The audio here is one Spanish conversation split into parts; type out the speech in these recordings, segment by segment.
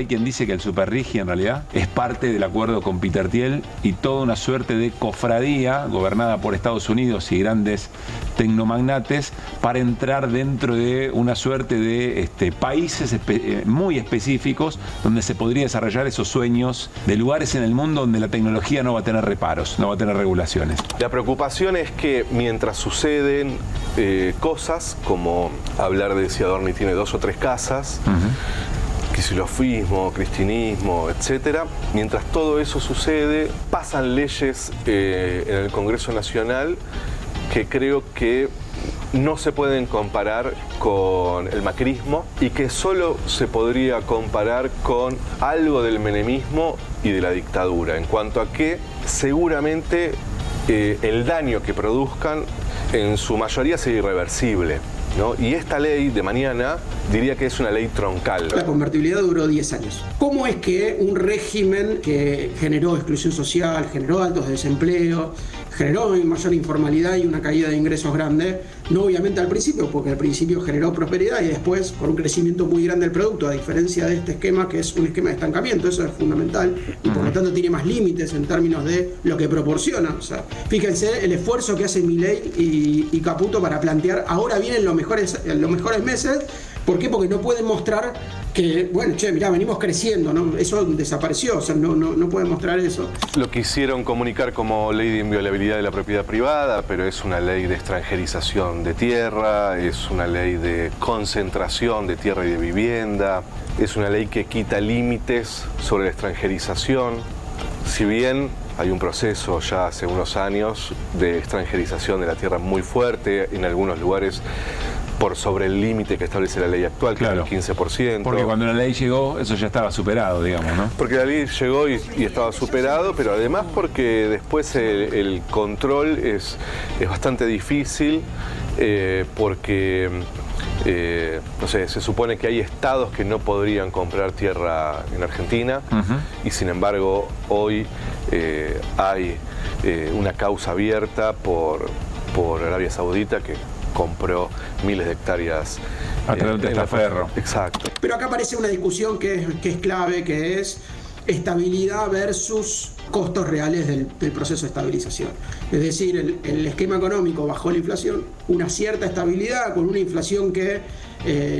quien dice que el Superrigi en realidad es parte del acuerdo con Peter Thiel y toda una suerte de cofradía gobernada por Estados Unidos y grandes tecnomagnates para entrar dentro de una suerte de países muy específicos donde se podría desarrollar esos sueños de lugares en el mundo donde la tecnología no va a tener reparos, no va a tener regulaciones. La preocupación es que mientras suceden cosas como hablar de si Adorni tiene 2 o 3 casas, quisilofismo, cristinismo, etcétera, mientras todo eso sucede, pasan leyes en el Congreso Nacional que creo que no se pueden comparar con el macrismo y que solo se podría comparar con algo del menemismo y de la dictadura, en cuanto a que seguramente el daño que produzcan en su mayoría sea irreversible, ¿no? Y esta ley de mañana diría que es una ley troncal. La convertibilidad duró 10 años. ¿Cómo es que un régimen que generó exclusión social, generó altos desempleo, generó mayor informalidad y una caída de ingresos grande, no obviamente al principio, porque al principio generó prosperidad y después por un crecimiento muy grande del producto, a diferencia de este esquema que es un esquema de estancamiento, eso es fundamental y por lo tanto tiene más límites en términos de lo que proporciona? O sea, fíjense el esfuerzo que hacen Milei y Caputo para plantear ahora vienen los mejores meses. ¿Por qué? Porque no pueden mostrar que, bueno, mirá, venimos creciendo, ¿no? Eso desapareció, o sea, no pueden mostrar eso. Lo quisieron comunicar como ley de inviolabilidad de la propiedad privada, pero es una ley de extranjerización de tierra, es una ley de concentración de tierra y de vivienda, es una ley que quita límites sobre la extranjerización. Si bien hay un proceso ya hace unos años de extranjerización de la tierra muy fuerte, en algunos lugares por sobre el límite que establece la ley actual, que claro, es el 15%. Porque cuando la ley llegó, eso ya estaba superado, digamos, ¿no? Porque la ley llegó y estaba superado, pero además porque después el control es bastante difícil, porque no sé, se supone que hay estados que no podrían comprar tierra en Argentina y sin embargo hoy hay una causa abierta por Arabia Saudita que compró miles de hectáreas a través de testaferro. Exacto. Pero acá aparece una discusión que es clave, que es estabilidad versus costos reales del proceso de estabilización. Es decir, el esquema económico bajó la inflación, una cierta estabilidad con una inflación que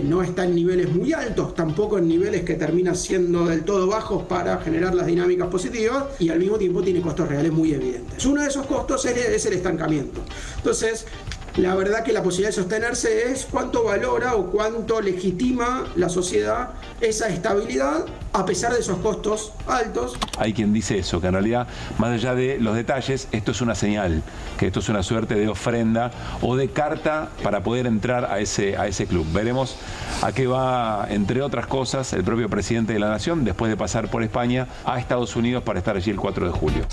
no está en niveles muy altos, tampoco en niveles que terminan siendo del todo bajos para generar las dinámicas positivas, y al mismo tiempo tiene costos reales muy evidentes. Uno de esos costos es el estancamiento. Entonces, la verdad que la posibilidad de sostenerse es cuánto valora o cuánto legitima la sociedad esa estabilidad a pesar de esos costos altos. Hay quien dice eso, que en realidad, más allá de los detalles, esto es una señal, que esto es una suerte de ofrenda o de carta para poder entrar a ese club. Veremos a qué va, entre otras cosas, el propio presidente de la Nación, después de pasar por España, a Estados Unidos para estar allí el 4 de julio.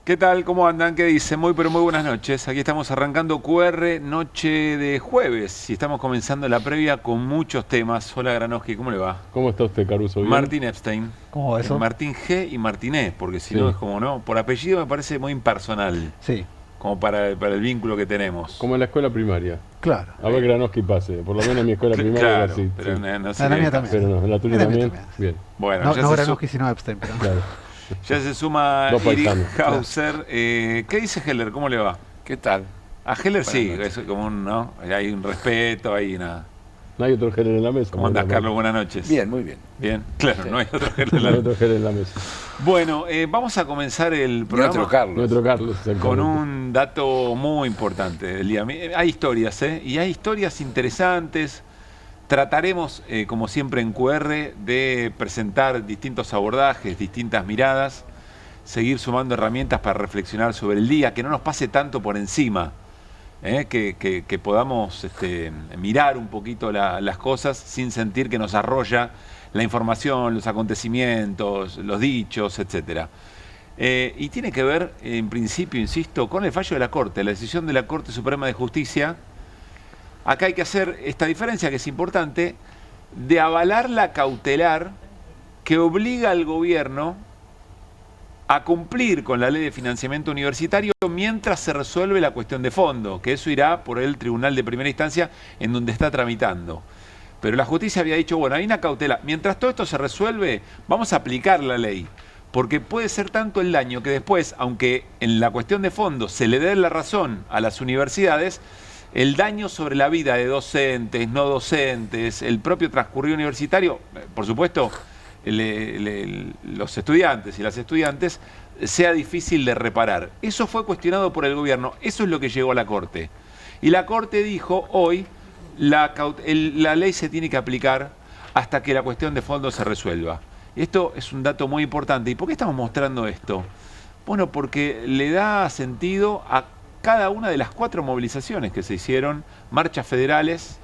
¿Qué tal? ¿Cómo andan? ¿Qué dicen? Muy buenas noches. Aquí estamos arrancando QR, noche de jueves, y estamos comenzando la previa con muchos temas. Hola Granoski, ¿cómo le va? ¿Cómo está usted, Caruso? ¿Bien? Martín Epstein. ¿Cómo va eso? Martín G y Martínez, porque si no es como no. Por apellido me parece muy impersonal. Sí. Como para el vínculo que tenemos. Como en la escuela primaria. Claro. A ver, Granoski pase. Por lo menos en mi escuela primaria Claro, era así. pero Sí. no sé. En la mía también. Pero no, en la tuya En la también. mía también, sí. Bien. Bueno, No, ya no se Granoski, sino Epstein. Pero... Claro. Ya se suma Dos Eric paisanos. Hauser. ¿Qué dice Heller? ¿Cómo le va? ¿Qué tal? A Heller sí, Buenas noches. es como un, ¿no? Hay un respeto, hay una... No hay otro gel en la mesa. ¿Cómo andás, Carlos? Buenas noches. Bien, muy bien. Bien, claro, no hay otro Heller en No hay la... otro gel en la mesa. Bueno, vamos a comenzar el Y programa otro Carlos. Nuestro Carlos. exactamente. con un dato muy importante del día. Hay historias, y hay historias interesantes. Trataremos, como siempre en QR, de presentar distintos abordajes, distintas miradas, seguir sumando herramientas para reflexionar sobre el día, que no nos pase tanto por encima, que podamos mirar un poquito las cosas sin sentir que nos arrolla la información, los acontecimientos, los dichos, etc. Y tiene que ver, en principio, insisto, con el fallo de la Corte, la decisión de la Corte Suprema de Justicia. Acá hay que hacer esta diferencia, que es importante, de avalar la cautelar que obliga al gobierno a cumplir con la ley de financiamiento universitario mientras se resuelve la cuestión de fondo, que eso irá por el tribunal de primera instancia en donde está tramitando. Pero la justicia había dicho, bueno, hay una cautela, mientras todo esto se resuelve, vamos a aplicar la ley, porque puede ser tanto el daño que después, aunque en la cuestión de fondo se le dé la razón a las universidades, el daño sobre la vida de docentes, no docentes, el propio transcurrido universitario, por supuesto, los estudiantes y las estudiantes, sea difícil de reparar. Eso fue cuestionado por el gobierno, eso es lo que llegó a la Corte. Y la Corte dijo hoy, la ley se tiene que aplicar hasta que la cuestión de fondo se resuelva. Esto es un dato muy importante. ¿Y por qué estamos mostrando esto? Bueno, porque le da sentido a cada una de las 4 movilizaciones que se hicieron, marchas federales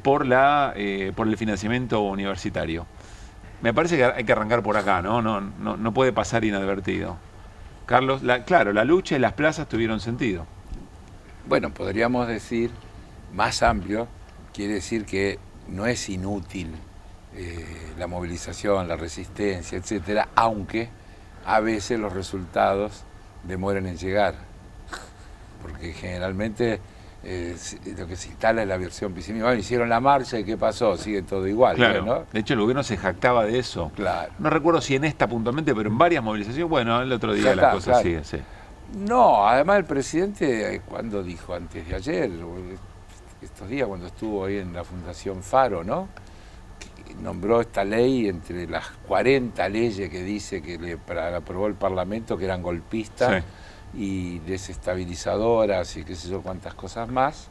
por el financiamiento universitario. Me parece que hay que arrancar por acá, ¿no? No puede pasar inadvertido. Carlos, claro, la lucha y las plazas tuvieron sentido. Bueno, podríamos decir, más amplio, quiere decir que no es inútil la movilización, la resistencia, etcétera, aunque a veces los resultados demoran en llegar. Porque generalmente lo que se instala es la versión pesimista. Bueno, hicieron la marcha y ¿qué pasó? Sigue todo igual. Claro, ¿no? De hecho el gobierno se jactaba de eso. Claro. No recuerdo si en esta puntualmente, pero en varias movilizaciones, bueno, el otro día la cosa sigue, sí. No, además el presidente, cuando dijo antes de ayer, estos días cuando estuvo ahí en la Fundación Faro, ¿no? Que nombró esta ley entre las 40 leyes que dice que le aprobó el Parlamento, que eran golpistas. Sí. Y desestabilizadoras y qué sé yo cuántas cosas más,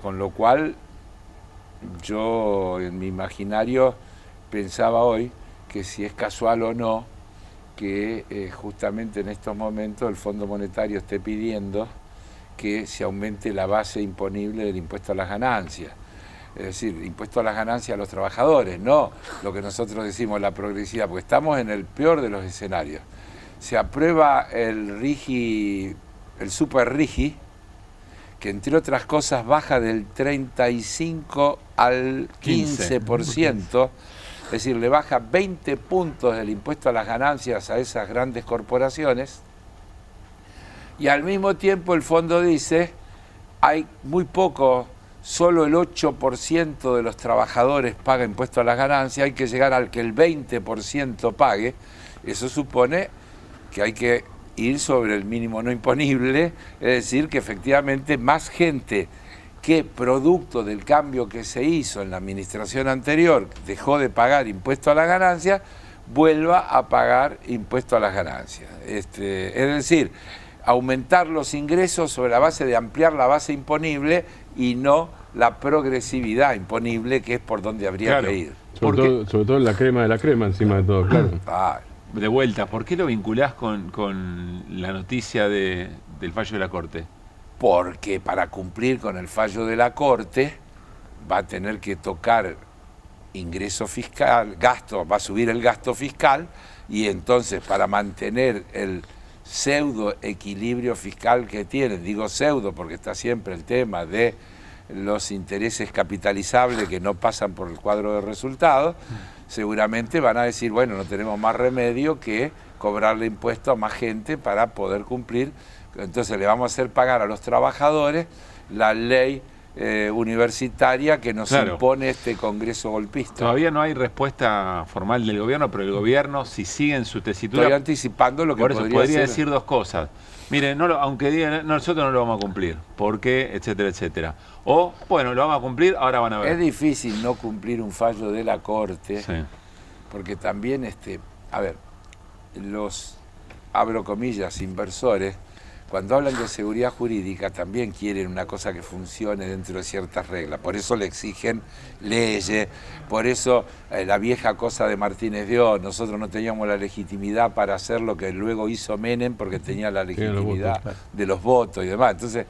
con lo cual yo en mi imaginario pensaba hoy que si es casual o no que justamente en estos momentos el Fondo Monetario esté pidiendo que se aumente la base imponible del impuesto a las ganancias. Es decir, impuesto a las ganancias a los trabajadores, no lo que nosotros decimos la progresividad, porque estamos en el peor de los escenarios. Se aprueba el super RIGI, que entre otras cosas baja del 35 al 15%, es decir, le baja 20 puntos del impuesto a las ganancias a esas grandes corporaciones, y al mismo tiempo el fondo dice, hay muy poco, solo el 8% de los trabajadores paga impuesto a las ganancias, hay que llegar al que el 20% pague, eso supone que hay que ir sobre el mínimo no imponible, es decir, que efectivamente más gente que producto del cambio que se hizo en la administración anterior dejó de pagar impuesto a la ganancia, vuelva a pagar impuesto a las ganancias. Es decir, aumentar los ingresos sobre la base de ampliar la base imponible y no la progresividad imponible, que es por donde habría que ir. Sobre todo la crema de la crema encima de todo, claro. De vuelta, ¿por qué lo vinculás con la noticia del fallo de la Corte? Porque para cumplir con el fallo de la Corte va a tener que tocar ingreso fiscal, gasto, va a subir el gasto fiscal, y entonces para mantener el pseudo equilibrio fiscal que tienen, digo pseudo porque está siempre el tema de los intereses capitalizables que no pasan por el cuadro de resultados, seguramente van a decir, bueno, no tenemos más remedio que cobrarle impuestos a más gente para poder cumplir, entonces le vamos a hacer pagar a los trabajadores la ley universitaria que nos impone este Congreso golpista. Todavía no hay respuesta formal del gobierno, pero el gobierno, si sigue en su tesitura... Estoy anticipando lo que podría decir dos cosas. Miren, aunque digan, nosotros no lo vamos a cumplir, ¿por qué? Etcétera, etcétera. O, bueno, lo vamos a cumplir, ahora van a ver. Es difícil no cumplir un fallo de la Corte, porque también, a ver, los, abro comillas, inversores, cuando hablan de seguridad jurídica también quieren una cosa que funcione dentro de ciertas reglas, por eso le exigen leyes, por eso la vieja cosa de Martínez de Oz, nosotros no teníamos la legitimidad para hacer lo que luego hizo Menem porque tenía la legitimidad de los votos y demás. Entonces,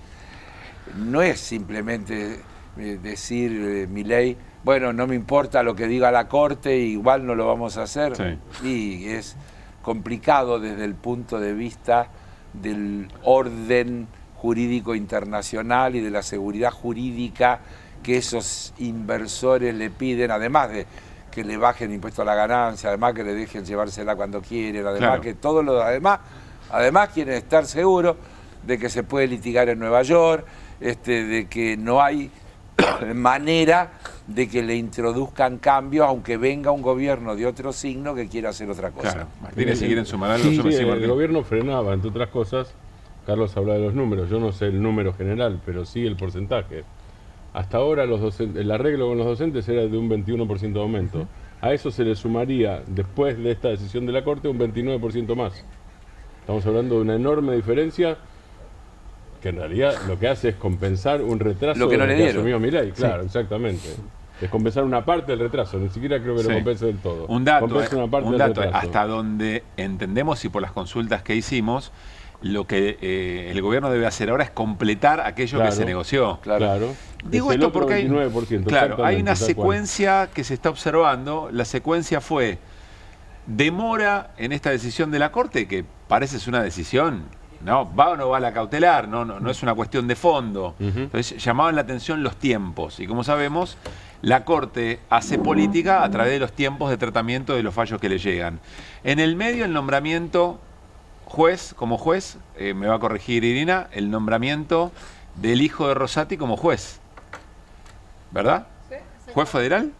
no es simplemente decir Milei, bueno, no me importa lo que diga la Corte, igual no lo vamos a hacer, y es complicado desde el punto de vista del orden jurídico internacional y de la seguridad jurídica que esos inversores le piden, además de que le bajen impuesto a la ganancia, además que le dejen llevársela cuando quieren, además Claro. que todo lo además quieren estar seguros de que se puede litigar en Nueva York, de que no hay manera de que le introduzcan cambios, aunque venga un gobierno de otro signo que quiera hacer otra cosa. Claro. Martínez, si quieren sumar algo, Sí, súmese, el Martín. gobierno frenaba, entre otras cosas. Carlos habla de los números, yo no sé el número general, pero sí el porcentaje. Hasta ahora el arreglo con los docentes era de un 21% de aumento. A eso se le sumaría, después de esta decisión de la Corte, un 29% más. Estamos hablando de una enorme diferencia que en realidad lo que hace es compensar un retraso Lo que no le dieron. asumió Milei, claro, exactamente. Es compensar una parte del retraso, ni siquiera creo que Sí. lo compense del todo. Un dato, Compensa una parte del retraso. hasta donde entendemos y por las consultas que hicimos, lo que el gobierno debe hacer ahora es completar aquello Claro. que se negoció. Claro. Digo Es el esto otro porque hay, 29%, claro, hay exactamente, una tal cual. secuencia que se está observando. La secuencia fue demora en esta decisión de la Corte, que parece es una decisión, ¿no? ¿Va o no va la cautelar? No es una cuestión de fondo. Ujú. Entonces llamaban la atención los tiempos. Y como sabemos, la Corte hace política a través de los tiempos de tratamiento de los fallos que le llegan. En el medio, el nombramiento como juez, me va a corregir Irina, el nombramiento del hijo de Rosati como juez. ¿Verdad? ¿Juez federal?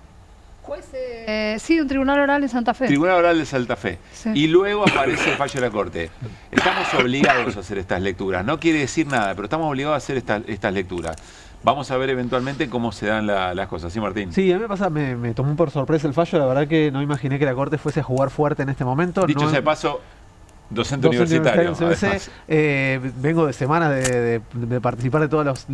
Sí, un tribunal oral en Santa Fe. Tribunal Oral de Santa Fe. Sí. Y luego aparece el fallo de la Corte. Estamos obligados a hacer estas lecturas. No quiere decir nada, pero estamos obligados a hacer estas lecturas. Vamos a ver eventualmente cómo se dan las cosas. ¿Sí, Martín? Sí, a mí me tomó por sorpresa el fallo. La verdad que no imaginé que la Corte fuese a jugar fuerte en este momento. Dicho No- sea de paso, docente Docente universitario. universitario en CBC. Vengo de semanas de participar de todas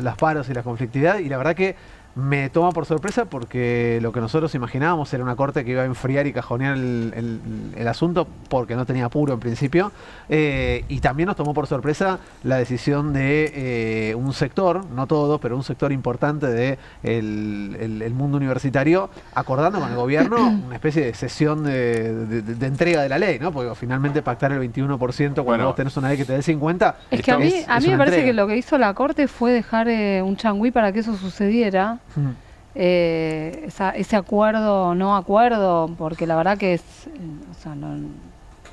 las paros y la conflictividad, y la verdad que me toma por sorpresa porque lo que nosotros imaginábamos era una Corte que iba a enfriar y cajonear el asunto porque no tenía apuro en principio, y también nos tomó por sorpresa la decisión de un sector, no todo, pero un sector importante de el mundo universitario acordando con el gobierno una especie de cesión de entrega de la ley, ¿no? Porque finalmente pactar el 21% cuando Bueno. vos tenés una ley que te dé 50%. Es que a mí es me una parece entrega. que lo que hizo la Corte fue dejar un changüí para que eso sucediera. Mm. Ese acuerdo o no acuerdo, porque la verdad que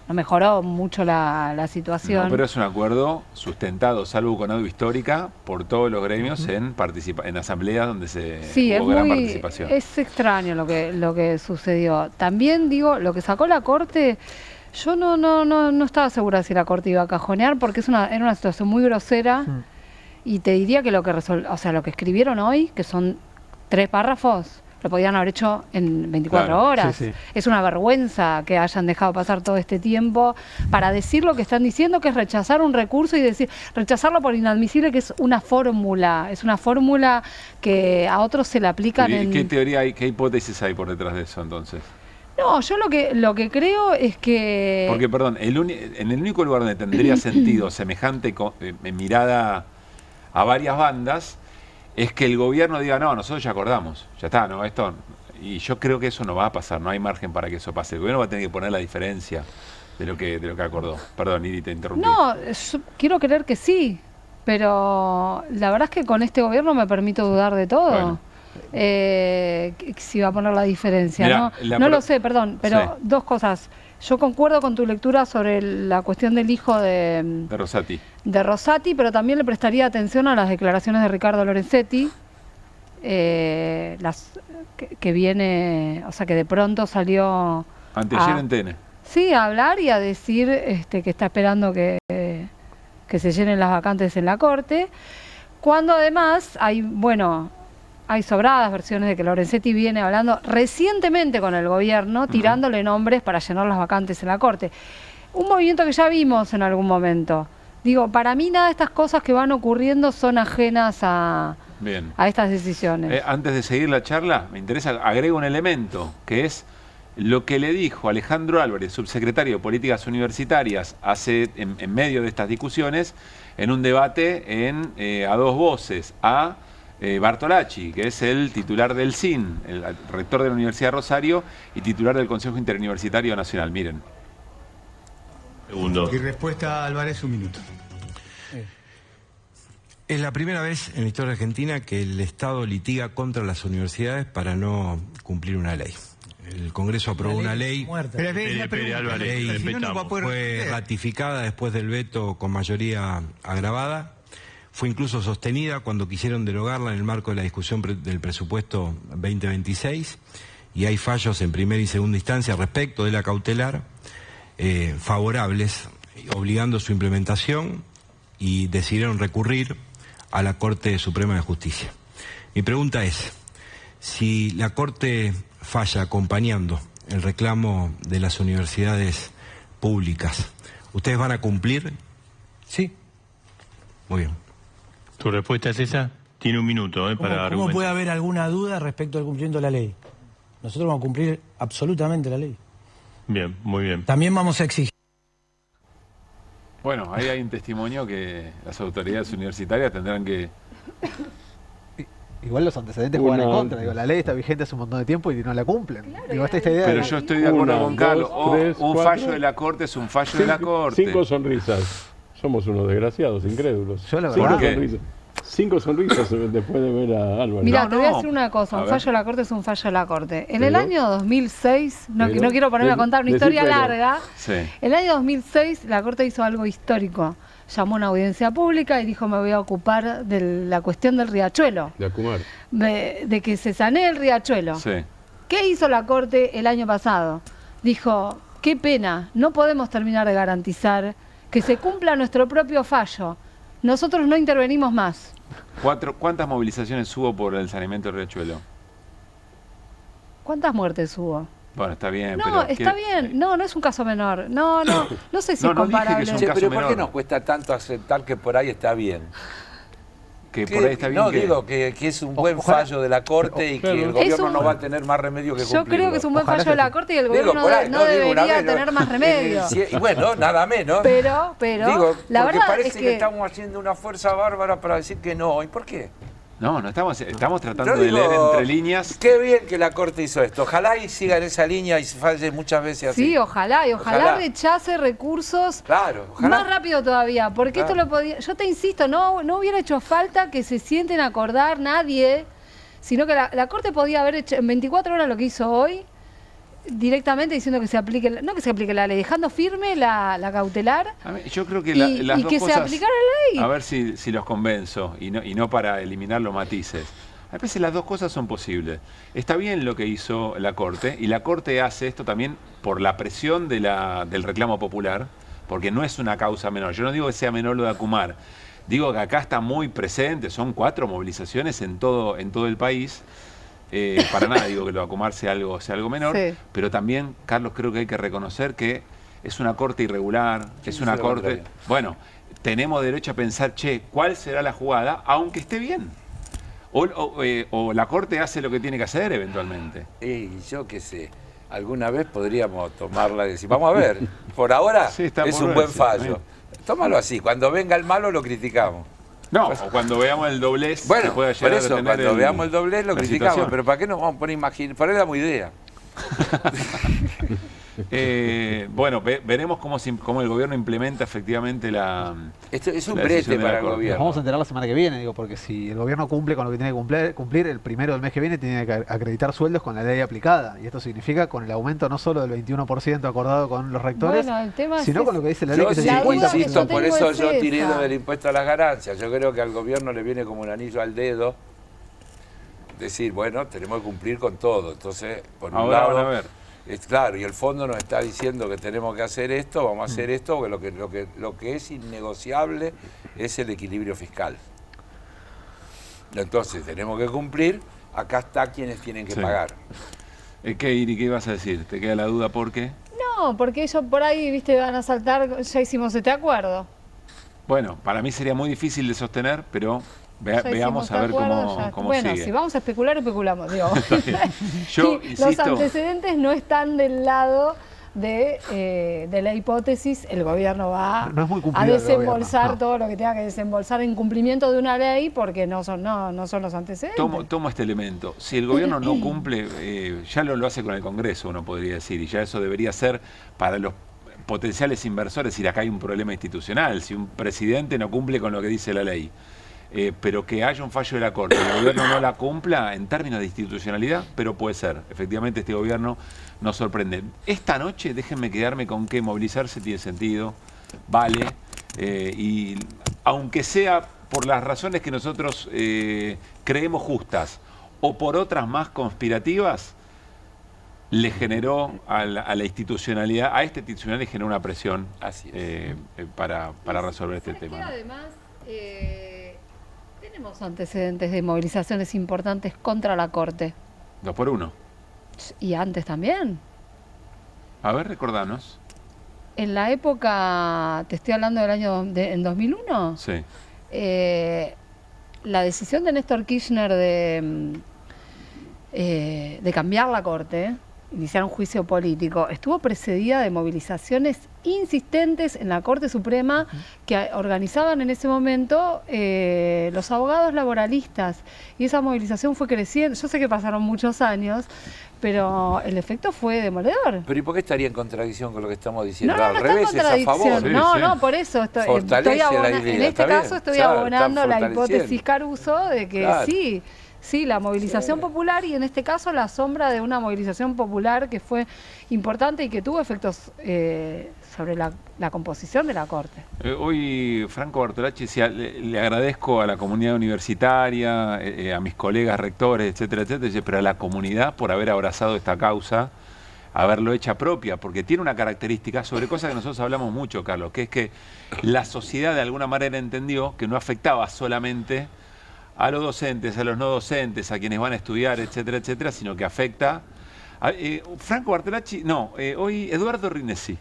no mejoró mucho la situación. No, pero es un acuerdo sustentado, salvo con audio histórica, por todos los gremios en asambleas donde se Sí, hubo gran participación. es extraño lo que sucedió. También digo, lo que sacó la Corte, yo no estaba segura si la Corte iba a cajonear, porque era una situación muy grosera. Mm. Y te diría que lo que escribieron hoy, que son 3 párrafos, lo podían haber hecho en 24 Claro, horas. sí, sí. Es una vergüenza que hayan dejado pasar todo este tiempo para decir lo que están diciendo, que es rechazar un recurso y rechazarlo por inadmisible, que es una fórmula que a otros se le aplican ¿Y qué teoría hay, qué hipótesis hay por detrás de eso entonces? No, yo lo que creo es que... Porque, perdón, en el único lugar donde tendría sentido semejante mirada a varias bandas es que el gobierno diga, no, nosotros ya acordamos, ya está, no, esto... Y yo creo que eso no va a pasar, no hay margen para que eso pase. El gobierno va a tener que poner la diferencia de lo que acordó. Perdón, Iri, te interrumpí. No, yo quiero creer que sí, pero la verdad es que con este gobierno me permito dudar de todo. Bueno. Si va a poner la diferencia, Mirá, ¿no? No lo sé, perdón, pero Sí. 2 cosas. Yo concuerdo con tu lectura sobre la cuestión del hijo De Rosati. de Rosati, pero también le prestaría atención a las declaraciones de Ricardo Lorenzetti, que viene, o sea, que de pronto salió Anteayer en TN. sí, a hablar y a decir que está esperando que se llenen las vacantes en la Corte, cuando además hay sobradas versiones de que Lorenzetti viene hablando recientemente con el gobierno, tirándole nombres para llenar las vacantes en la Corte. Un movimiento que ya vimos en algún momento. Digo, para mí nada de estas cosas que van ocurriendo son ajenas a Bien. estas decisiones. Antes de seguir la charla, me interesa, agrego un elemento, que es lo que le dijo Alejandro Álvarez, subsecretario de Políticas Universitarias, en medio de estas discusiones, en un debate a 2 voces, a Bartolacci, que es el titular del CIN, el rector de la Universidad de Rosario y titular del Consejo Interuniversitario Nacional. Miren. Segundo. Y respuesta, Álvarez, 1 minuto. Es la primera vez en la historia argentina que el Estado litiga contra las universidades para no cumplir una ley. El Congreso aprobó una ley, fue ratificada después del veto con mayoría agravada, fue incluso sostenida cuando quisieron derogarla en el marco de la discusión del presupuesto 2026, y hay fallos en primera y segunda instancia respecto de la cautelar favorables, obligando su implementación, y decidieron recurrir a la Corte Suprema de Justicia. Mi pregunta es, si la Corte falla acompañando el reclamo de las universidades públicas, ¿ustedes van a cumplir? Sí. Muy bien. ¿Tu respuesta es esa? Tiene un minuto para argumentar. ¿Cómo puede haber alguna duda respecto al cumplimiento de la ley? Nosotros vamos a cumplir absolutamente la ley. Bien, muy bien. También vamos a exigir. Bueno, ahí hay un testimonio que las autoridades universitarias tendrán que... Igual los antecedentes juegan en contra. Digo, la ley está vigente hace un montón de tiempo y no la cumplen. Claro, Digo, esta idea Pero yo estoy de acuerdo con Carlos. Un fallo de la Corte es un fallo de la Corte. 5 sonrisas. Somos unos desgraciados, incrédulos. Yo la verdad... 5 sonrisas después de ver a Álvaro. Mira, te voy a decir una cosa, un fallo de la Corte es un fallo de la Corte. En el año 2006, no quiero ponerme a contar una historia larga, el año 2006 la Corte hizo algo histórico. Llamó a una audiencia pública y dijo: me voy a ocupar de la cuestión del riachuelo. De Acumar. De que se sanee el riachuelo. Sí. ¿Qué hizo la Corte el año pasado? Dijo: qué pena, no podemos terminar de garantizar que se cumpla nuestro propio fallo. Nosotros no intervenimos más. ¿Cuántas movilizaciones hubo por el saneamiento del riachuelo? ¿Cuántas muertes hubo? Bueno, está bien. No, pero está bien. No es un caso menor. No sé si es comparable. Dije que es un caso menor. ¿Por qué nos cuesta tanto aceptar que por ahí está bien? Que por ahí está bien. No, digo que es un buen fallo de la Corte y que el gobierno no va a tener más remedio que cumplirlo. Yo creo que es un buen fallo de la Corte y el gobierno no debería tener más remedio. Y bueno, nada menos. Pero digo, la porque verdad parece es que estamos haciendo una fuerza bárbara para decir que no. ¿Y por qué? No estamos tratando de leer entre líneas. Qué bien que la Corte hizo esto. Ojalá y siga en esa línea y se falle muchas veces así. Sí, ojalá rechace recursos más rápido todavía. Porque esto lo podía... Yo te insisto, no hubiera hecho falta que se sienten a acordar nadie, sino que la Corte podía haber hecho en 24 horas lo que hizo hoy, directamente diciendo que se aplique, no que se aplique la ley, dejando firme la cautelar. Yo creo que las dos que cosas, se aplicara la ley. A ver si los convenzo y no para eliminar los matices. A veces las dos cosas son posibles. Está bien lo que hizo la Corte, y la Corte hace esto también por la presión del reclamo popular, porque no es una causa menor. Yo no digo que sea menor lo de Acumar, digo que acá está muy presente, son 4 movilizaciones en todo el país. Para nada digo que lo de Acumar sea algo menor, pero también, Carlos, creo que hay que reconocer que es una Corte irregular, es una Corte... Bueno, tenemos derecho a pensar, ¿cuál será la jugada? Aunque esté bien. O la Corte hace lo que tiene que hacer eventualmente. Yo qué sé, alguna vez podríamos tomarla y decir, vamos a ver, por ahora es un buen fallo. Tómalo así, cuando venga el malo lo criticamos. No, o cuando veamos el doblez... Bueno, por eso, cuando veamos el doblez lo criticamos, situación. Pero ¿para qué nos vamos a poner a imaginar? Por ahí damos idea. Bueno, veremos cómo el gobierno implementa efectivamente Esto es un brete para el gobierno. Nos vamos a enterar la semana que viene, porque si el gobierno cumple con lo que tiene que cumplir, el primero del mes que viene tiene que acreditar sueldos con la ley aplicada. Y esto significa con el aumento no solo del 21% acordado con los rectores, sino con lo que dice la ley, que es el 50%. Insisto, por eso yo tiré lo del impuesto a las ganancias. Yo creo que al gobierno le viene como un anillo al dedo decir, bueno, tenemos que cumplir con todo. Entonces, por un lado... Van a ver. Claro, y el fondo nos está diciendo que tenemos que hacer esto, vamos a hacer esto, porque lo que es innegociable es el equilibrio fiscal. Entonces, tenemos que cumplir, acá está quienes tienen que pagar. ¿Qué ibas a decir? ¿Te queda la duda por qué? No, porque ellos por ahí, viste, van a saltar, ya hicimos este acuerdo. Bueno, para mí sería muy difícil de sostener, pero... veamos a ver cómo bueno, sigue. si vamos a especular, especulamos. Digo. Yo los antecedentes no están del lado de la hipótesis. El gobierno va a desembolsar todo lo que tenga que desembolsar en cumplimiento de una ley, porque no son los antecedentes. Tomo este elemento. Si el gobierno no cumple, ya lo hace con el Congreso, uno podría decir, y ya eso debería ser para los potenciales inversores, si acá hay un problema institucional, si un presidente no cumple con lo que dice la ley. pero que haya un fallo de la Corte y el gobierno no la cumpla en términos de institucionalidad, pero puede ser. Efectivamente, este gobierno nos sorprende. Esta noche, déjenme quedarme con que movilizarse tiene sentido, vale, y aunque sea por las razones que nosotros creemos justas o por otras más conspirativas, le generó a la institucionalidad, a esta institucionalidad le generó una presión para resolver este tema. Además, tenemos antecedentes de movilizaciones importantes contra la Corte. 2 por 1. Y antes también. A ver, recordanos. En la época, te estoy hablando del año en 2001. Sí. La decisión de Néstor Kirchner de cambiar la Corte, iniciar un juicio político, estuvo precedida de movilizaciones insistentes en la Corte Suprema que organizaban en ese momento los abogados laboralistas, y esa movilización fue creciendo. Yo sé que pasaron muchos años, pero el efecto fue demoledor. Pero ¿y por qué estaría en contradicción con lo que estamos diciendo? No, Al revés, es a favor. No, por eso estoy abonando, en este caso estoy abonando la hipótesis Caruso de que sí, la movilización popular, y en este caso la sombra de una movilización popular que fue importante y que tuvo efectos sobre la composición de la Corte. Hoy, Franco Bartolacci, le agradezco a la comunidad universitaria, a mis colegas rectores, etcétera, etcétera, pero a la comunidad por haber abrazado esta causa, haberlo hecha propia, porque tiene una característica sobre cosas que nosotros hablamos mucho, Carlos, que es que la sociedad de alguna manera entendió que no afectaba solamente a los docentes, a los no docentes, a quienes van a estudiar, etcétera, etcétera, sino que afecta a, Franco Bartolacci, hoy Eduardo Rinesi,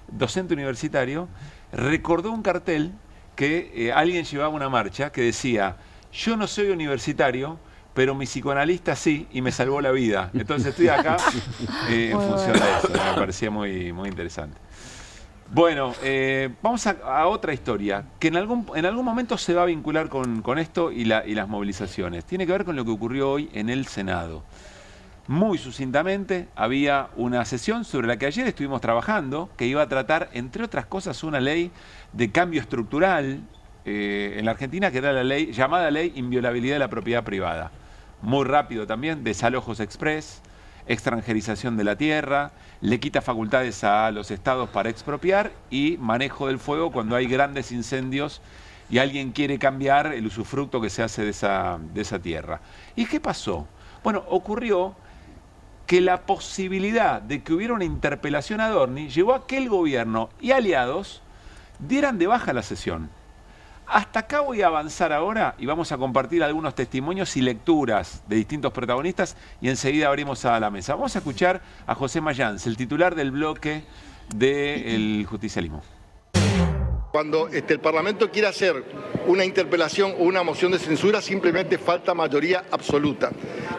docente universitario, recordó un cartel que alguien llevaba una marcha que decía: yo no soy universitario, pero mi psicoanalista sí, y me salvó la vida. Entonces estoy acá en función de eso. Me parecía muy, muy interesante. Bueno, vamos a otra historia, que en algún momento se va a vincular con esto y las movilizaciones. Tiene que ver con lo que ocurrió hoy en el Senado. Muy sucintamente, había una sesión sobre la que ayer estuvimos trabajando, que iba a tratar, entre otras cosas, una ley de cambio estructural en la Argentina, que era la ley llamada Ley Inviolabilidad de la Propiedad Privada. Muy rápido también, desalojos express, extranjerización de la tierra, le quita facultades a los estados para expropiar y manejo del fuego cuando hay grandes incendios y alguien quiere cambiar el usufructo que se hace de esa tierra. ¿Y qué pasó? Bueno, ocurrió que la posibilidad de que hubiera una interpelación a Adorni llevó a que el gobierno y aliados dieran de baja la sesión. Hasta acá voy a avanzar ahora y vamos a compartir algunos testimonios y lecturas de distintos protagonistas y enseguida abrimos a la mesa. Vamos a escuchar a José Mayans, el titular del bloque del justicialismo. Cuando el Parlamento quiere hacer una interpelación o una moción de censura, simplemente falta mayoría absoluta.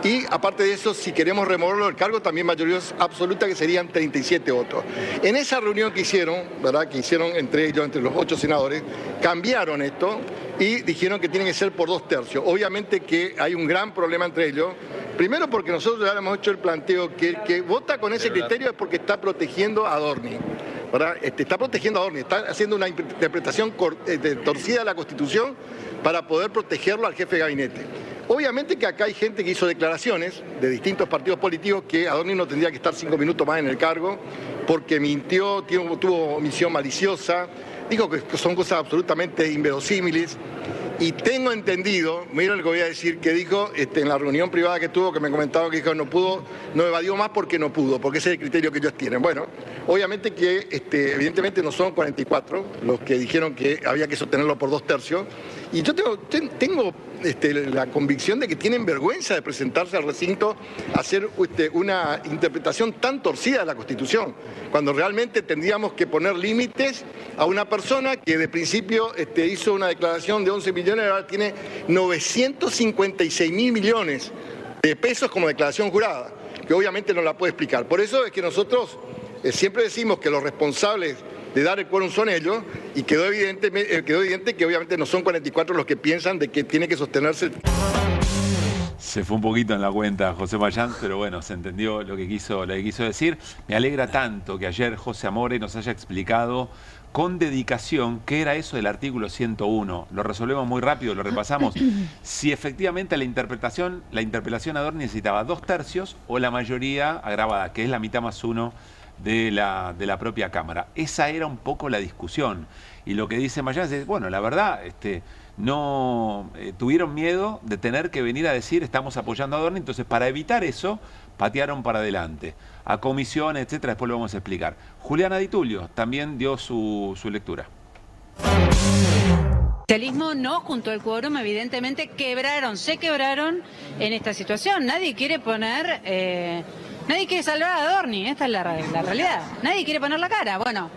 Y aparte de eso, si queremos removerlo del cargo, también mayoría absoluta, que serían 37 votos. En esa reunión que hicieron, ¿verdad?, que hicieron entre ellos, entre los 8 senadores, cambiaron esto y dijeron que tiene que ser por 2/3. Obviamente que hay un gran problema entre ellos. Primero porque nosotros ya hemos hecho el planteo que el que vota con ese criterio es porque está protegiendo a Adorni. ¿Verdad? Está protegiendo a Adorni, está haciendo una interpretación torcida de la Constitución para poder protegerlo al jefe de gabinete. Obviamente que acá hay gente que hizo declaraciones de distintos partidos políticos que Adorni no tendría que estar 5 minutos más en el cargo porque mintió, tuvo omisión maliciosa, dijo que son cosas absolutamente inverosímiles. Y tengo entendido, miren lo que voy a decir, que dijo en la reunión privada que tuvo, que me comentaba que dijo no evadió más porque no pudo, porque ese es el criterio que ellos tienen. Bueno, obviamente que evidentemente no son 44 los que dijeron que había que sostenerlo por 2/3. Y yo tengo la convicción de que tienen vergüenza de presentarse al recinto a hacer una interpretación tan torcida de la Constitución, cuando realmente tendríamos que poner límites a una persona que de principio hizo una declaración de 11 millones, ahora tiene 956.000 millones de pesos como declaración jurada, que obviamente no la puede explicar. Por eso es que nosotros siempre decimos que los responsables de dar el quórum son ellos, y quedó evidente que obviamente no son 44 los que piensan de que tiene que sostenerse. Se fue un poquito en la cuenta José Mayans, pero bueno, se entendió lo que quiso decir. Me alegra tanto que ayer José Amore nos haya explicado con dedicación qué era eso del artículo 101. Lo resolvemos muy rápido, lo repasamos. Si efectivamente la interpelación a Adorni necesitaba 2/3 o la mayoría agravada, que es la mitad más 1 de la propia Cámara. Esa era un poco la discusión. Y lo que dice Mayans es, bueno, la verdad, no tuvieron miedo de tener que venir a decir estamos apoyando a Adorni, entonces para evitar eso patearon para adelante, a comisiones, etcétera, después lo vamos a explicar. Juliana Di Tulio también dio su lectura. El socialismo no juntó el quórum, evidentemente se quebraron en esta situación. Nadie quiere nadie quiere salvar a Adorni, esta es la realidad. Nadie quiere poner la cara. Bueno,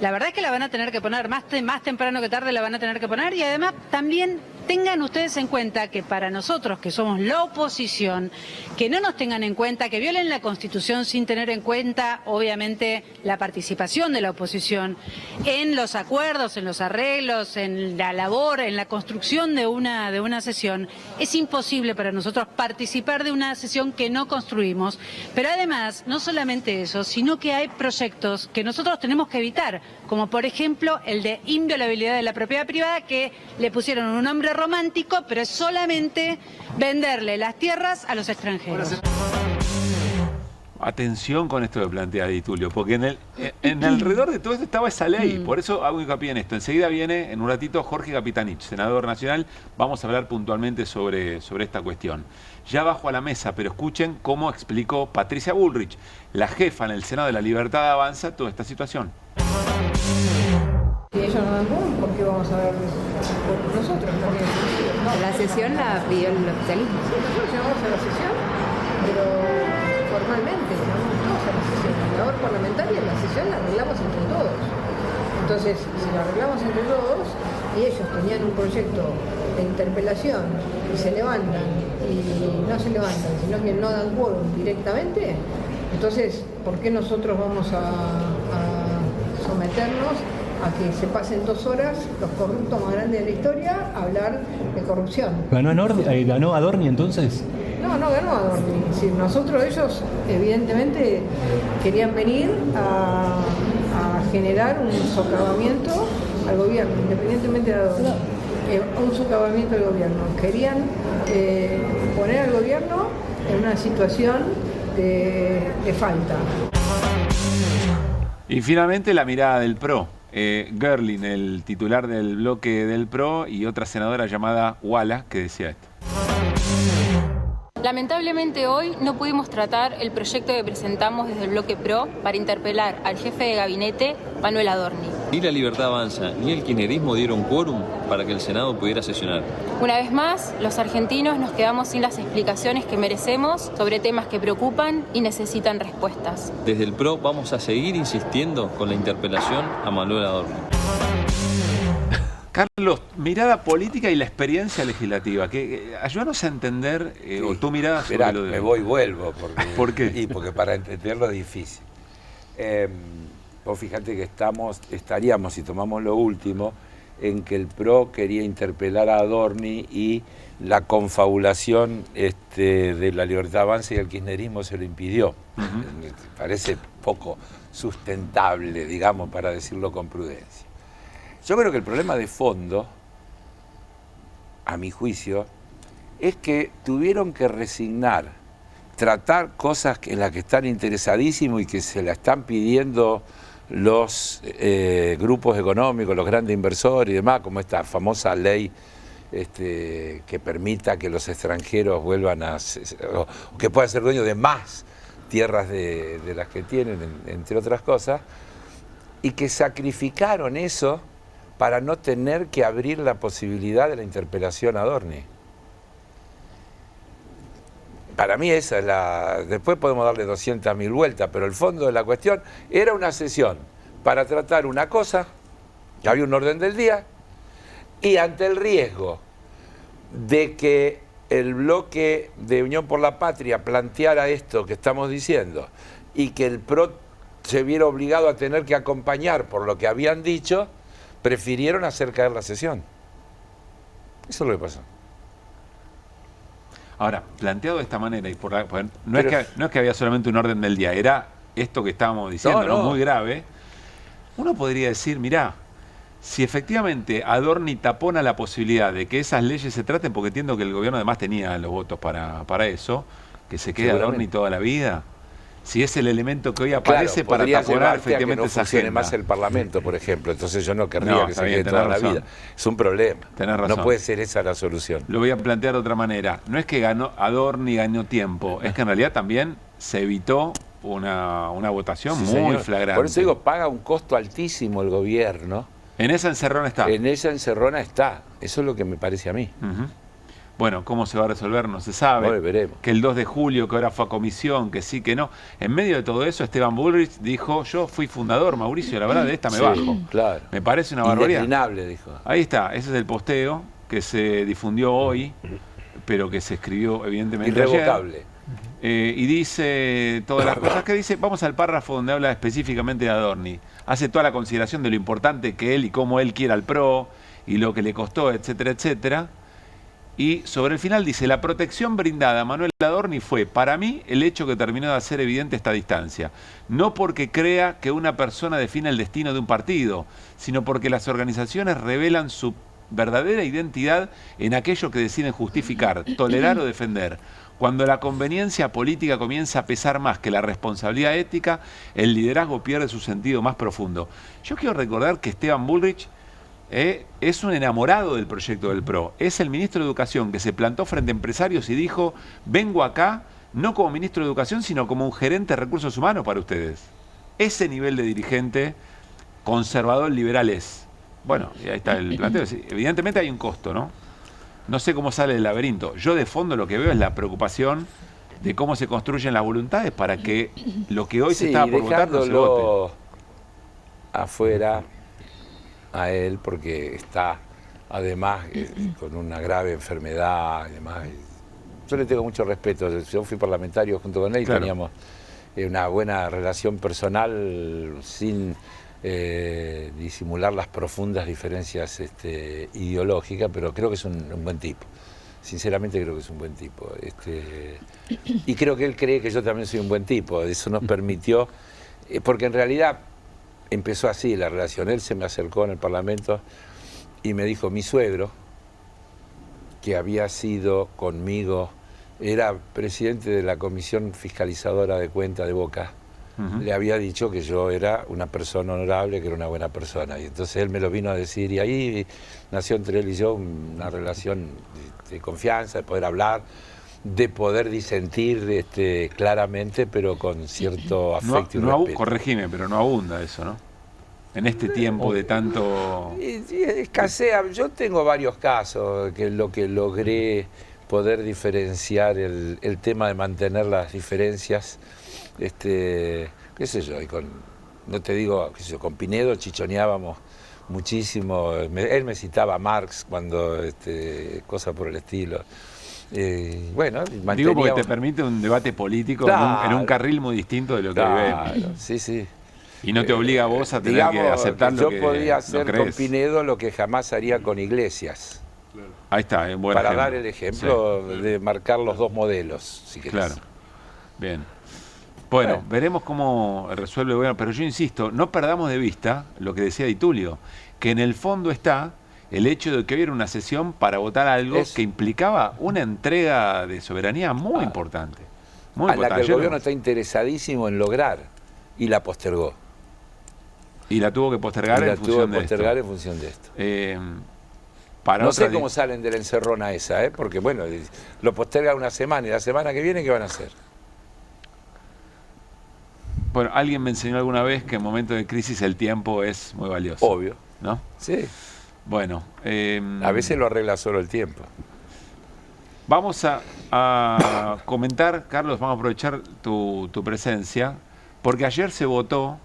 la verdad es que la van a tener que poner, más temprano que tarde la van a tener que poner, y además también tengan ustedes en cuenta que para nosotros, que somos la oposición, que no nos tengan en cuenta, que violen la Constitución sin tener en cuenta, obviamente, la participación de la oposición en los acuerdos, en los arreglos, en la labor, en la construcción de una sesión, es imposible para nosotros participar de una sesión que no construimos. Pero además, no solamente eso, sino que hay proyectos que nosotros tenemos que evitar, como por ejemplo el de inviolabilidad de la propiedad privada, que le pusieron un nombre romántico, pero es solamente venderle las tierras a los extranjeros. Atención con esto que plantea Di Tulio, porque en alrededor de todo esto estaba esa ley, por eso hago hincapié en esto. Enseguida viene, en un ratito, Jorge Capitanich, senador nacional, vamos a hablar puntualmente sobre esta cuestión. Ya bajo a la mesa, pero escuchen cómo explicó Patricia Bullrich, la jefa en el Senado de la Libertad Avanza, toda esta situación. Si ellos no dan quórum, ¿por qué vamos a ver nosotros? La sesión la pidió el oficialismo. Nosotros llamamos a la sesión, pero formalmente llamamos todos a la sesión. La labor parlamentaria, la sesión la arreglamos entre todos. Entonces, si la arreglamos entre todos y ellos tenían un proyecto de interpelación y se levantan y no se levantan, sino que no dan quórum directamente, entonces, ¿por qué nosotros vamos a someternos a que se pasen 2 horas los corruptos más grandes de la historia a hablar de corrupción? ¿Ganó Adorni entonces? No ganó Adorni. Si ellos evidentemente querían venir a generar un socavamiento al gobierno, independientemente de Adorni. Un socavamiento del gobierno. Querían poner al gobierno en una situación de falta. Y finalmente la mirada del PRO. Gerling, el titular del bloque del PRO, y otra senadora llamada Wala, que decía esto. Lamentablemente hoy no pudimos tratar el proyecto que presentamos desde el bloque PRO para interpelar al jefe de gabinete, Manuel Adorni. Ni la Libertad Avanza ni el kirchnerismo dieron quórum para que el Senado pudiera sesionar. Una vez más, los argentinos nos quedamos sin las explicaciones que merecemos sobre temas que preocupan y necesitan respuestas. Desde el PRO vamos a seguir insistiendo con la interpelación a Manuel Adorni. Carlos, mirada política y la experiencia legislativa, que ayúdanos a entender, o tu mirada sobre Esperá, lo de... me voy y vuelvo. ¿Por qué? Y porque para entenderlo es difícil. Vos fíjate que estaríamos, si tomamos lo último, en que el PRO quería interpelar a Adorni y la confabulación de la Libertad Avanza y el kirchnerismo se lo impidió. Me parece poco sustentable, digamos, para decirlo con prudencia. Yo creo que el problema de fondo, a mi juicio, es que tuvieron que resignar, tratar cosas en las que están interesadísimos y que se la están pidiendo los grupos económicos, los grandes inversores y demás, como esta famosa ley que permita que los extranjeros vuelvan o que puedan ser dueños de más tierras de las que tienen, entre otras cosas, y que sacrificaron eso para no tener que abrir la posibilidad de la interpelación a Adorni. Para mí esa es después podemos darle 200.000 vueltas, pero el fondo de la cuestión era una sesión para tratar una cosa, que había un orden del día, y ante el riesgo de que el bloque de Unión por la Patria planteara esto que estamos diciendo, y que el PRO se viera obligado a tener que acompañar por lo que habían dicho, prefirieron hacer caer la sesión. Eso es lo que pasó. Ahora, planteado de esta manera, y no es que había solamente un orden del día, era esto que estábamos diciendo, ¿no? Muy grave. Uno podría decir, mirá, si efectivamente Adorni tapona la posibilidad de que esas leyes se traten, porque entiendo que el gobierno además tenía los votos para eso, que se quede Adorni toda la vida, si es el elemento que hoy aparece para taponar efectivamente no esa funcione agenda. más el Parlamento, por ejemplo. Entonces yo no querría que se quede toda la vida. Es un problema. Tenés razón. No puede ser esa la solución. Lo voy a plantear de otra manera. No es que Adorni ganó tiempo, es que en realidad también se evitó una votación muy flagrante. Por eso digo, paga un costo altísimo el gobierno. En esa encerrona está. En esa encerrona está. Eso es lo que me parece a mí. Bueno, ¿cómo se va a resolver? No se sabe. Bueno, veremos. Que el 2 de julio, que ahora fue a comisión, que sí, que no. En medio de todo eso, Esteban Bullrich dijo, yo fui fundador, Mauricio, la verdad, de esta me bajo. Claro. Me parece una barbaridad. Indeclinable, dijo. Ahí está, ese es el posteo que se difundió hoy, pero que se escribió evidentemente irrevocable. Ayer. Y dice todas las cosas que dice. Vamos al párrafo donde habla específicamente de Adorni. Hace toda la consideración de lo importante que él y cómo él quiere al PRO y lo que le costó, etcétera, etcétera. Y sobre el final dice, la protección brindada a Manuel Adorni fue, para mí, el hecho que terminó de hacer evidente esta distancia. No porque crea que una persona define el destino de un partido, sino porque las organizaciones revelan su verdadera identidad en aquello que deciden justificar, tolerar o defender. Cuando la conveniencia política comienza a pesar más que la responsabilidad ética, el liderazgo pierde su sentido más profundo. Yo quiero recordar que Esteban Bullrich es un enamorado del proyecto del PRO. Es el ministro de Educación que se plantó frente a empresarios y dijo, vengo acá no como ministro de Educación, sino como un gerente de recursos humanos para ustedes. Ese nivel de dirigente conservador liberal es. Bueno, y ahí está el planteo. Evidentemente hay un costo, ¿no? No sé cómo sale el laberinto. Yo de fondo lo que veo es la preocupación de cómo se construyen las voluntades para que lo que hoy se está por votar no se vote. Afuera a él, porque está además con una grave enfermedad y demás. Yo le tengo mucho respeto. Yo fui parlamentario junto con él y teníamos una buena relación personal sin disimular las profundas diferencias ideológicas, pero creo que es un buen tipo. Sinceramente creo que es un buen tipo. Y creo que él cree que yo también soy un buen tipo. Eso nos permitió, porque en realidad empezó así la relación. Él se me acercó en el Parlamento y me dijo, mi suegro, que había sido conmigo, era presidente de la Comisión Fiscalizadora de Cuenta de Boca, le había dicho que yo era una persona honorable, que era una buena persona. Y entonces él me lo vino a decir y ahí nació entre él y yo una relación de confianza, de poder hablar, de poder disentir claramente, pero con cierto afecto y respeto. Corregime, pero no abunda eso, ¿no? En este tiempo de tanto... Escasea. Yo tengo varios casos que lo que logré poder diferenciar el tema de mantener las diferencias, qué sé yo, y no te digo, qué sé yo, con Pinedo chichoneábamos muchísimo. Él me citaba a Marx cuando, cosas por el estilo. Bueno, digo porque te permite un debate político en un carril muy distinto de lo que vivimos. Sí, sí. Y no te obliga a vos a tener que aceptar lo que yo podía hacer no con Pinedo lo que jamás haría con Iglesias. Claro. Ahí está, buen para ejemplo. Dar el ejemplo de marcar los dos modelos, si querés. Claro. Bien. Bueno, veremos cómo resuelve el gobierno, pero yo insisto, no perdamos de vista lo que decía Di Tulio, que en el fondo está el hecho de que hubiera una sesión para votar algo que implicaba una entrega de soberanía muy importante. Muy importante. La que el gobierno está interesadísimo en lograr y la postergó. Y la tuvo que postergar en función de esto. No sé cómo salen de la encerrona esa, porque bueno, lo postergan una semana y la semana que viene, ¿qué van a hacer? Bueno, alguien me enseñó alguna vez que en momentos de crisis el tiempo es muy valioso. Obvio. ¿No? Sí. Bueno. A veces lo arregla solo el tiempo. Vamos a comentar, Carlos, vamos a aprovechar tu presencia, porque ayer se votó,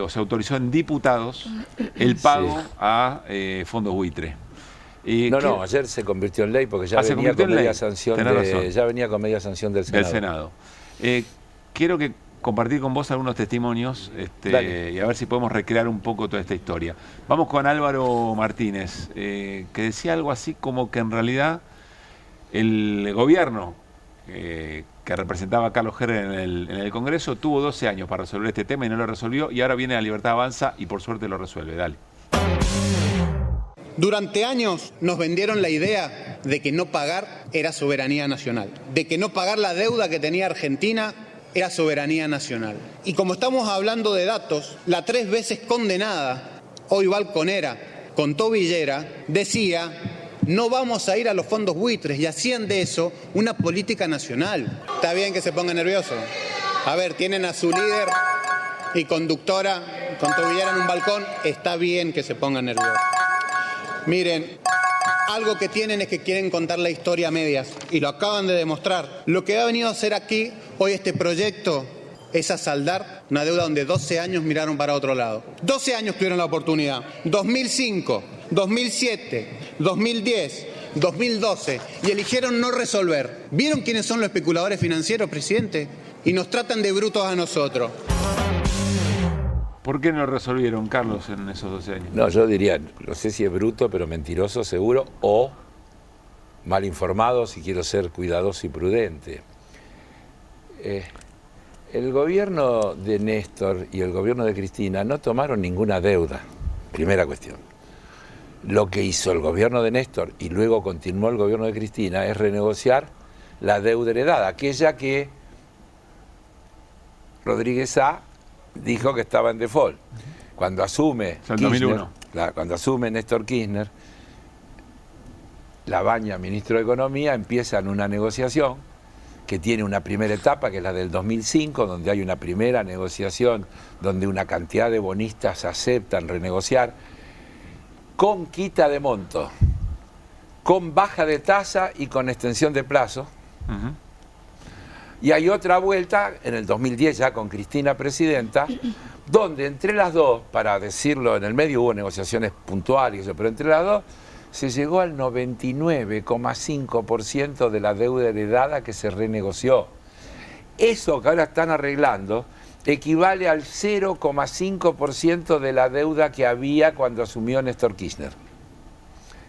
o se autorizó en diputados, el pago a fondos buitre. No, ayer se convirtió en ley porque ya venía con media sanción del Senado. Del Senado. Quiero compartir con vos algunos testimonios y a ver si podemos recrear un poco toda esta historia. Vamos con Álvaro Martínez, que decía algo así como que en realidad el gobierno que representaba a Carlos Heller en el Congreso tuvo 12 años para resolver este tema y no lo resolvió, y ahora viene La Libertad Avanza y por suerte lo resuelve. Dale. Durante años nos vendieron la idea de que no pagar era soberanía nacional, de que no pagar la deuda que tenía Argentina era soberanía nacional. Y como estamos hablando de datos, la 3 veces condenada, hoy balconera, con tobillera, decía: no vamos a ir a los fondos buitres, y hacían de eso una política nacional. Está bien que se ponga nervioso. A ver, tienen a su líder y conductora con tobillera en un balcón, está bien que se ponga nervioso. Miren, algo que tienen es que quieren contar la historia a medias, y lo acaban de demostrar. Lo que ha venido a hacer aquí hoy este proyecto es a saldar una deuda donde 12 años miraron para otro lado. 12 años tuvieron la oportunidad. 2005, 2007, 2010, 2012. Y eligieron no resolver. ¿Vieron quiénes son los especuladores financieros, presidente? Y nos tratan de brutos a nosotros. ¿Por qué no resolvieron, Carlos, en esos 12 años? No, yo diría, no sé si es bruto, pero mentiroso seguro, o mal informado, si quiero ser cuidadoso y prudente. El gobierno de Néstor y el gobierno de Cristina no tomaron ninguna deuda, primera cuestión. Lo que hizo el gobierno de Néstor y luego continuó el gobierno de Cristina es renegociar la deuda heredada, aquella que Rodríguez A. dijo que estaba en default. Cuando asume Kirchner, cuando asume Néstor Kirchner, Labaña, ministro de Economía, empiezan una negociación que tiene una primera etapa, que es la del 2005, donde hay una primera negociación, donde una cantidad de bonistas aceptan renegociar, con quita de monto, con baja de tasa y con extensión de plazo. Y hay otra vuelta, en el 2010 ya con Cristina presidenta, donde entre las dos, para decirlo, en el medio hubo negociaciones puntuales, pero entre las dos se llegó al 99,5% de la deuda heredada que se renegoció. Eso que ahora están arreglando equivale al 0,5% de la deuda que había cuando asumió Néstor Kirchner.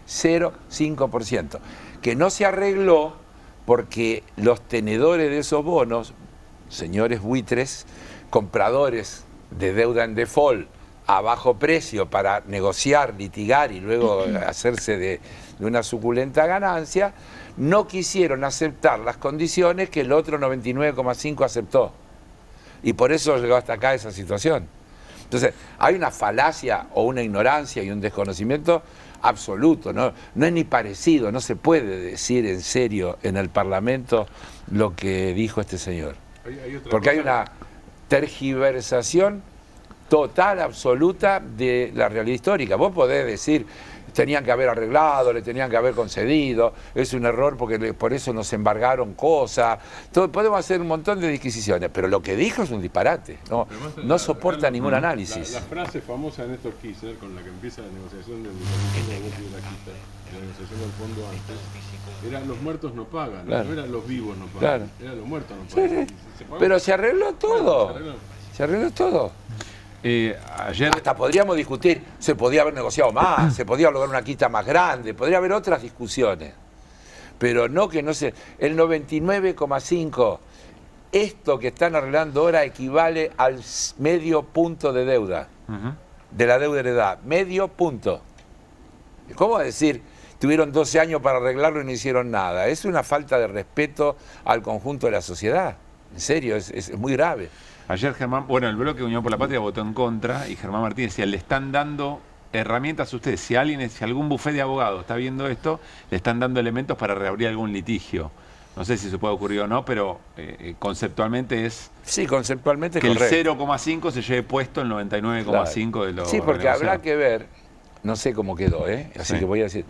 0,5%. Que no se arregló porque los tenedores de esos bonos, señores buitres, compradores de deuda en default a bajo precio para negociar, litigar y luego hacerse de una suculenta ganancia, no quisieron aceptar las condiciones que el otro 99,5% aceptó. Y por eso llegó hasta acá esa situación. Entonces, hay una falacia o una ignorancia y un desconocimiento absoluto, no es ni parecido, no se puede decir en serio en el Parlamento lo que dijo este señor. Porque hay una tergiversación total, absoluta de la realidad histórica. Vos podés decir, tenían que haber arreglado, le tenían que haber concedido, es un error porque por eso nos embargaron cosas, podemos hacer un montón de disquisiciones, pero lo que dijo es un disparate, no soporta ningún análisis. La frase famosa de Néstor Kirchner, con la que empieza la negociación del la negociación del fondo antes, era los muertos no pagan, no eran los vivos no pagan, eran los muertos no pagan. Pero se arregló todo, se arregló todo. Ayer hasta podríamos discutir, se podía haber negociado más, se podía lograr una quita más grande, podría haber otras discusiones, pero no que no se... El 99,5%, esto que están arreglando ahora equivale al medio punto de deuda, de la deuda heredada, medio punto. ¿Cómo decir, tuvieron 12 años para arreglarlo y no hicieron nada? Es una falta de respeto al conjunto de la sociedad, en serio, es muy grave. Ayer Germán, bueno, el bloque Unión por la Patria votó en contra y Germán Martínez decía, le están dando herramientas a ustedes. Si algún bufete de abogados está viendo esto, le están dando elementos para reabrir algún litigio. No sé si se puede ocurrir o no, pero conceptualmente es... Sí, conceptualmente que correcto. El 0,5 se lleve puesto el 99,5 de los... Sí, porque habrá que ver, no sé cómo quedó, así que voy a decir,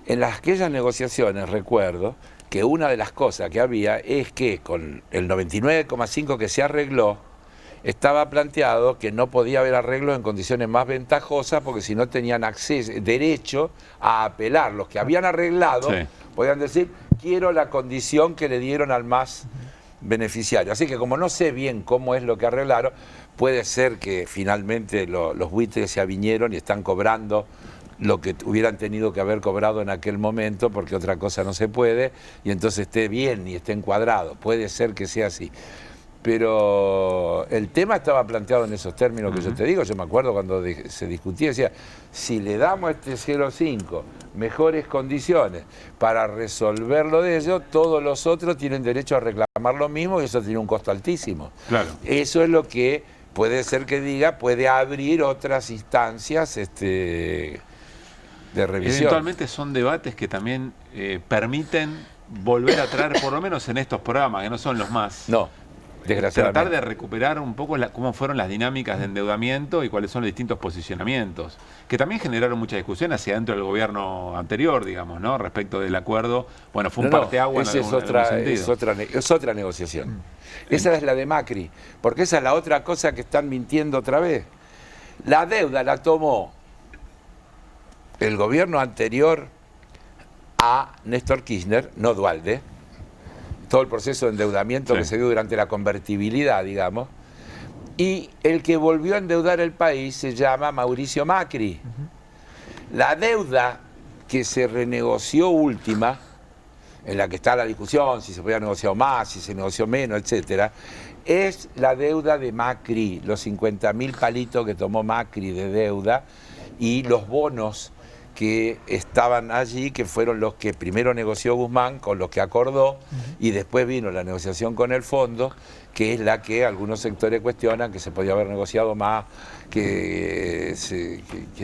en aquellas negociaciones recuerdo que una de las cosas que había es que con el 99,5 que se arregló, estaba planteado que no podía haber arreglo en condiciones más ventajosas porque si no tenían derecho a apelar. Los que habían arreglado podían decir, quiero la condición que le dieron al más beneficiario. Así que como no sé bien cómo es lo que arreglaron, puede ser que finalmente los buitres se avinieron y están cobrando lo que hubieran tenido que haber cobrado en aquel momento, porque otra cosa no se puede, y entonces esté bien y esté encuadrado. Puede ser que sea así. Pero el tema estaba planteado en esos términos que yo te digo. Yo me acuerdo cuando se discutía, decía, si le damos a este 0,5 mejores condiciones para resolverlo de ello, todos los otros tienen derecho a reclamar lo mismo y eso tiene un costo altísimo. Claro. Eso es lo que puede ser que diga, puede abrir otras instancias de revisión. Eventualmente son debates que también permiten volver a traer, por lo menos en estos programas, que no son los más. No. Desgraciadamente. Tratar de recuperar un poco cómo fueron las dinámicas de endeudamiento y cuáles son los distintos posicionamientos, que también generaron mucha discusión hacia dentro del gobierno anterior, digamos, ¿no? Respecto del acuerdo. Bueno, fue un parteaguas en algún sentido. Es otra negociación. Esa es la de Macri, porque esa es la otra cosa que están mintiendo otra vez. La deuda la tomó el gobierno anterior a Néstor Kirchner, no Duhalde. Todo el proceso de endeudamiento que se dio durante la convertibilidad, digamos, y el que volvió a endeudar el país se llama Mauricio Macri. La deuda que se renegoció última, en la que está la discusión, si se podía negociar más, si se negoció menos, etcétera, es la deuda de Macri, los 50.000 palitos que tomó Macri de deuda y los bonos que estaban allí, que fueron los que primero negoció Guzmán, con los que acordó, y después vino la negociación con el fondo, que es la que algunos sectores cuestionan, que se podía haber negociado más, que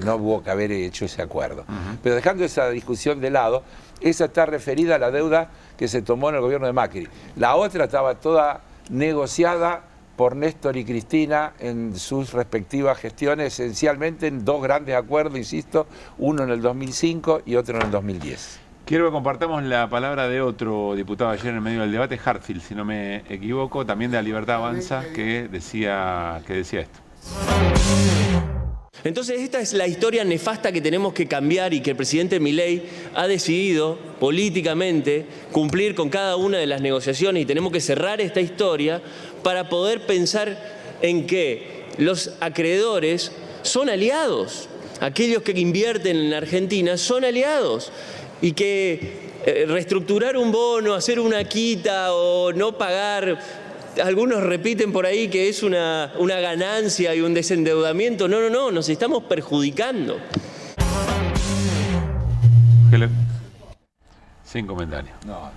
no hubo que haber hecho ese acuerdo. Pero dejando esa discusión de lado, esa está referida a la deuda que se tomó en el gobierno de Macri. La otra estaba toda negociada por Néstor y Cristina en sus respectivas gestiones, esencialmente en dos grandes acuerdos, insisto, uno en el 2005 y otro en el 2010. Quiero que compartamos la palabra de otro diputado ayer en medio del debate, Hartfield, si no me equivoco, también de La Libertad Avanza, que decía esto. Entonces esta es la historia nefasta que tenemos que cambiar y que el presidente Milei ha decidido políticamente cumplir con cada una de las negociaciones, y tenemos que cerrar esta historia para poder pensar en que los acreedores son aliados. Aquellos que invierten en Argentina son aliados y que reestructurar un bono, hacer una quita o no pagar, algunos repiten por ahí que es una ganancia y un desendeudamiento. No, no, no, nos estamos perjudicando. Sin comentarios. No,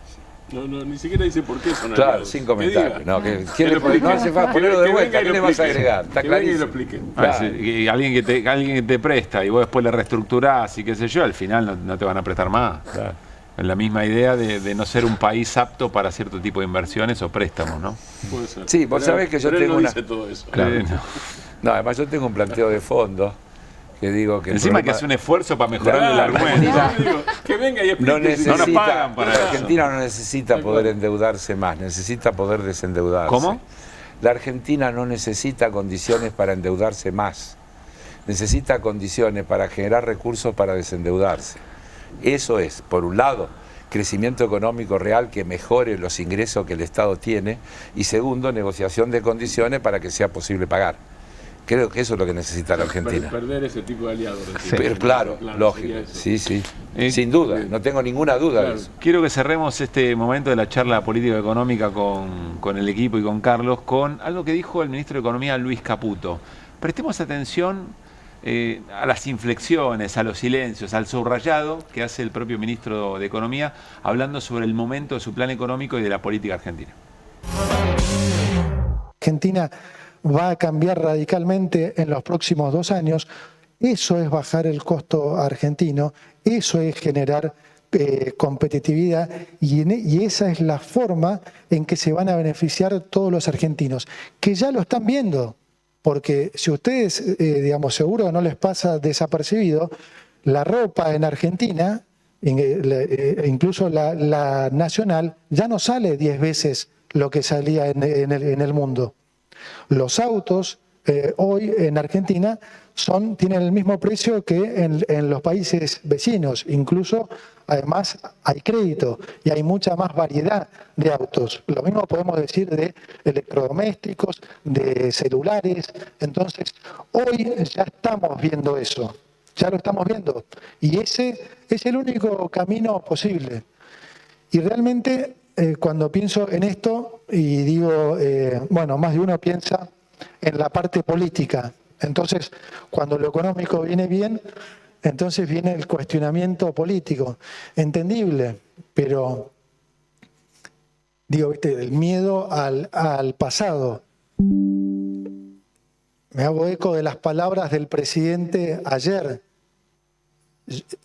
ni siquiera dice por qué son Claro, aliados. sin comentarios. No, no hace falta ponerlo de vuelta. ¿Qué le vas a agregar? Está clarísimo. Que lo explique. Claro. Y alguien que te presta y vos después le reestructurás y qué sé yo, al final no te van a prestar más. Claro. La misma idea de no ser un país apto para cierto tipo de inversiones o préstamos, ¿no? Puede ser. Sí, vos sabés que yo tengo no dice todo eso. Claro. No, además yo tengo un planteo de fondo que digo que encima que hace un esfuerzo para mejorar el argumento. Que venga y explique. No nos pagan para la eso. Argentina no necesita poder endeudarse más, necesita poder desendeudarse. ¿Cómo? La Argentina no necesita condiciones para endeudarse más. Necesita condiciones para generar recursos para desendeudarse. Eso es, por un lado, crecimiento económico real que mejore los ingresos que el Estado tiene, y segundo, negociación de condiciones para que sea posible pagar. Creo que eso es lo que necesita la Argentina. Perder ese tipo de aliados. Sí. Pero claro, lógico. Sí, sí. Sin duda, no tengo ninguna duda de eso. Quiero que cerremos este momento de la charla político-económica con el equipo y con Carlos, con algo que dijo el ministro de Economía, Luis Caputo. Prestemos atención a las inflexiones, a los silencios, al subrayado que hace el propio ministro de Economía, hablando sobre el momento de su plan económico y de la política argentina. Argentina va a cambiar radicalmente en los próximos 2 años. Eso es bajar el costo argentino, eso es generar competitividad, y esa es la forma en que se van a beneficiar todos los argentinos, que ya lo están viendo, porque si ustedes, seguro no les pasa desapercibido, la ropa en Argentina, incluso la nacional, ya no sale 10 veces lo que salía en el mundo. Los autos hoy en Argentina tienen el mismo precio que en los países vecinos. Incluso, además, hay crédito y hay mucha más variedad de autos. Lo mismo podemos decir de electrodomésticos, de celulares. Entonces, hoy ya estamos viendo eso. Ya lo estamos viendo. Y ese es el único camino posible. Y realmente cuando pienso en esto y digo, bueno, más de uno piensa en la parte política. Entonces, cuando lo económico viene bien, entonces viene el cuestionamiento político. Entendible, pero digo, ¿viste? El miedo al pasado. Me hago eco de las palabras del presidente ayer.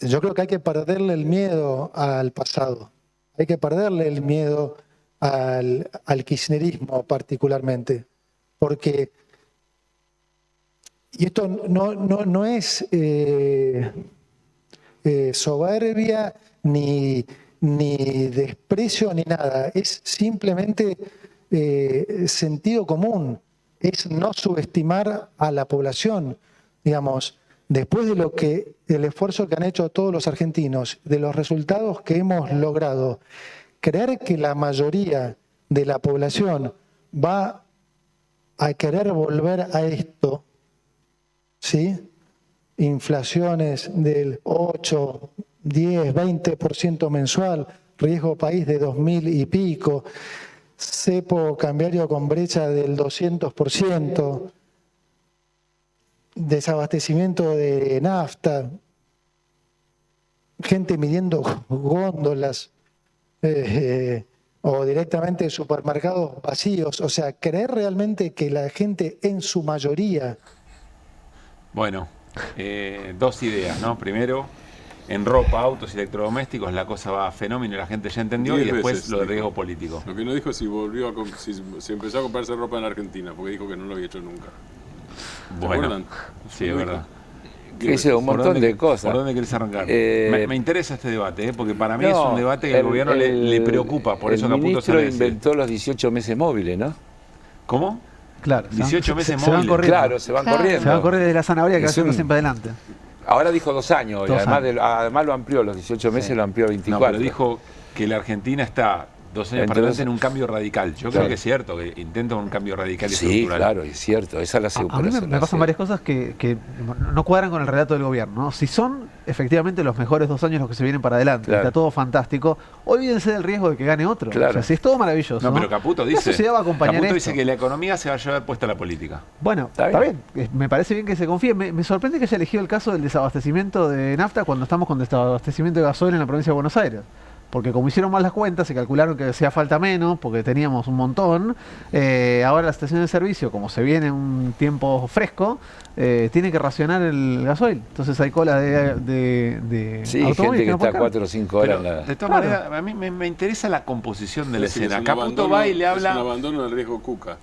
Yo creo que hay que perderle el miedo al pasado. Hay que perderle el miedo al kirchnerismo particularmente. Porque, y esto no es soberbia ni desprecio ni nada, es simplemente sentido común, es no subestimar a la población. Digamos, después de el esfuerzo que han hecho todos los argentinos, de los resultados que hemos logrado, creer que la mayoría de la población va a querer volver a esto, ¿sí? Inflaciones del 8, 10, 20% mensual, riesgo país de 2000 y pico, cepo cambiario con brecha del 200%, desabastecimiento de nafta, gente midiendo góndolas o directamente supermercados vacíos. O sea, creer realmente que la gente en su mayoría... Bueno, dos ideas, ¿no? Primero, en ropa, autos y electrodomésticos la cosa va a fenómeno y la gente ya entendió, y después lo de riesgo político. Lo que no dijo es si empezó a comprarse ropa en Argentina, porque dijo que no lo había hecho nunca. Bueno, sí, es verdad. Dice un montón de cosas. ¿Por dónde querés arrancar? Me interesa este debate, porque para mí es un debate que al gobierno le preocupa, por eso Caputo se inventó los 18 meses móviles, ¿no? ¿Cómo? Claro. 18 meses se van corriendo. Claro, se van corriendo. Se van corriendo de la zanahoria que va siempre adelante. Ahora dijo 2 años, y además lo amplió, los 18 meses lo amplió a 24. No, pero dijo que la Argentina está 2 años para adelante en un cambio radical. Yo creo que es cierto, que intenta un cambio radical y estructural. Sí, claro, es cierto. Esa la a mí me pasan varias cosas que no cuadran con el relato del gobierno, ¿no? Si son efectivamente los mejores 2 años los que se vienen para adelante, está todo fantástico, olvídense del riesgo de que gane otro. Claro. O sea, si es todo maravilloso. No, pero Caputo dice, la sociedad va a acompañar Caputo esto. dice que la economía se va a llevar puesta a la política. Bueno, está bien. Me parece bien que se confíe. Me sorprende que haya elegido el caso del desabastecimiento de nafta cuando estamos con desabastecimiento de gasoil en la provincia de Buenos Aires. Porque como hicieron mal las cuentas, se calcularon que hacía falta menos, porque teníamos un montón. Ahora la estación de servicio, como se viene un tiempo fresco, tiene que racionar el gasoil. Entonces hay cola de sí, gente que está 4 o 5 horas. Pero, de todas maneras, a mí me interesa la composición de la escena. Caputo va y le habla... Es un abandono del riesgo Cuca.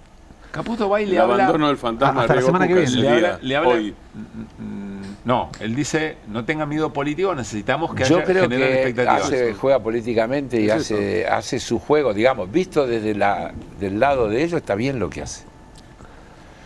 Caputo va y le habla... habla... El abandono del fantasma hasta del riesgo la semana Cuca que viene. Le habla hoy. No, él dice, no tenga miedo político, necesitamos que Yo haya creo generar que expectativas. juega políticamente y hace su juego, digamos, visto desde del lado de ellos, está bien lo que hace.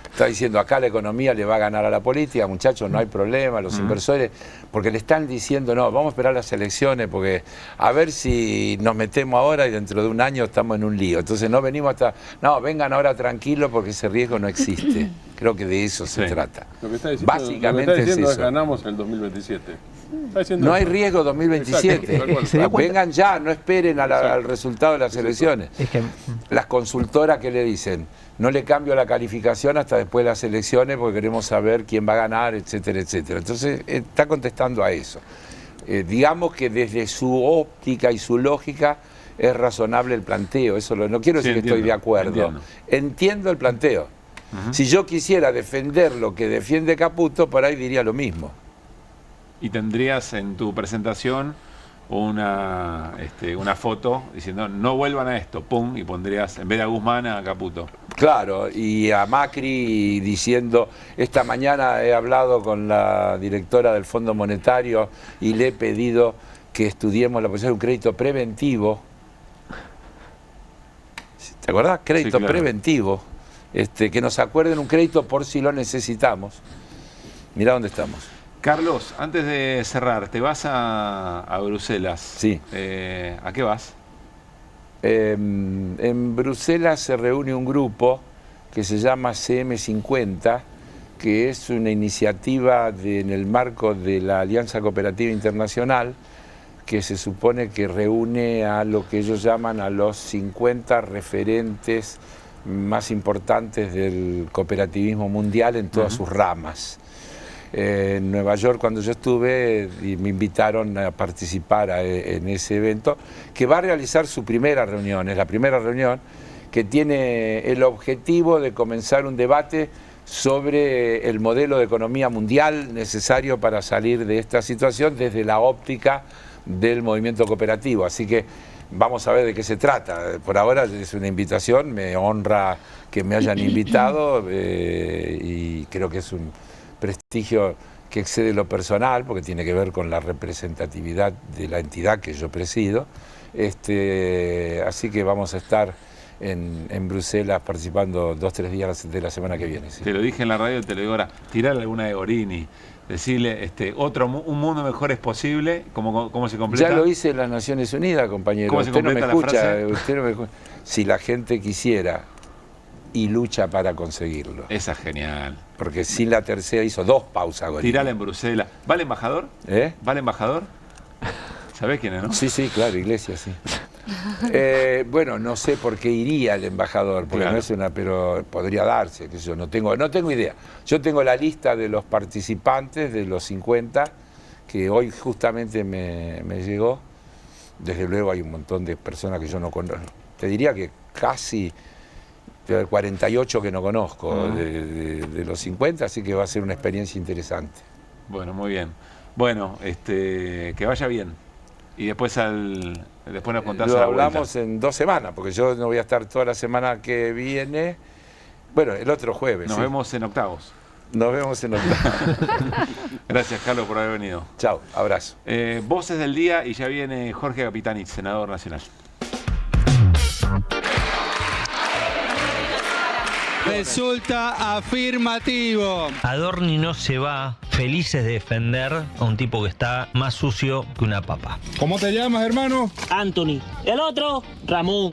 Está diciendo, acá la economía le va a ganar a la política, muchachos, no hay problema, los inversores, porque le están diciendo, no, vamos a esperar las elecciones, porque a ver si nos metemos ahora y dentro de un año estamos en un lío. Entonces no venimos hasta, no, vengan ahora tranquilos porque ese riesgo no existe. Creo que de eso se trata. Lo que está diciendo, básicamente es eso. Ganamos en el 2027. No hay riesgo 2027. Exacto. Vengan ya, no esperen al resultado de las elecciones. Las consultoras que le dicen, no le cambio la calificación hasta después de las elecciones porque queremos saber quién va a ganar, etcétera, etcétera. Entonces está contestando a eso. Digamos que desde su óptica y su lógica es razonable el planteo. Eso no quiero decir que estoy de acuerdo. Entiendo el planteo. Si yo quisiera defender lo que defiende Caputo, por ahí diría lo mismo. Y tendrías en tu presentación una foto diciendo no vuelvan a esto, pum, y pondrías en vez de a Guzmán a Caputo. Claro, y a Macri diciendo, esta mañana he hablado con la directora del Fondo Monetario y le he pedido que estudiemos la posibilidad de un crédito preventivo. ¿Te acordás? Crédito preventivo. Que nos acuerden un crédito por si lo necesitamos. Mirá dónde estamos. Carlos, antes de cerrar, ¿te vas a Bruselas? Sí. ¿A qué vas? En Bruselas se reúne un grupo que se llama CM50, que es una iniciativa en el marco de la Alianza Cooperativa Internacional, que se supone que reúne a lo que ellos llaman a los 50 referentes más importantes del cooperativismo mundial en todas sus ramas. En Nueva York, cuando yo estuve, y me invitaron a participar en ese evento, que va a realizar su primera reunión. Es la primera reunión que tiene el objetivo de comenzar un debate sobre el modelo de economía mundial necesario para salir de esta situación desde la óptica del movimiento cooperativo. Así que vamos a ver de qué se trata. Por ahora es una invitación, me honra que me hayan invitado y creo que es un prestigio que excede lo personal, porque tiene que ver con la representatividad de la entidad que yo presido. Así que vamos a estar en Bruselas participando 2 o 3 días de la semana que viene. ¿Sí? Te lo dije en la radio, te lo digo ahora, tirarle alguna de Gorini, decirle un mundo mejor es posible, ¿cómo se completa? Ya lo hice en las Naciones Unidas, compañero. ¿Cómo se completa la frase? Usted no me escucha. Si la gente quisiera y lucha para conseguirlo. Esa es genial. Porque sin la tercera hizo 2 pausas. Gorini. Tirala en Bruselas. ¿Va el embajador? ¿Va el embajador? ¿Sabés quién es, no? Sí, sí, claro, Iglesias, sí. Bueno, no sé por qué iría el embajador, porque no es pero podría darse, que yo no tengo idea. Yo tengo la lista de los participantes, de los 50, que hoy justamente me llegó. Desde luego hay un montón de personas que yo no conozco. Te diría que casi 48 que no conozco de los 50, así que va a ser una experiencia interesante. Bueno, muy bien. Bueno, que vaya bien. Y después nos contás Lo a la vuelta. hablamos en 2 semanas, porque yo no voy a estar toda la semana que viene. Bueno, el otro jueves. Nos vemos en octavos. Nos vemos en octavos. Gracias, Carlos, por haber venido. Chao, abrazo. Voces del día y ya viene Jorge Capitanich, senador nacional. Resulta afirmativo. Adorni no se va felices de defender a un tipo que está más sucio que una papa. ¿Cómo te llamas, hermano? Anthony. El otro, Ramón.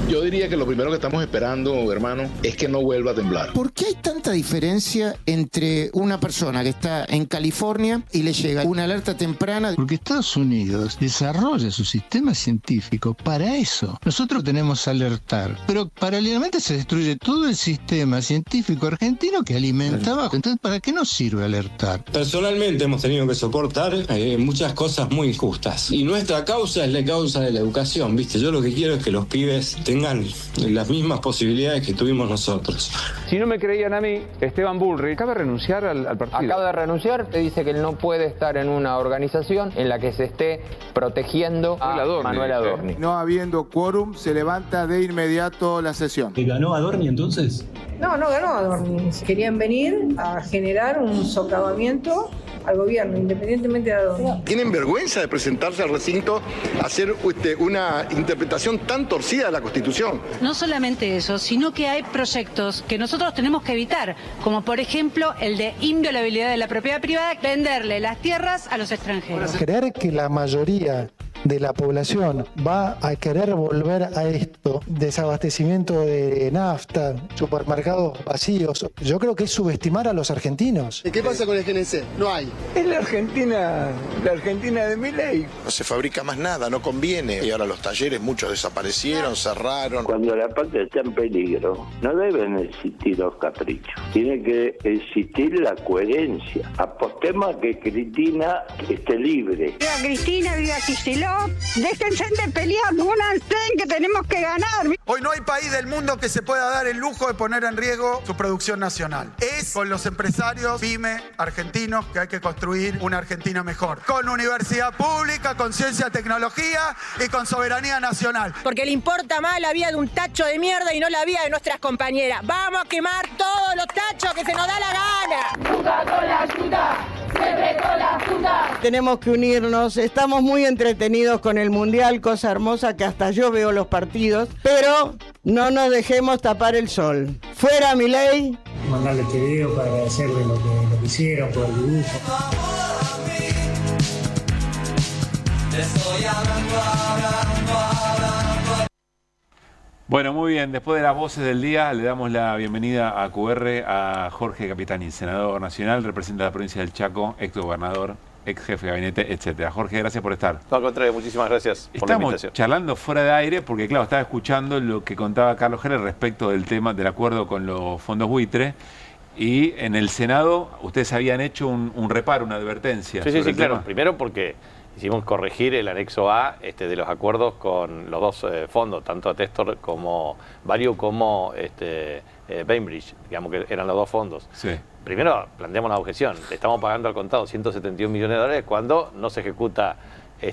Yo diría que lo primero que estamos esperando, hermano, es que no vuelva a temblar. ¿Por qué hay tanta diferencia entre una persona que está en California y le llega una alerta temprana? Porque Estados Unidos desarrolla su sistema científico para eso. Nosotros tenemos que alertar, pero paralelamente se destruye todo el sistema científico argentino que alimentaba. Entonces, ¿para qué nos sirve alertar? Personalmente hemos tenido que soportar muchas cosas muy injustas. Y nuestra causa es la causa de la educación, ¿viste? Yo lo que quiero es que los pibes tengan las mismas posibilidades que tuvimos nosotros. Si no me creían a mí, Esteban Bullrich acaba de renunciar al partido. Acaba de renunciar, te dice que él no puede estar en una organización en la que se esté protegiendo a Manuel Adorni. No habiendo quórum, se levanta de inmediato la sesión. ¿Ganó Adorni entonces? No, no ganó Adorni. Querían venir a generar un socavamiento al gobierno, independientemente de Adorni. ¿Tienen vergüenza de presentarse al recinto a hacer una interpretación tan torcida de la Constitución? No solamente eso, sino que hay proyectos que nosotros tenemos que evitar, como por ejemplo el de inviolabilidad de la propiedad privada, venderle las tierras a los extranjeros. Creer que la mayoría de la población va a querer volver a esto, desabastecimiento de nafta, supermercados vacíos, yo creo que es subestimar a los argentinos. ¿Qué pasa con el GNC? No hay. Es la Argentina de Milei. No se fabrica más nada, no conviene. Y ahora los talleres, muchos desaparecieron, cerraron. Cuando la patria está en peligro, no deben existir los caprichos. Tiene que existir la coherencia. Apostemos a que Cristina esté libre. Viva Cristina, viva Kicillof. Déjense de pelear, únanse que tenemos que ganar. Hoy no hay país del mundo que se pueda dar el lujo de poner en riesgo su producción nacional. Es con los empresarios, pyme, argentinos, que hay que construir una Argentina mejor. Con universidad pública, con ciencia, tecnología y con soberanía nacional. Porque le importa más la vida de un tacho de mierda y no la vida de nuestras compañeras. Vamos a quemar todos los tachos que se nos da la gana. ¡Junta con la ayuda! ¡Siempre con la ayuda! Tenemos que unirnos, estamos muy entretenidos con el Mundial, cosa hermosa que hasta yo veo los partidos, pero no nos dejemos tapar el sol. ¡Fuera Milei! Mandarle este video para agradecerle lo que hicieron por el dibujo. Bueno, muy bien. Después de las voces del día, le damos la bienvenida a QR a Jorge Capitanich, senador nacional, representa la provincia del Chaco, ex gobernador ex jefe de gabinete, etcétera. Jorge, gracias por estar. No, al contrario, muchísimas gracias por la invitación. Estamos charlando fuera de aire porque, claro, estaba escuchando lo que contaba Carlos Heller respecto del tema del acuerdo con los fondos buitre. Y en el Senado ustedes habían hecho un reparo, una advertencia. Sí, claro. Primero porque hicimos corregir el anexo A de los acuerdos con los dos fondos, tanto Atestor como Value como Bainbridge, digamos que eran los dos fondos. Sí. Primero planteamos la objeción, le estamos pagando al contado 171 millones de dólares cuando no se ejecuta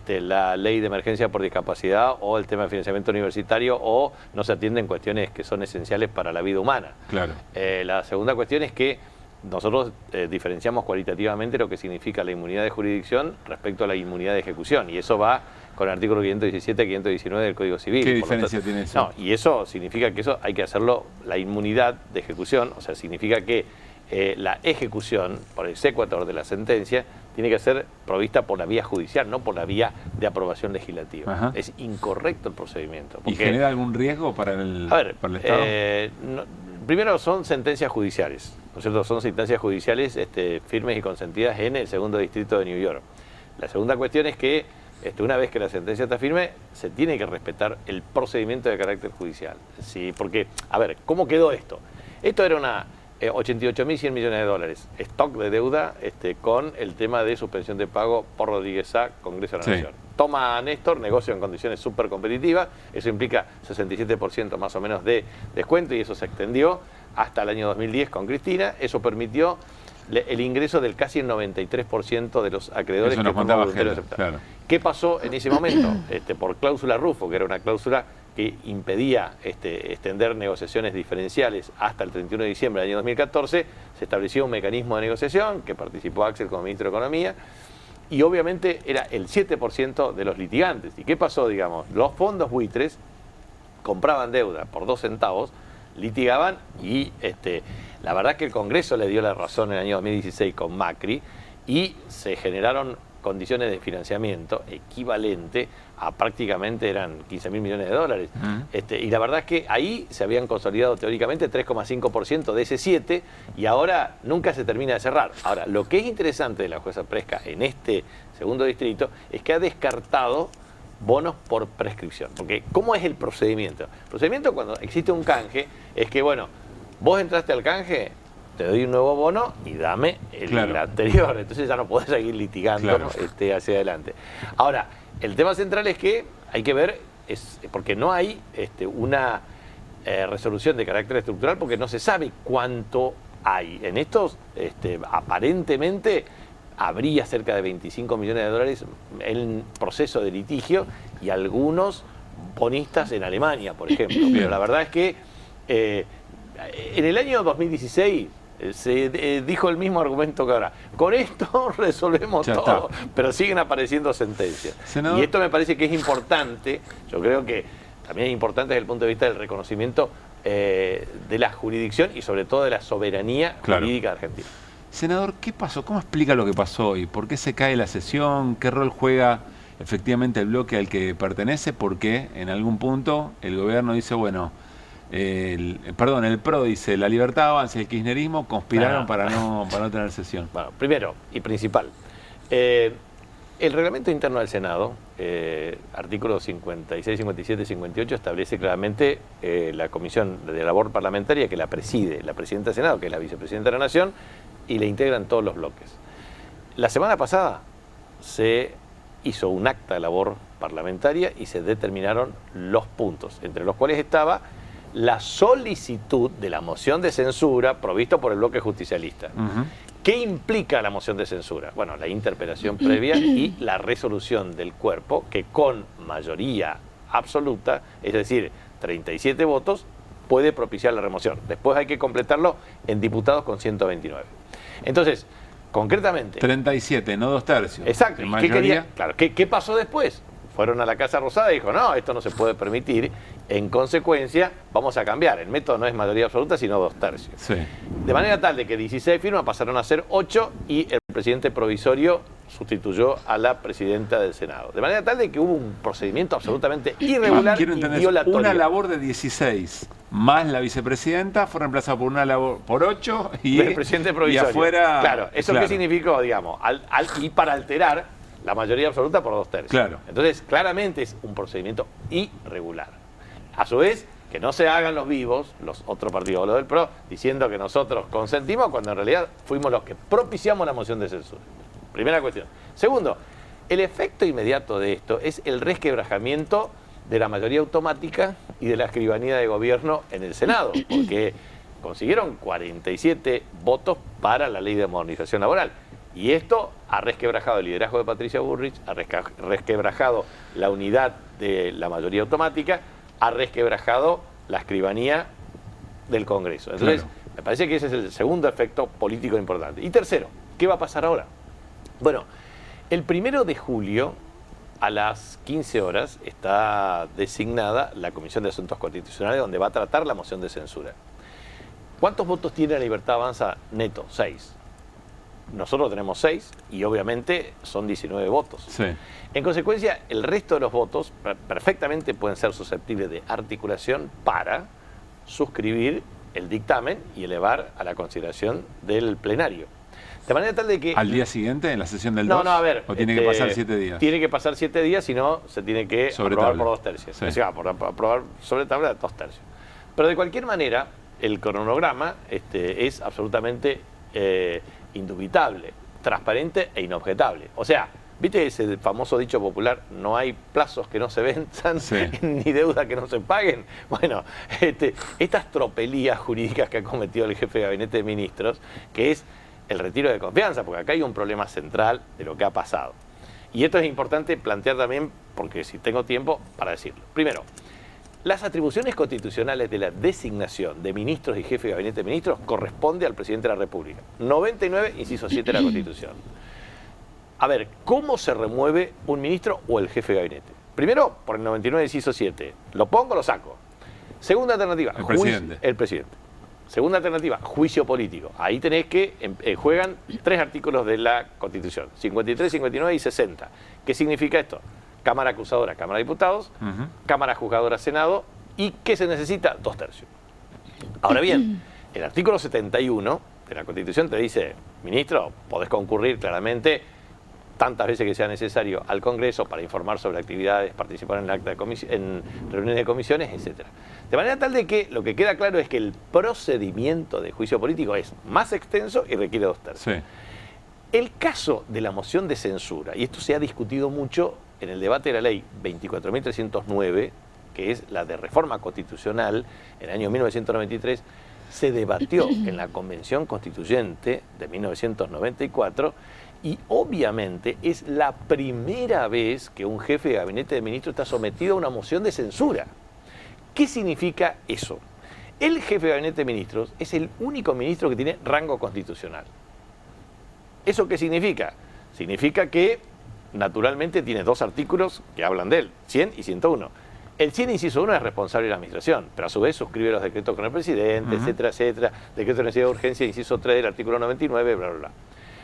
la ley de emergencia por discapacidad o el tema de financiamiento universitario o no se atienden cuestiones que son esenciales para la vida humana. Claro. La segunda cuestión es que nosotros diferenciamos cualitativamente lo que significa la inmunidad de jurisdicción respecto a la inmunidad de ejecución y eso va con el artículo 517 y 519 del Código Civil. ¿Qué diferencia tiene eso? No, y eso significa que eso hay que hacerlo, la inmunidad de ejecución, o sea, significa que la ejecución por el secuator de la sentencia tiene que ser provista por la vía judicial, no por la vía de aprobación legislativa. Ajá. Es incorrecto el procedimiento. ¿Y genera algún riesgo para el Estado? Primero son sentencias judiciales, ¿no es cierto? Son sentencias judiciales firmes y consentidas en el segundo distrito de New York. La segunda cuestión es que una vez que la sentencia está firme, se tiene que respetar el procedimiento de carácter judicial. ¿Sí? Porque, a ver, ¿cómo quedó esto? Esto era una 88.100 millones de dólares, stock de deuda con el tema de suspensión de pago por Rodríguez Sá, Congreso de la Nación. Toma Néstor, negocio en condiciones súper competitivas, eso implica 67% más o menos de descuento y eso se extendió hasta el año 2010 con Cristina, eso permitió el ingreso del casi el 93% de los acreedores eso nos contaba Heller, claro. ¿Qué pasó en ese momento? Por cláusula Rufo, que era una cláusula que impedía extender negociaciones diferenciales hasta el 31 de diciembre del año 2014, se estableció un mecanismo de negociación que participó Axel como ministro de Economía y obviamente era el 7% de los litigantes. ¿Y qué pasó? Digamos, los fondos buitres compraban deuda por 2 centavos, litigaban y la verdad es que el Congreso le dio la razón en el año 2016 con Macri y se generaron condiciones de financiamiento equivalente a prácticamente eran 15.000 millones de dólares. Y la verdad es que ahí se habían consolidado teóricamente 3,5% de ese 7 y ahora nunca se termina de cerrar. Ahora, lo que es interesante de la jueza Presca en este segundo distrito es que ha descartado bonos por prescripción. Porque, ¿cómo es el procedimiento? El procedimiento cuando existe un canje es que, bueno, vos entraste al canje, te doy un nuevo bono y dame el anterior. Entonces ya no podés seguir litigando hacia adelante. Ahora, el tema central es que hay que ver, porque no hay una resolución de carácter estructural porque no se sabe cuánto hay. En estos, aparentemente, habría cerca de 25 millones de dólares en proceso de litigio y algunos bonistas en Alemania, por ejemplo. Pero la verdad es que en el año 2016 se dijo el mismo argumento que ahora. Con esto resolvemos ya todo, pero siguen apareciendo sentencias. Senador. Y esto me parece que es importante, yo creo que también es importante desde el punto de vista del reconocimiento de la jurisdicción y sobre todo de la soberanía jurídica de Argentina. Senador, ¿qué pasó? ¿Cómo explica lo que pasó hoy? ¿Por qué se cae la sesión? ¿Qué rol juega efectivamente el bloque al que pertenece? Porque en algún punto el gobierno dice, bueno, el PRO dice, la Libertad Avanza y el kirchnerismo conspiraron para no tener sesión. Bueno, primero y principal, el reglamento interno del Senado, artículos 56, 57 y 58, establece claramente la comisión de labor parlamentaria que la preside la presidenta del Senado, que es la vicepresidenta de la Nación, y le integran todos los bloques. La semana pasada se hizo un acta de labor parlamentaria y se determinaron los puntos, entre los cuales estaba la solicitud de la moción de censura provista por el bloque justicialista. ¿Qué implica la moción de censura? Bueno, la interpelación previa y la resolución del cuerpo que con mayoría absoluta, es decir, 37 votos, puede propiciar la remoción. Después hay que completarlo en diputados con 129. Entonces, concretamente... 37, no 2/3. Exacto. ¿Qué pasó después? Fueron a la Casa Rosada y dijo, no, esto no se puede permitir. En consecuencia, vamos a cambiar. El método no es mayoría absoluta, sino 2/3. Sí. De manera tal de que 16 firmas pasaron a ser 8 y el El presidente provisorio sustituyó a la presidenta del Senado. De manera tal de que hubo un procedimiento absolutamente irregular Quiero y entender, violatorio. una labor de 16 más la vicepresidenta fue reemplazada por una labor por 8 y el presidente provisorio. Y afuera... Claro, ¿eso claro. qué significó, digamos? Y para alterar la mayoría absoluta por 2/3. Claro. Entonces, claramente es un procedimiento irregular. A su vez, que no se hagan los vivos, los otros partidos, los del PRO, diciendo que nosotros consentimos cuando en realidad fuimos los que propiciamos la moción de censura. Primera cuestión. Segundo, el efecto inmediato de esto es el resquebrajamiento de la mayoría automática y de la escribanía de gobierno en el Senado, porque consiguieron 47 votos para la ley de modernización laboral. Y esto ha resquebrajado el liderazgo de Patricia Bullrich, ha resquebrajado la unidad de la mayoría automática, ha resquebrajado la escribanía del Congreso. Entonces, claro, me parece que ese es el segundo efecto político importante. Y tercero, ¿qué va a pasar ahora? Bueno, el 1 de julio a las 15 horas está designada la Comisión de Asuntos Constitucionales donde va a tratar la moción de censura. ¿Cuántos votos tiene la Libertad Avanza neto? 6. Nosotros tenemos 6 y obviamente son 19 votos. Sí. En consecuencia, el resto de los votos perfectamente pueden ser susceptibles de articulación para suscribir el dictamen y elevar a la consideración del plenario. De manera tal de que... ¿Al día siguiente, en la sesión del 2? No, a ver. ¿O tiene que pasar 7 días? Tiene que pasar 7 días, si no, se tiene que sobre aprobar tabla. por 2/3. Sí. O sea, por aprobar sobre tabla 2/3. Pero de cualquier manera, el cronograma es absolutamente indubitable, transparente e inobjetable. O sea, ¿viste ese famoso dicho popular? No hay plazos que no se venzan, sí, ni deuda que no se paguen. Bueno, estas tropelías jurídicas que ha cometido el jefe de gabinete de ministros, que es el retiro de confianza, porque acá hay un problema central de lo que ha pasado. Y esto es importante plantear también, porque si tengo tiempo para decirlo. Primero, las atribuciones constitucionales de la designación de ministros y jefe de gabinete de ministros corresponde al presidente de la República. 99, inciso 7 de la Constitución. A ver, ¿cómo se remueve un ministro o el jefe de gabinete? Primero, por el 99, inciso 7. ¿Lo pongo o lo saco? Segunda alternativa, el presidente. El presidente. Segunda alternativa, juicio político. Ahí tenés que, juegan 3 artículos de la Constitución, 53, 59 y 60. ¿Qué significa esto? Cámara acusadora, Cámara de Diputados, Cámara juzgadora, Senado, y ¿qué se necesita? 2/3. Ahora bien, el artículo 71 de la Constitución te dice, ministro, podés concurrir claramente tantas veces que sea necesario al Congreso para informar sobre actividades, participar en, en reuniones de comisiones, etc. De manera tal de que lo que queda claro es que el procedimiento de juicio político es más extenso y requiere 2/3. Sí. El caso de la moción de censura, y esto se ha discutido mucho en el debate de la ley 24.309, que es la de reforma constitucional en el año 1993, se debatió en la Convención Constituyente de 1994 y obviamente es la primera vez que un jefe de gabinete de ministros está sometido a una moción de censura. ¿Qué significa eso? El jefe de gabinete de ministros es el único ministro que tiene rango constitucional. ¿Eso qué significa? Significa que naturalmente tiene 2 artículos que hablan de él, 100 y 101. El 100, inciso 1 es responsable de la administración, pero a su vez suscribe los decretos con el presidente, etcétera, etcétera. Decreto de necesidad de urgencia, inciso 3 del artículo 99, bla, bla, bla.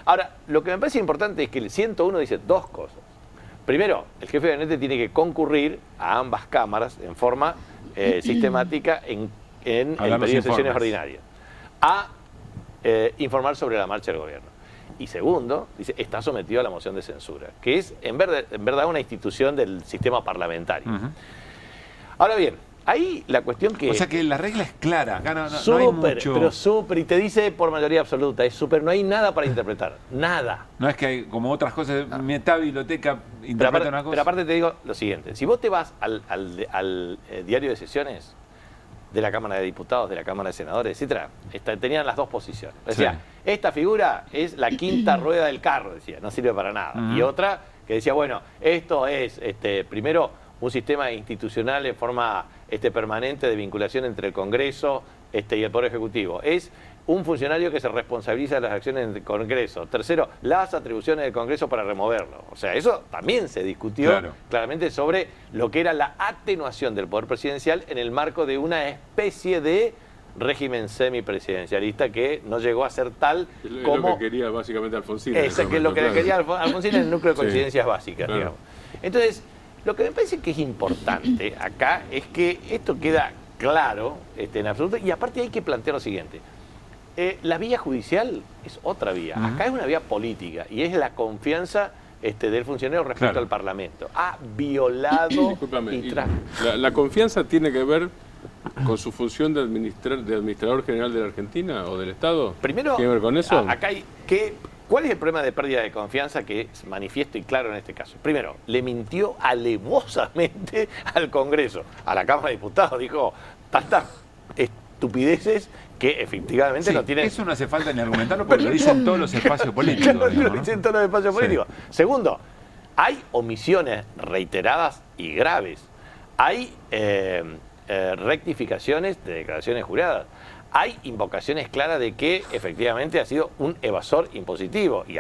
Ahora, lo que me parece importante es que el 101 dice 2 cosas. Primero, el jefe de gabinete tiene que concurrir a ambas cámaras en forma sistemática en el periodo de sesiones ordinarias a informar sobre la marcha del gobierno. Y segundo, dice, está sometido a la moción de censura, que es en verdad una institución del sistema parlamentario. Ahora bien, ahí la cuestión que... O sea que la regla es clara, acá no súper, hay mucho... pero súper, y te dice por mayoría absoluta, es súper, no hay nada para interpretar, nada. No es que hay como otras cosas, mitad biblioteca interpreta una cosa. Pero aparte te digo lo siguiente, si vos te vas al diario de sesiones de la Cámara de Diputados, de la Cámara de Senadores, etcétera, tenían las 2 posiciones. Decía, sí, esta figura es la 5ª rueda del carro, decía, no sirve para nada. Y otra que decía, bueno, esto es, primero, un sistema institucional en forma permanente de vinculación entre el Congreso y el Poder Ejecutivo. Es un funcionario que se responsabiliza de las acciones del Congreso. Tercero, las atribuciones del Congreso para removerlo. O sea, eso también se discutió claramente sobre lo que era la atenuación del poder presidencial en el marco de una especie de régimen semipresidencialista que no llegó a ser tal como... lo que quería básicamente Alfonsín. Que es lo que quería Alfonsín en el núcleo de coincidencias básicas, claro. digamos. Entonces, lo que me parece que es importante acá es que esto queda claro en absoluto, y aparte hay que plantear lo siguiente. La vía judicial es otra vía. Acá es una vía política y es la confianza del funcionario respecto al Parlamento. Ha violado... ¿La confianza tiene que ver con su función de administrador general de la Argentina o del Estado? Primero, ¿tiene que ver con eso? Acá hay ¿cuál es el problema de pérdida de confianza que es manifiesto y claro en este caso? Primero, le mintió alevosamente al Congreso, a la Cámara de Diputados. Dijo tantas estupideces que efectivamente no tienen... Eso no hace falta ni argumentarlo porque lo dicen todos los espacios políticos. Lo dicen todos los espacios políticos. Segundo, hay omisiones reiteradas y graves. Hay rectificaciones de declaraciones juradas. Hay invocaciones claras de que efectivamente ha sido un evasor impositivo y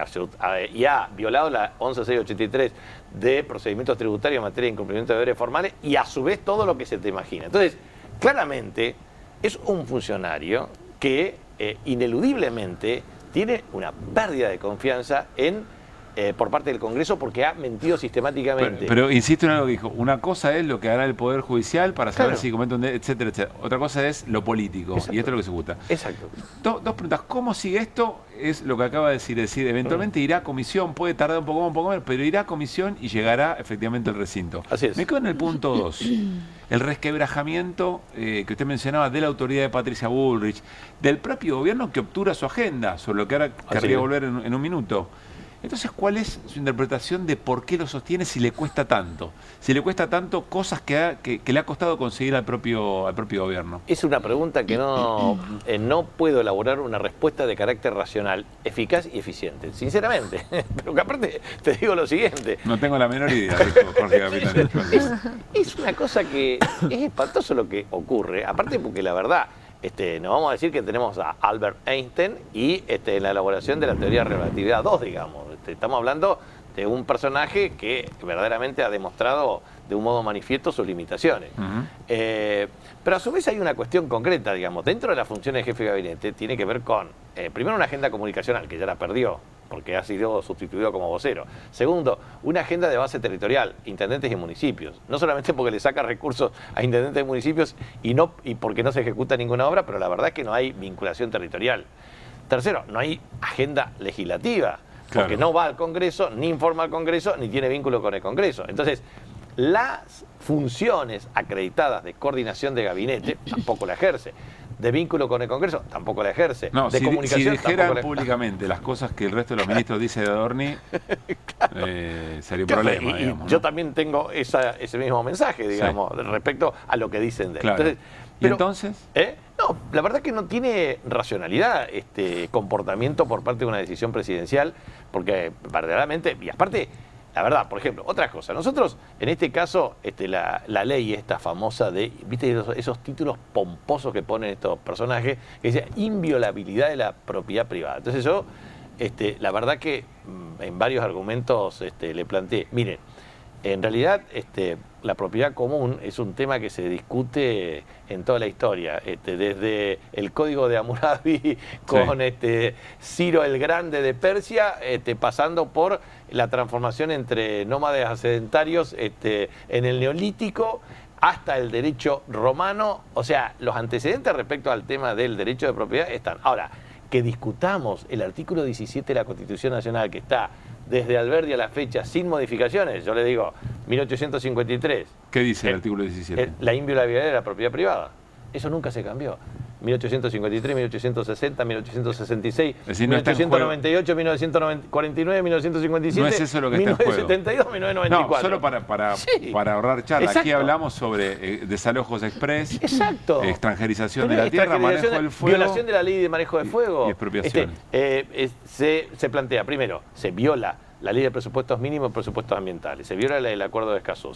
ha violado la 11683 de procedimientos tributarios en materia de incumplimiento de deberes formales y a su vez todo lo que se te imagina. Entonces, claramente es un funcionario que ineludiblemente tiene una pérdida de confianza por parte del Congreso porque ha mentido sistemáticamente. Pero insisto en algo que dijo, una cosa es lo que hará el Poder Judicial para saber si comete un delito, etcétera, etcétera. Otra cosa es lo político, y esto es lo que se gusta. Exacto. Dos preguntas, ¿cómo sigue esto? Es lo que acaba de decir, eventualmente irá a comisión, puede tardar un poco menos, pero irá a comisión y llegará efectivamente al recinto. Así es. Me quedo en el punto 2, el resquebrajamiento que usted mencionaba de la autoridad de Patricia Bullrich, del propio gobierno que obtura su agenda, sobre lo que ahora querría volver en un minuto. Entonces, ¿cuál es su interpretación de por qué lo sostiene si le cuesta tanto? Si le cuesta tanto cosas que le ha costado conseguir al propio gobierno. Es una pregunta que no puedo elaborar una respuesta de carácter racional, eficaz y eficiente, sinceramente. Pero que aparte te digo lo siguiente. No tengo la menor idea, dijo Jorge Capitán. Es una cosa que es espantoso lo que ocurre, aparte porque la verdad... no vamos a decir que tenemos a Albert Einstein y en la elaboración de la teoría de relatividad 2, digamos. Estamos hablando de un personaje que verdaderamente ha demostrado de un modo manifiesto sus limitaciones. Pero a su vez hay una cuestión concreta, digamos. Dentro de la función de jefe de gabinete tiene que ver con, primero, una agenda comunicacional, que ya la perdió, porque ha sido sustituido como vocero. Segundo, una agenda de base territorial, intendentes y municipios. No solamente porque le saca recursos a intendentes y municipios y porque no se ejecuta ninguna obra, pero la verdad es que no hay vinculación territorial. Tercero, no hay agenda legislativa, porque no va al Congreso, ni informa al Congreso, ni tiene vínculo con el Congreso. Entonces, las funciones acreditadas de coordinación de gabinete tampoco la ejerce. De vínculo con el Congreso, tampoco la ejerce. No, de comunicación, si dijeran públicamente las cosas que el resto de los ministros dice de Adorni, sería un problema, digamos. Yo también tengo ese mismo mensaje, digamos, respecto a lo que dicen de él. Claro. Entonces, No, la verdad que no tiene racionalidad este comportamiento por parte de una decisión presidencial, porque verdaderamente, y aparte... La verdad, por ejemplo, otra cosa. Nosotros, en este caso, la ley esta famosa de, ¿viste esos títulos pomposos que ponen estos personajes? Que dice inviolabilidad de la propiedad privada. Entonces yo, la verdad que en varios argumentos le planteé, miren, en realidad la propiedad común es un tema que se discute en toda la historia, desde el Código de Hammurabi con Ciro el Grande de Persia, pasando por la transformación entre nómades sedentarios en el Neolítico hasta el derecho romano. O sea, los antecedentes respecto al tema del derecho de propiedad están. Ahora, que discutamos el artículo 17 de la Constitución Nacional, que está desde Alberdi a la fecha sin modificaciones, yo le digo 1853. ¿Qué dice el artículo 17? La inviolabilidad de la propiedad privada. Eso nunca se cambió. 1853, 1860, 1866, decir, 1898, 1949, 1957, no es eso lo que está en juego. 1972, 1994. No, solo para ahorrar charla. Exacto. Aquí hablamos sobre desalojos express, exacto, extranjerización de la tierra, manejo del fuego, violación de la ley de manejo de fuego y expropiación. Se plantea, primero, se viola la ley de presupuestos mínimos y presupuestos ambientales, se viola el acuerdo de Escazú,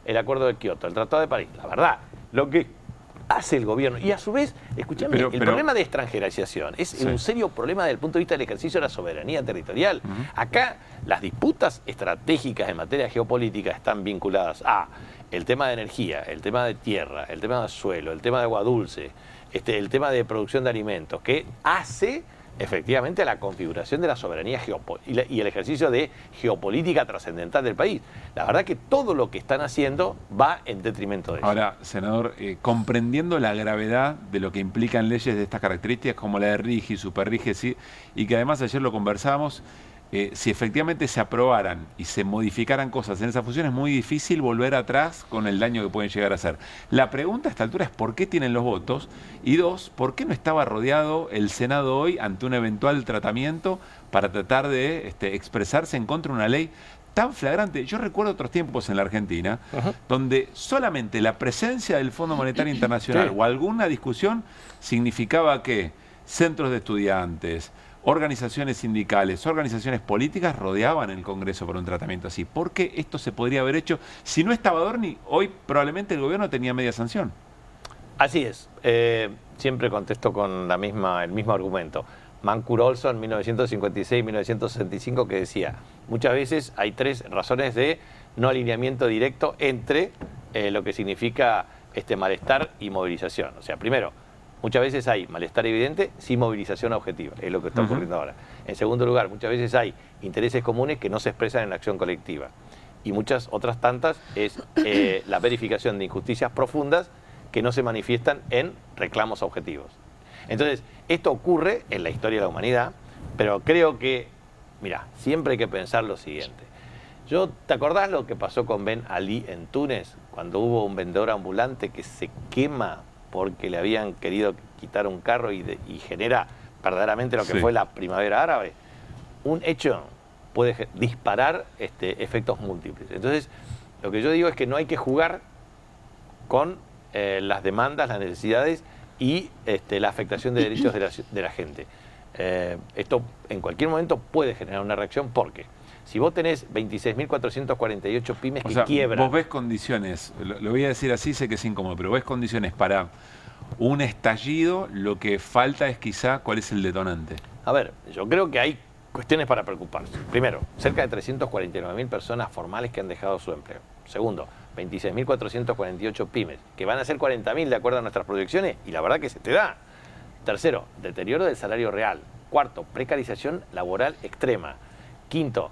el acuerdo de Kioto, el Tratado de París. La verdad, lo que hace el gobierno, y a su vez, escúchame, el problema de extranjerización es un serio problema desde el punto de vista del ejercicio de la soberanía territorial. Acá las disputas estratégicas en materia geopolítica están vinculadas a el tema de energía, el tema de tierra, el tema de suelo, el tema de agua dulce, el tema de producción de alimentos, que hace efectivamente la configuración de la soberanía y el ejercicio de geopolítica trascendental del país. La verdad que todo lo que están haciendo va en detrimento de eso. Ahora, senador, comprendiendo la gravedad de lo que implican leyes de estas características, como la de RIGI, SuperRIGI, sí, y que además ayer lo conversamos, si efectivamente se aprobaran y se modificaran cosas en esa función, es muy difícil volver atrás con el daño que pueden llegar a hacer. La pregunta a esta altura es ¿por qué tienen los votos? Y dos, ¿por qué no estaba rodeado el Senado hoy ante un eventual tratamiento para tratar de expresarse en contra de una ley tan flagrante? Yo recuerdo otros tiempos en la Argentina donde solamente la presencia del Fondo Monetario Internacional o alguna discusión significaba que centros de estudiantes, organizaciones sindicales, organizaciones políticas rodeaban el Congreso por un tratamiento así. ¿Por qué esto se podría haber hecho? Si no estaba Adorni, hoy probablemente el gobierno tenía media sanción. Así es. Siempre contesto con el mismo argumento. Mancur Olson, 1956-1965, que decía, muchas veces hay 3 razones de no alineamiento directo entre lo que significa malestar y movilización. O sea, primero, muchas veces hay malestar evidente sin movilización objetiva, es lo que está ocurriendo ahora. En segundo lugar, muchas veces hay intereses comunes que no se expresan en la acción colectiva. Y muchas otras tantas es la verificación de injusticias profundas que no se manifiestan en reclamos objetivos. Entonces, esto ocurre en la historia de la humanidad, pero creo que, mira, siempre hay que pensar lo siguiente. ¿Te acordás lo que pasó con Ben Ali en Túnez? Cuando hubo un vendedor ambulante que se quema porque le habían querido quitar un carro y genera verdaderamente lo que fue la primavera árabe. Un hecho puede disparar efectos múltiples. Entonces, lo que yo digo es que no hay que jugar con las demandas, las necesidades y la afectación de derechos de la gente. Esto en cualquier momento puede generar una reacción porque si vos tenés 26.448 pymes que quiebran... Vos ves condiciones, lo voy a decir así, sé que es incómodo, pero ves condiciones para un estallido, lo que falta es quizá cuál es el detonante. A ver, yo creo que hay cuestiones para preocuparse. Primero, cerca de 349.000 personas formales que han dejado su empleo. Segundo, 26.448 pymes, que van a ser 40.000 de acuerdo a nuestras proyecciones, y la verdad que se te da. Tercero, deterioro del salario real. Cuarto, precarización laboral extrema. Quinto,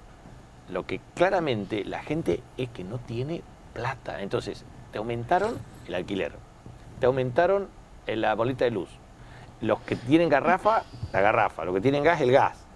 lo que claramente la gente es que no tiene plata. Entonces, te aumentaron el alquiler, te aumentaron la boleta de luz. Los que tienen garrafa, la garrafa. Los que tienen gas, el gas.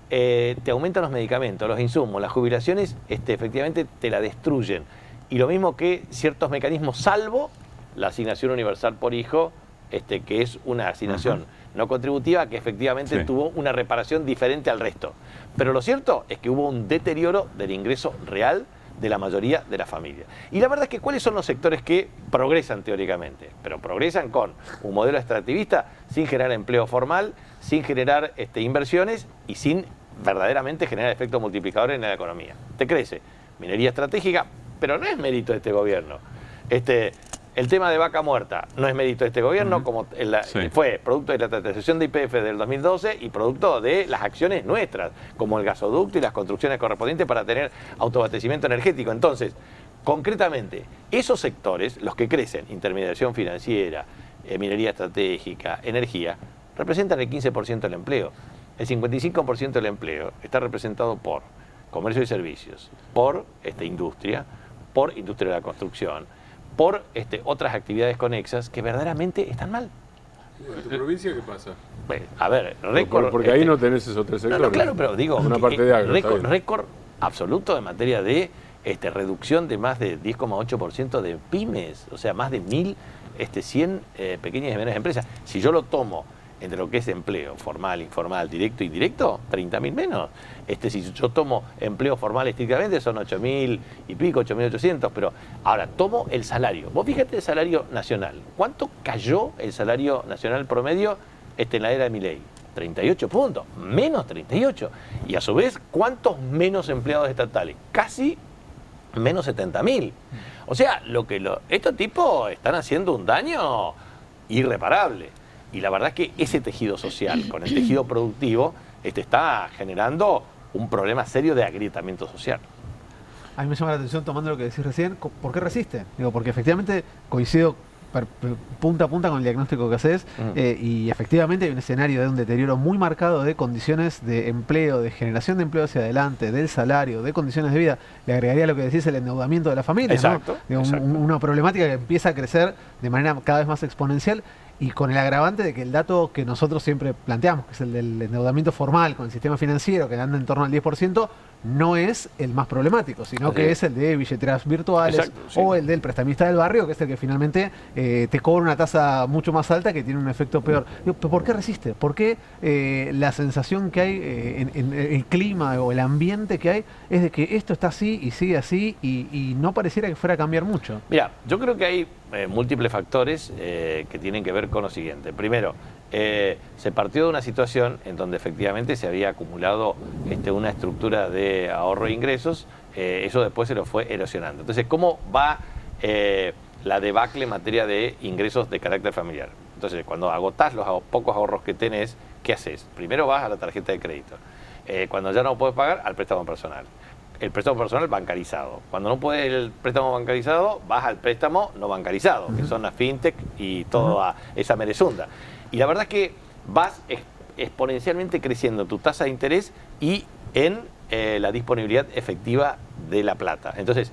Te aumentan los medicamentos, los insumos, las jubilaciones, efectivamente te la destruyen. Y lo mismo que ciertos mecanismos, salvo la asignación universal por hijo, que es una asignación no contributiva que efectivamente tuvo una reparación diferente al resto. Pero lo cierto es que hubo un deterioro del ingreso real de la mayoría de las familias. Y la verdad es que ¿cuáles son los sectores que progresan teóricamente? Pero progresan con un modelo extractivista sin generar empleo formal, sin generar inversiones y sin verdaderamente generar efectos multiplicadores en la economía. Te crece minería estratégica, pero no es mérito de este gobierno. El tema de Vaca Muerta no es mérito de este gobierno, como fue producto de la tratación de YPF del 2012 y producto de las acciones nuestras, como el gasoducto y las construcciones correspondientes para tener autoabastecimiento energético. Entonces, concretamente, esos sectores, los que crecen, intermediación financiera, minería estratégica, energía, representan el 15% del empleo. El 55% del empleo está representado por comercio y servicios, por industria, por industria de la construcción, por otras actividades conexas que verdaderamente están mal. ¿En tu provincia qué pasa? A ver, récord... Porque ahí no tenés esos 3 sectores. No, claro, pero digo, una parte de agro, récord absoluto en materia de reducción de más de 10,8% de pymes, o sea, más de 1.100 pequeñas y medianas empresas. Si yo lo tomo entre lo que es empleo formal, informal, directo y indirecto, 30.000 menos. Si yo tomo empleo formal estrictamente son 8.000 y pico, 8.800, pero ahora tomo el salario. Vos fíjate el salario nacional. ¿Cuánto cayó el salario nacional promedio en la era de Milei? 38 puntos, menos 38. Y a su vez, ¿cuántos menos empleados estatales? Casi menos 70.000. O sea, estos tipos están haciendo un daño irreparable. Y la verdad es que ese tejido social, con el tejido productivo, está generando un problema serio de agrietamiento social. A mí me llama la atención, tomando lo que decís recién, ¿por qué resiste? Digo, porque efectivamente coincido punta a punta con el diagnóstico que haces y efectivamente hay un escenario de un deterioro muy marcado de condiciones de empleo, de generación de empleo hacia adelante, del salario, de condiciones de vida. Le agregaría lo que decís, el endeudamiento de la familia, exacto, ¿no? Digo, una problemática que empieza a crecer de manera cada vez más exponencial y con el agravante de que el dato que nosotros siempre planteamos, que es el del endeudamiento formal con el sistema financiero, que anda en torno al 10%, no es el más problemático, sino que es el de billeteras virtuales o el del prestamista del barrio, que es el que finalmente te cobra una tasa mucho más alta que tiene un efecto peor. Digo, ¿por qué resiste? ¿Por qué la sensación que hay en el clima o el ambiente que hay es de que esto está así y sigue así y no pareciera que fuera a cambiar mucho? Mira, yo creo que hay múltiples factores que tienen que ver con lo siguiente. Primero, se partió de una situación en donde efectivamente se había acumulado una estructura de ahorro e ingresos, eso después se lo fue erosionando. Entonces, ¿cómo va la debacle en materia de ingresos de carácter familiar? Entonces, cuando agotás los pocos ahorros que tenés, ¿qué haces? Primero vas a la tarjeta de crédito. Cuando ya no puedes pagar, al préstamo personal. El préstamo personal bancarizado. Cuando no puedes el préstamo bancarizado, vas al préstamo no bancarizado, que son las fintech y toda esa merezunda. Y la verdad es que vas exponencialmente creciendo tu tasa de interés y en la disponibilidad efectiva de la plata. Entonces,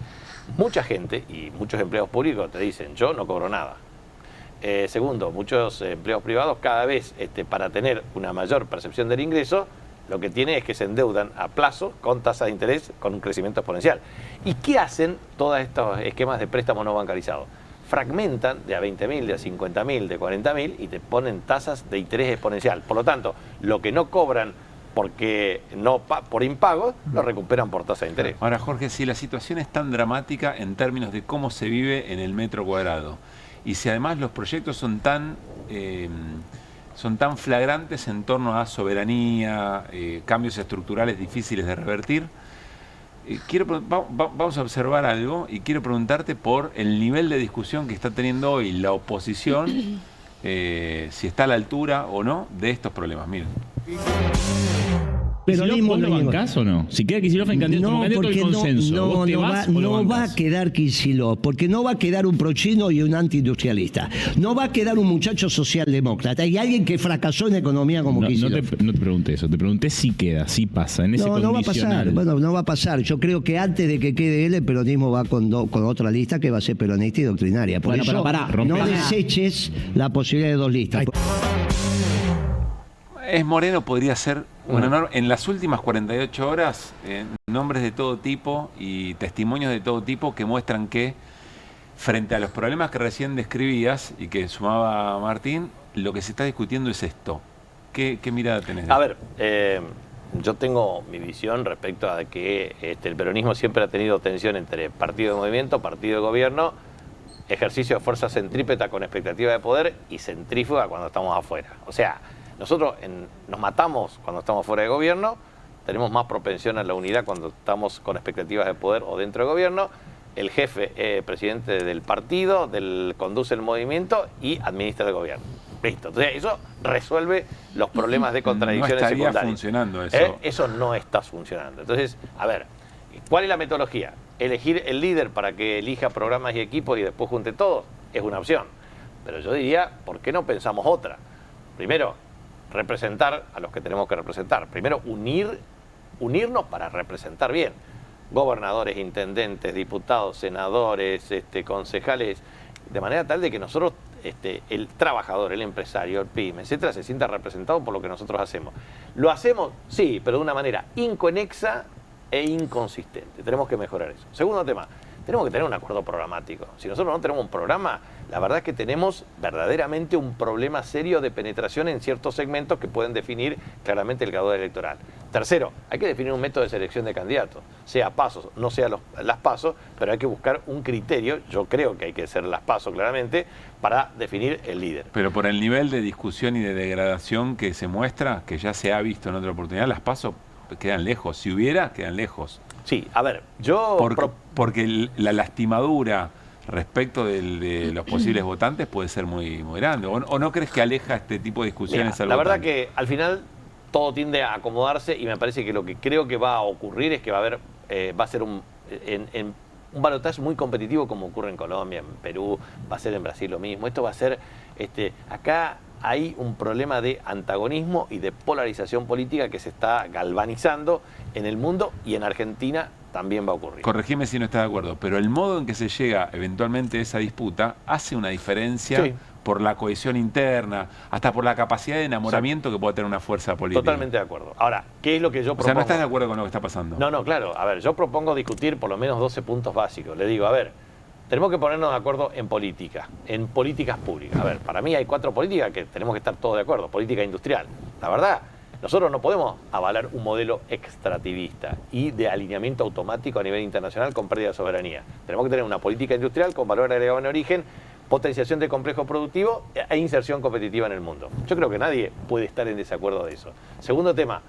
mucha gente y muchos empleados públicos te dicen, yo no cobro nada. Segundo, muchos empleados privados cada vez para tener una mayor percepción del ingreso, lo que tiene es que se endeudan a plazo con tasas de interés con un crecimiento exponencial. ¿Y qué hacen todos estos esquemas de préstamo no bancarizados? Fragmentan de a 20.000, de a 50.000, de 40.000 y te ponen tasas de interés exponencial. Por lo tanto, lo que no cobran por impago, lo recuperan por tasa de interés. Ahora, Jorge, si la situación es tan dramática en términos de cómo se vive en el metro cuadrado y si además los proyectos son tan flagrantes en torno a soberanía, cambios estructurales difíciles de revertir. Vamos a observar algo y quiero preguntarte por el nivel de discusión que está teniendo hoy la oposición, si está a la altura o no de estos problemas. Miren. Pero ¿vos lo bancás o no? Si queda Kicillof en candidato, como candidato del consenso, no va a quedar Kicillof, porque no va a quedar un prochino y un antiindustrialista. No va a quedar un muchacho socialdemócrata y alguien que fracasó en economía como Kicillof. No te pregunté eso, te pregunté si queda, si pasa, en ese condicional. No va a pasar, bueno, no va a pasar. Yo creo que antes de que quede él, el peronismo va con otra lista que va a ser peronista y doctrinaria. Por eso, no deseches la posibilidad de dos listas. Moreno podría ser un honor. En las últimas 48 horas, nombres de todo tipo y testimonios de todo tipo que muestran que, frente a los problemas que recién describías y que sumaba Martín, lo que se está discutiendo es esto. ¿Qué mirada tenés? A ver, yo tengo mi visión respecto a que el peronismo siempre ha tenido tensión entre partido de movimiento, partido de gobierno, ejercicio de fuerza centrípeta con expectativa de poder y centrífuga cuando estamos afuera. O sea, nosotros nos matamos cuando estamos fuera de gobierno, tenemos más propensión a la unidad cuando estamos con expectativas de poder o dentro de gobierno. El jefe, presidente del partido, conduce el movimiento y administra el gobierno. Listo. Entonces eso resuelve los problemas de contradicciones secundarias. No estaría funcionando eso. Eso no está funcionando. Entonces, a ver, ¿cuál es la metodología? Elegir el líder para que elija programas y equipos y después junte todos es una opción. Pero yo diría, ¿por qué no pensamos otra? Primero, representar a los que tenemos que representar. Primero, unirnos para representar bien. Gobernadores, intendentes, diputados, senadores, concejales, de manera tal de que nosotros, el trabajador, el empresario, el pyme, etcétera, se sienta representado por lo que nosotros hacemos. Lo hacemos, sí, pero de una manera inconexa e inconsistente. Tenemos que mejorar eso. Segundo tema, tenemos que tener un acuerdo programático. Si nosotros no tenemos un programa, la verdad es que tenemos verdaderamente un problema serio de penetración en ciertos segmentos que pueden definir claramente el caudal electoral. Tercero, hay que definir un método de selección de candidatos, sea pasos, no sea las pasos, pero hay que buscar un criterio, yo creo que hay que hacer las pasos claramente, para definir el líder. Pero por el nivel de discusión y de degradación que se muestra, que ya se ha visto en otra oportunidad, las pasos quedan lejos. Si hubiera, quedan lejos. Sí, a ver, yo... Porque la lastimadura respecto de los posibles votantes puede ser muy, muy grande. ¿O no crees que aleja este tipo de discusiones al votante? La verdad que al final todo tiende a acomodarse y me parece que lo que creo que va a ocurrir es que va a ser en un balotaje muy competitivo como ocurre en Colombia, en Perú, va a ser en Brasil lo mismo. Esto va a ser, acá hay un problema de antagonismo y de polarización política que se está galvanizando en el mundo y en Argentina también va a ocurrir. Corregime si no estás de acuerdo, pero el modo en que se llega eventualmente a esa disputa hace una diferencia por la cohesión interna, hasta por la capacidad de enamoramiento que puede tener una fuerza política. Totalmente de acuerdo. Ahora, ¿qué es lo que yo propongo? O sea, ¿no estás de acuerdo con lo que está pasando? No, claro. A ver, yo propongo discutir por lo menos 12 puntos básicos. Le digo, a ver, tenemos que ponernos de acuerdo en política, en políticas públicas. A ver, para mí hay 4 políticas que tenemos que estar todos de acuerdo. Política industrial. La verdad, nosotros no podemos avalar un modelo extractivista y de alineamiento automático a nivel internacional con pérdida de soberanía. Tenemos que tener una política industrial con valor agregado en origen, potenciación de complejo productivo e inserción competitiva en el mundo. Yo creo que nadie puede estar en desacuerdo de eso. Segundo tema,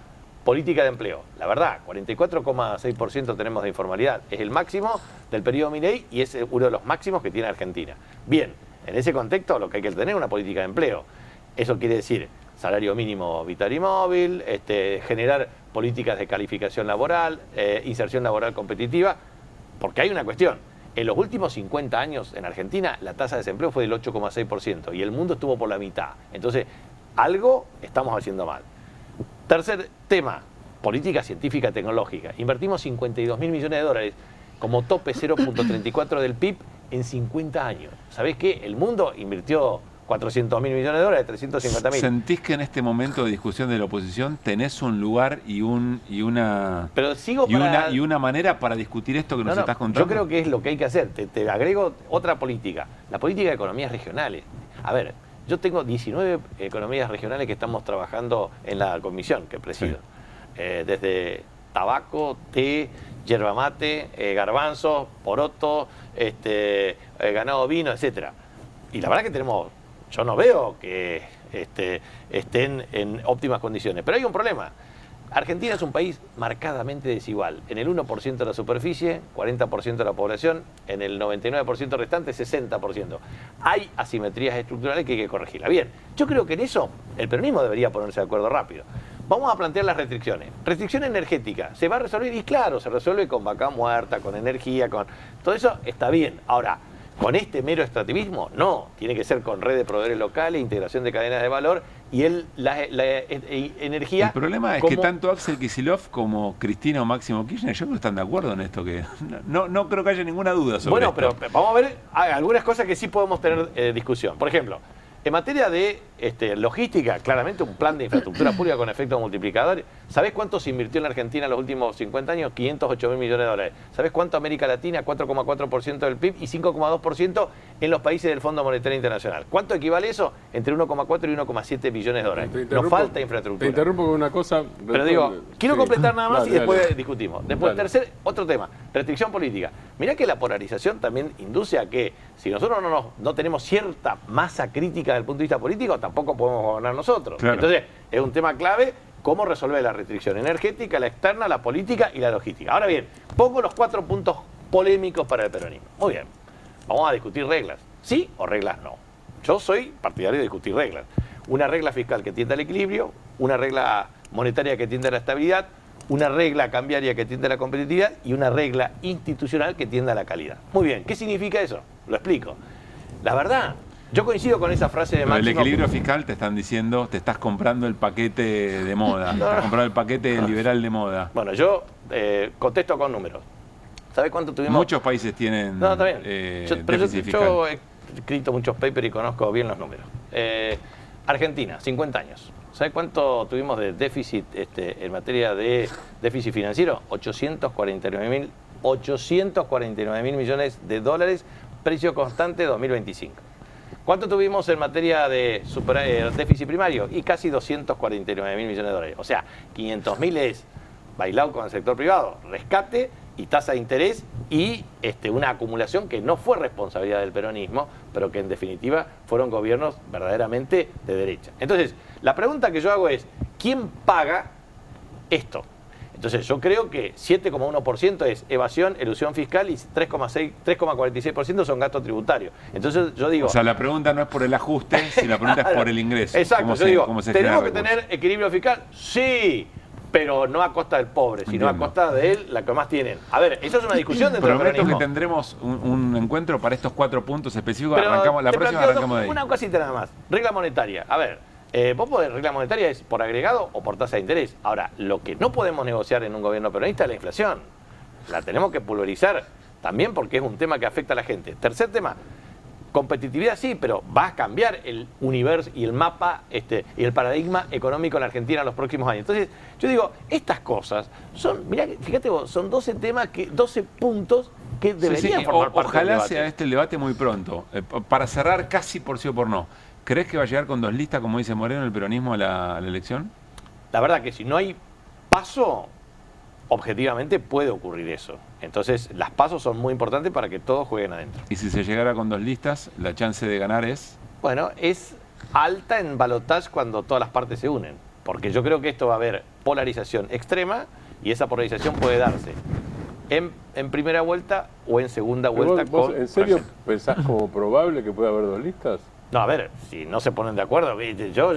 política de empleo. La verdad, 44,6% tenemos de informalidad. Es el máximo del periodo Milei y es uno de los máximos que tiene Argentina. Bien, en ese contexto lo que hay que tener es una política de empleo. Eso quiere decir salario mínimo vital y móvil, generar políticas de calificación laboral, inserción laboral competitiva, porque hay una cuestión. En los últimos 50 años en Argentina la tasa de desempleo fue del 8,6% y el mundo estuvo por la mitad. Entonces, algo estamos haciendo mal. Tercer tema, política científica tecnológica. Invertimos 52.000 millones de dólares como tope 0.34 del PIB en 50 años. ¿Sabés qué? El mundo invirtió 400.000 millones de dólares, 350.000. ¿Sentís que en este momento de discusión de la oposición tenés un lugar y una manera para discutir esto que nos estás contando? Yo creo que es lo que hay que hacer. Te agrego otra política, la política de economías regionales. A ver, yo tengo 19 economías regionales que estamos trabajando en la comisión que presido. Sí. Desde tabaco, té, yerba mate, garbanzos, poroto, ganado ovino, etcétera. Y la verdad que tenemos... Yo no veo que estén en óptimas condiciones. Pero hay un problema. Argentina es un país marcadamente desigual. En el 1% de la superficie, 40% de la población. En el 99% restante, 60%. Hay asimetrías estructurales que hay que corregirlas. Bien, yo creo que en eso el peronismo debería ponerse de acuerdo rápido. Vamos a plantear las restricciones. Restricción energética. ¿Se va a resolver? Y claro, se resuelve con vaca muerta, con energía, con... Todo eso está bien. Ahora... ¿Con este mero extractivismo? No, tiene que ser con red de proveedores locales, integración de cadenas de valor y la energía... El problema es que tanto Axel Kicillof como Cristina o Máximo Kirchner, yo creo que están de acuerdo en esto, que no creo que haya ninguna duda sobre esto. Bueno, pero vamos a ver algunas cosas que sí podemos tener discusión. Por ejemplo, en materia de logística, claramente un plan de infraestructura pública con efecto multiplicador. ¿Sabés cuánto se invirtió en la Argentina en los últimos 50 años? 508.000 millones de dólares. ¿Sabés cuánto América Latina? 4,4% del PIB y 5,2% en los países del Fondo Monetario Internacional. ¿Cuánto equivale eso? Entre 1,4 y 1,7 billones de dólares. Nos falta infraestructura. Te interrumpo con una cosa. Pero digo, quiero completar nada más y después discutimos. Después, otro tema, restricción política. Mirá que la polarización también induce a que si nosotros no tenemos cierta masa crítica desde el punto de vista político, tampoco podemos gobernar nosotros. Claro. Entonces, es un tema clave cómo resolver la restricción energética, la externa, la política y la logística. Ahora bien, pongo los 4 puntos polémicos para el peronismo. Muy bien, vamos a discutir reglas. ¿Sí o reglas no? Yo soy partidario de discutir reglas. Una regla fiscal que tienda al equilibrio, una regla monetaria que tienda a la estabilidad, una regla cambiaria que tienda a la competitividad y una regla institucional que tienda a la calidad. Muy bien, ¿qué significa eso? Lo explico. La verdad... Yo coincido con esa frase de Máximo. El equilibrio fiscal te están diciendo, te estás comprando el paquete de moda, te estás comprando el paquete liberal de moda. Bueno, yo contesto con números. ¿Sabes cuánto tuvimos? Muchos países tienen déficit fiscal. Yo he escrito muchos papers y conozco bien los números. Argentina, 50 años. ¿Sabes cuánto tuvimos de déficit en materia de déficit financiero? 849.000 millones de dólares, precio constante 2025. ¿Cuánto tuvimos en materia de déficit primario? Y casi 249.000 millones de dólares. O sea, 500.000 es bailado con el sector privado, rescate y tasa de interés y una acumulación que no fue responsabilidad del peronismo, pero que en definitiva fueron gobiernos verdaderamente de derecha. Entonces, la pregunta que yo hago es, ¿quién paga esto? Entonces yo creo que 7,1% es evasión, elusión fiscal y 3,46% son gastos tributarios. Entonces yo digo... O sea, la pregunta no es por el ajuste, sino la pregunta es por el ingreso. Exacto, yo digo, ¿tenemos que tener equilibrio fiscal? Sí, pero no a costa del pobre, sino a costa de la que más tienen. A ver, eso es una discusión dentro del peronismo. Prometo que tendremos un encuentro para estos 4 puntos específicos. Arrancamos la próxima, arrancamos de ahí. Una cosita nada más. Regla monetaria. A ver, vos podés, regla monetaria es por agregado o por tasa de interés. Ahora, lo que no podemos negociar en un gobierno peronista es la inflación. La tenemos que pulverizar también porque es un tema que afecta a la gente. Tercer tema. Competitividad sí, pero va a cambiar el universo y el mapa y el paradigma económico en la Argentina en los próximos años. Entonces, yo digo, estas cosas son, mirá, fíjate vos, son 12 temas, 12 puntos que deberían formar parte del debate. Ojalá sea el debate muy pronto. Para cerrar casi por sí o por no, ¿crees que va a llegar con 2 listas, como dice Moreno, el peronismo a la elección? La verdad que si no hay paso, objetivamente puede ocurrir eso. Entonces, las pasos son muy importantes para que todos jueguen adentro. ¿Y si se llegara con 2 listas, la chance de ganar es? Bueno, es alta en balotaje cuando todas las partes se unen. Porque yo creo que esto va a haber polarización extrema y esa polarización puede darse en primera vuelta o en segunda vuelta. ¿Vos en serio pensás como probable que pueda haber 2 listas? No, a ver, si no se ponen de acuerdo, ¿viste? Yo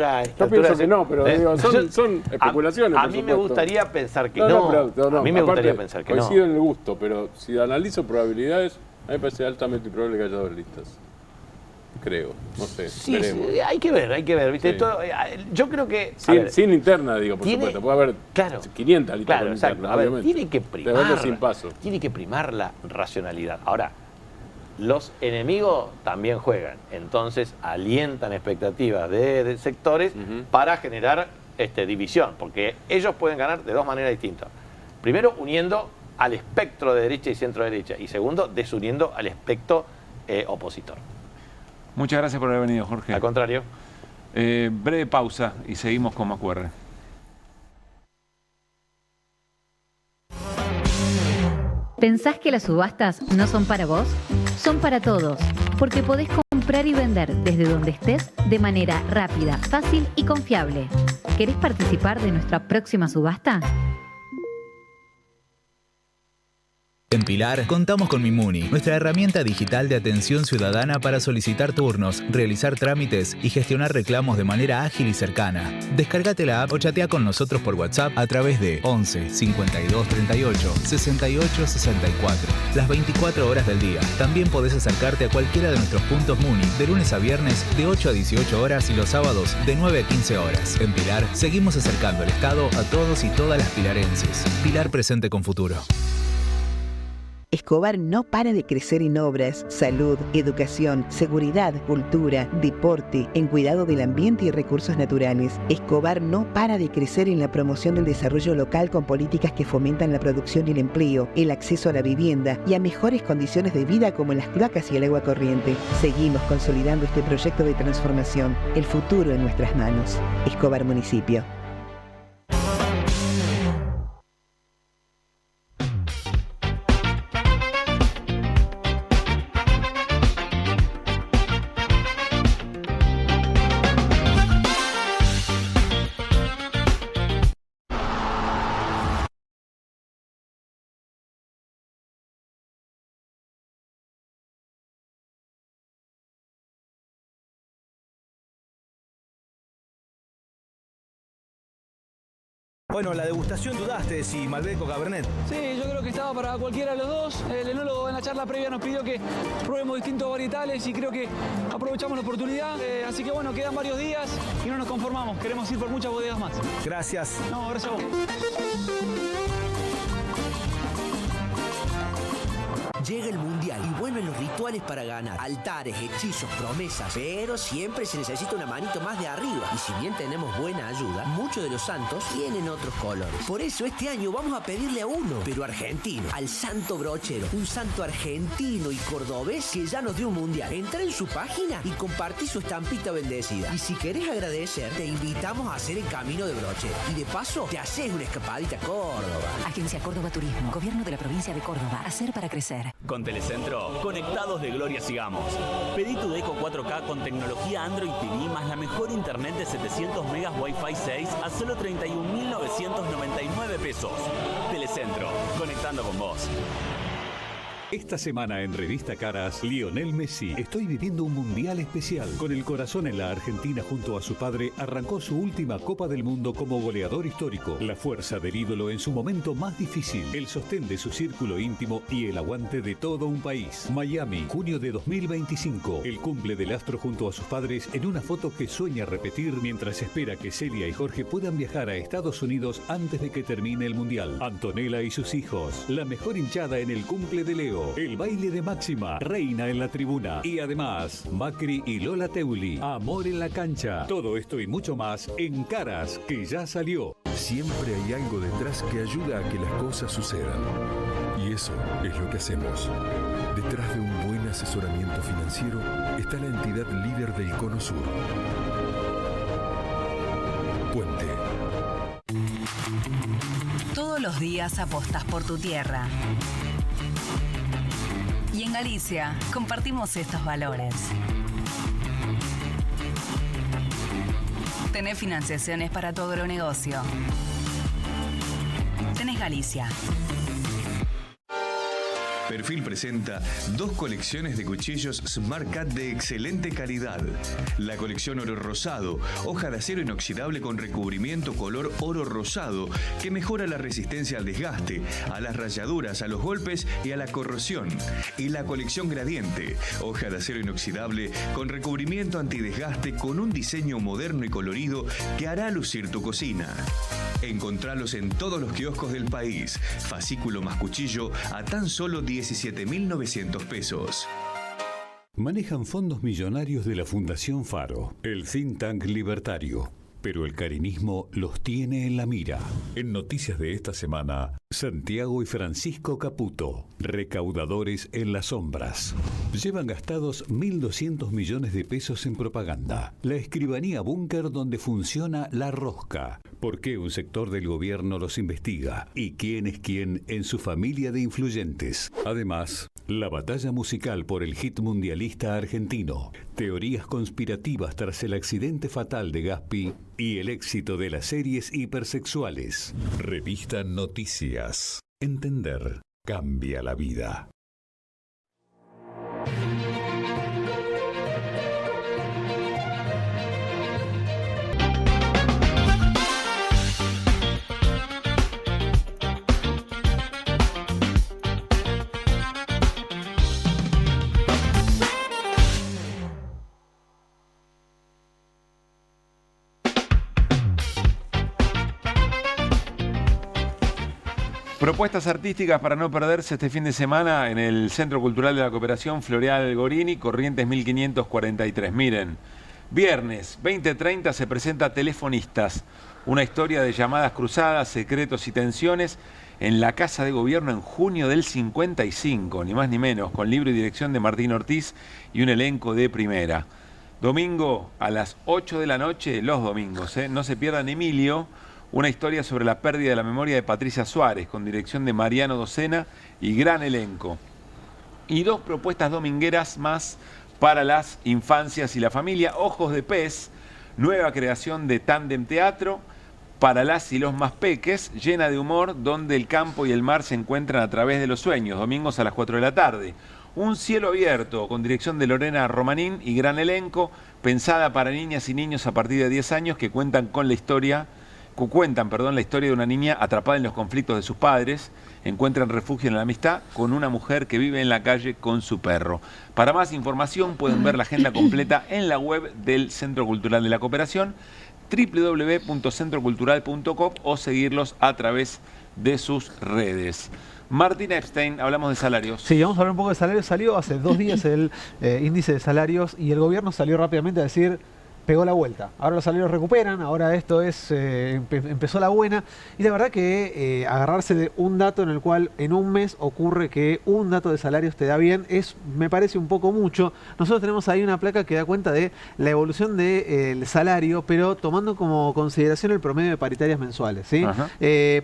pienso que no, pero digo, son especulaciones. A mí me gustaría pensar que no. A mí me gustaría pensar que no. Coincido en el gusto, pero si analizo probabilidades, a mí me parece altamente improbable que haya 2 listas. Creo, no sé. Sí, hay que ver, ¿viste? Sí. Yo creo que... Sin interna, digo, por supuesto. Puede haber 500 listas con interna, obviamente. Tiene que primar. Sin paso. Tiene que primar la racionalidad. Ahora, los enemigos también juegan, entonces alientan expectativas de sectores para generar división, porque ellos pueden ganar de 2 maneras distintas. Primero, uniendo al espectro de derecha y centro derecha, y segundo, desuniendo al espectro opositor. Muchas gracias por haber venido, Jorge. Al contrario. Breve pausa y seguimos con Macurre. ¿Pensás que las subastas no son para vos? Son para todos, porque podés comprar y vender desde donde estés de manera rápida, fácil y confiable. ¿Querés participar de nuestra próxima subasta? En Pilar contamos con Mimuni, nuestra herramienta digital de atención ciudadana para solicitar turnos, realizar trámites y gestionar reclamos de manera ágil y cercana. Descárgate la app o chatea con nosotros por WhatsApp a través de 11 52 38 68 64. Las 24 horas del día. También podés acercarte a cualquiera de nuestros puntos Muni de lunes a viernes de 8 a 18 horas y los sábados de 9 a 15 horas. En Pilar seguimos acercando el Estado a todos y todas las pilarenses. Pilar presente con futuro. Escobar no para de crecer en obras, salud, educación, seguridad, cultura, deporte, en cuidado del ambiente y recursos naturales. Escobar no para de crecer en la promoción del desarrollo local con políticas que fomentan la producción y el empleo, el acceso a la vivienda y a mejores condiciones de vida como las cloacas y el agua corriente. Seguimos consolidando este proyecto de transformación. El futuro en nuestras manos. Escobar Municipio. Bueno, la degustación dudaste si Malbec o Cabernet. Sí, yo creo que estaba para cualquiera de los dos. El enólogo en la charla previa nos pidió que probemos distintos varietales y creo que aprovechamos la oportunidad. Así que bueno, quedan varios días y no nos conformamos. Queremos ir por muchas bodegas más. Gracias. No, gracias a vos. Llega el Mundial y vuelven los rituales para ganar. Altares, hechizos, promesas. Pero siempre se necesita una manito más de arriba. Y si bien tenemos buena ayuda, muchos de los santos tienen otros colores. Por eso este año vamos a pedirle a uno, pero argentino, al Santo Brochero. Un santo argentino y cordobés que ya nos dio un Mundial. Entra en su página y compartí su estampita bendecida. Y si querés agradecer, te invitamos a hacer el camino de Brochero. Y de paso, te haces una escapadita a Córdoba. Agencia Córdoba Turismo. Gobierno de la provincia de Córdoba. Hacer para crecer. Con Telecentro, conectados de Gloria sigamos. Pedí tu Deco 4K con tecnología Android TV más la mejor internet de 700 megas Wi-Fi 6 a solo 31.999 pesos. Telecentro, conectando con vos. Esta semana en Revista Caras, Lionel Messi. Estoy viviendo un mundial especial. Con el corazón en la Argentina junto a su padre, arrancó su última Copa del Mundo como goleador histórico. La fuerza del ídolo en su momento más difícil, el sostén de su círculo íntimo y el aguante de todo un país. Miami, junio de 2025. El cumple del astro junto a sus padres en una foto que sueña repetir mientras espera que Celia y Jorge puedan viajar a Estados Unidos antes de que termine el mundial. Antonella y sus hijos. La mejor hinchada en el cumple de Leo. El baile de Máxima, reina en la tribuna. Y además, Macri y Lola Teuli, amor en la cancha. Todo esto y mucho más en Caras, que ya salió. Siempre hay algo detrás que ayuda a que las cosas sucedan. Y eso es lo que hacemos. Detrás de un buen asesoramiento financiero está la entidad líder del Cono Sur. Puente. Todos los días apostas por tu tierra. Y en Galicia compartimos estos valores. Tenés financiaciones para tu agronegocio. Tenés Galicia. Perfil presenta 2 colecciones de cuchillos Smart Cut de excelente calidad. La colección oro rosado, hoja de acero inoxidable con recubrimiento color oro rosado que mejora la resistencia al desgaste, a las rayaduras, a los golpes y a la corrosión. Y la colección gradiente, hoja de acero inoxidable con recubrimiento antidesgaste con un diseño moderno y colorido que hará lucir tu cocina. Encontralos en todos los kioscos del país. Fascículo más cuchillo a tan solo 17.900 pesos. Manejan fondos millonarios de la Fundación Faro, el think tank libertario. Pero el carinismo los tiene en la mira. En noticias de esta semana, Santiago y Francisco Caputo, recaudadores en las sombras. Llevan gastados 1.200 millones de pesos en propaganda. La escribanía búnker donde funciona la rosca. ¿Por qué un sector del gobierno los investiga? ¿Y quién es quién en su familia de influyentes? Además, la batalla musical por el hit mundialista argentino. Teorías conspirativas tras el accidente fatal de Gaspi y el éxito de las series hipersexuales. Revista Noticias. Entender cambia la vida. Propuestas artísticas para no perderse este fin de semana en el Centro Cultural de la Cooperación Floreal Gorini, Corrientes 1543. Miren, viernes 20:30 se presenta Telefonistas, una historia de llamadas cruzadas, secretos y tensiones en la Casa de Gobierno en junio del 55, ni más ni menos, con libro y dirección de Martín Ortiz y un elenco de primera. Domingo a las 8 de la noche, los domingos, no se pierdan Emilio, una historia sobre la pérdida de la memoria de Patricia Suárez, con dirección de Mariano Docena y gran elenco. Y 2 propuestas domingueras más para las infancias y la familia. Ojos de Pez, nueva creación de Tándem Teatro para las y los más peques, llena de humor, donde el campo y el mar se encuentran a través de los sueños. Domingos a las 4 de la tarde. Un cielo abierto, con dirección de Lorena Romanín y gran elenco, pensada para niñas y niños a partir de 10 años que cuentan la historia de una niña atrapada en los conflictos de sus padres, encuentran refugio en la amistad con una mujer que vive en la calle con su perro. Para más información pueden ver la agenda completa en la web del Centro Cultural de la Cooperación, www.centrocultural.com, o seguirlos a través de sus redes. Martín Epstein, hablamos de salarios. Sí, vamos a hablar un poco de salarios. Salió hace 2 días el índice de salarios y el gobierno salió rápidamente a decir: pegó la vuelta. Ahora los salarios recuperan, ahora esto es empezó la buena. Y la verdad que agarrarse de un dato en el cual en un mes ocurre que un dato de salarios te da bien, me parece un poco mucho. Nosotros tenemos ahí una placa que da cuenta de la evolución del salario, pero tomando como consideración el promedio de paritarias mensuales, ¿sí?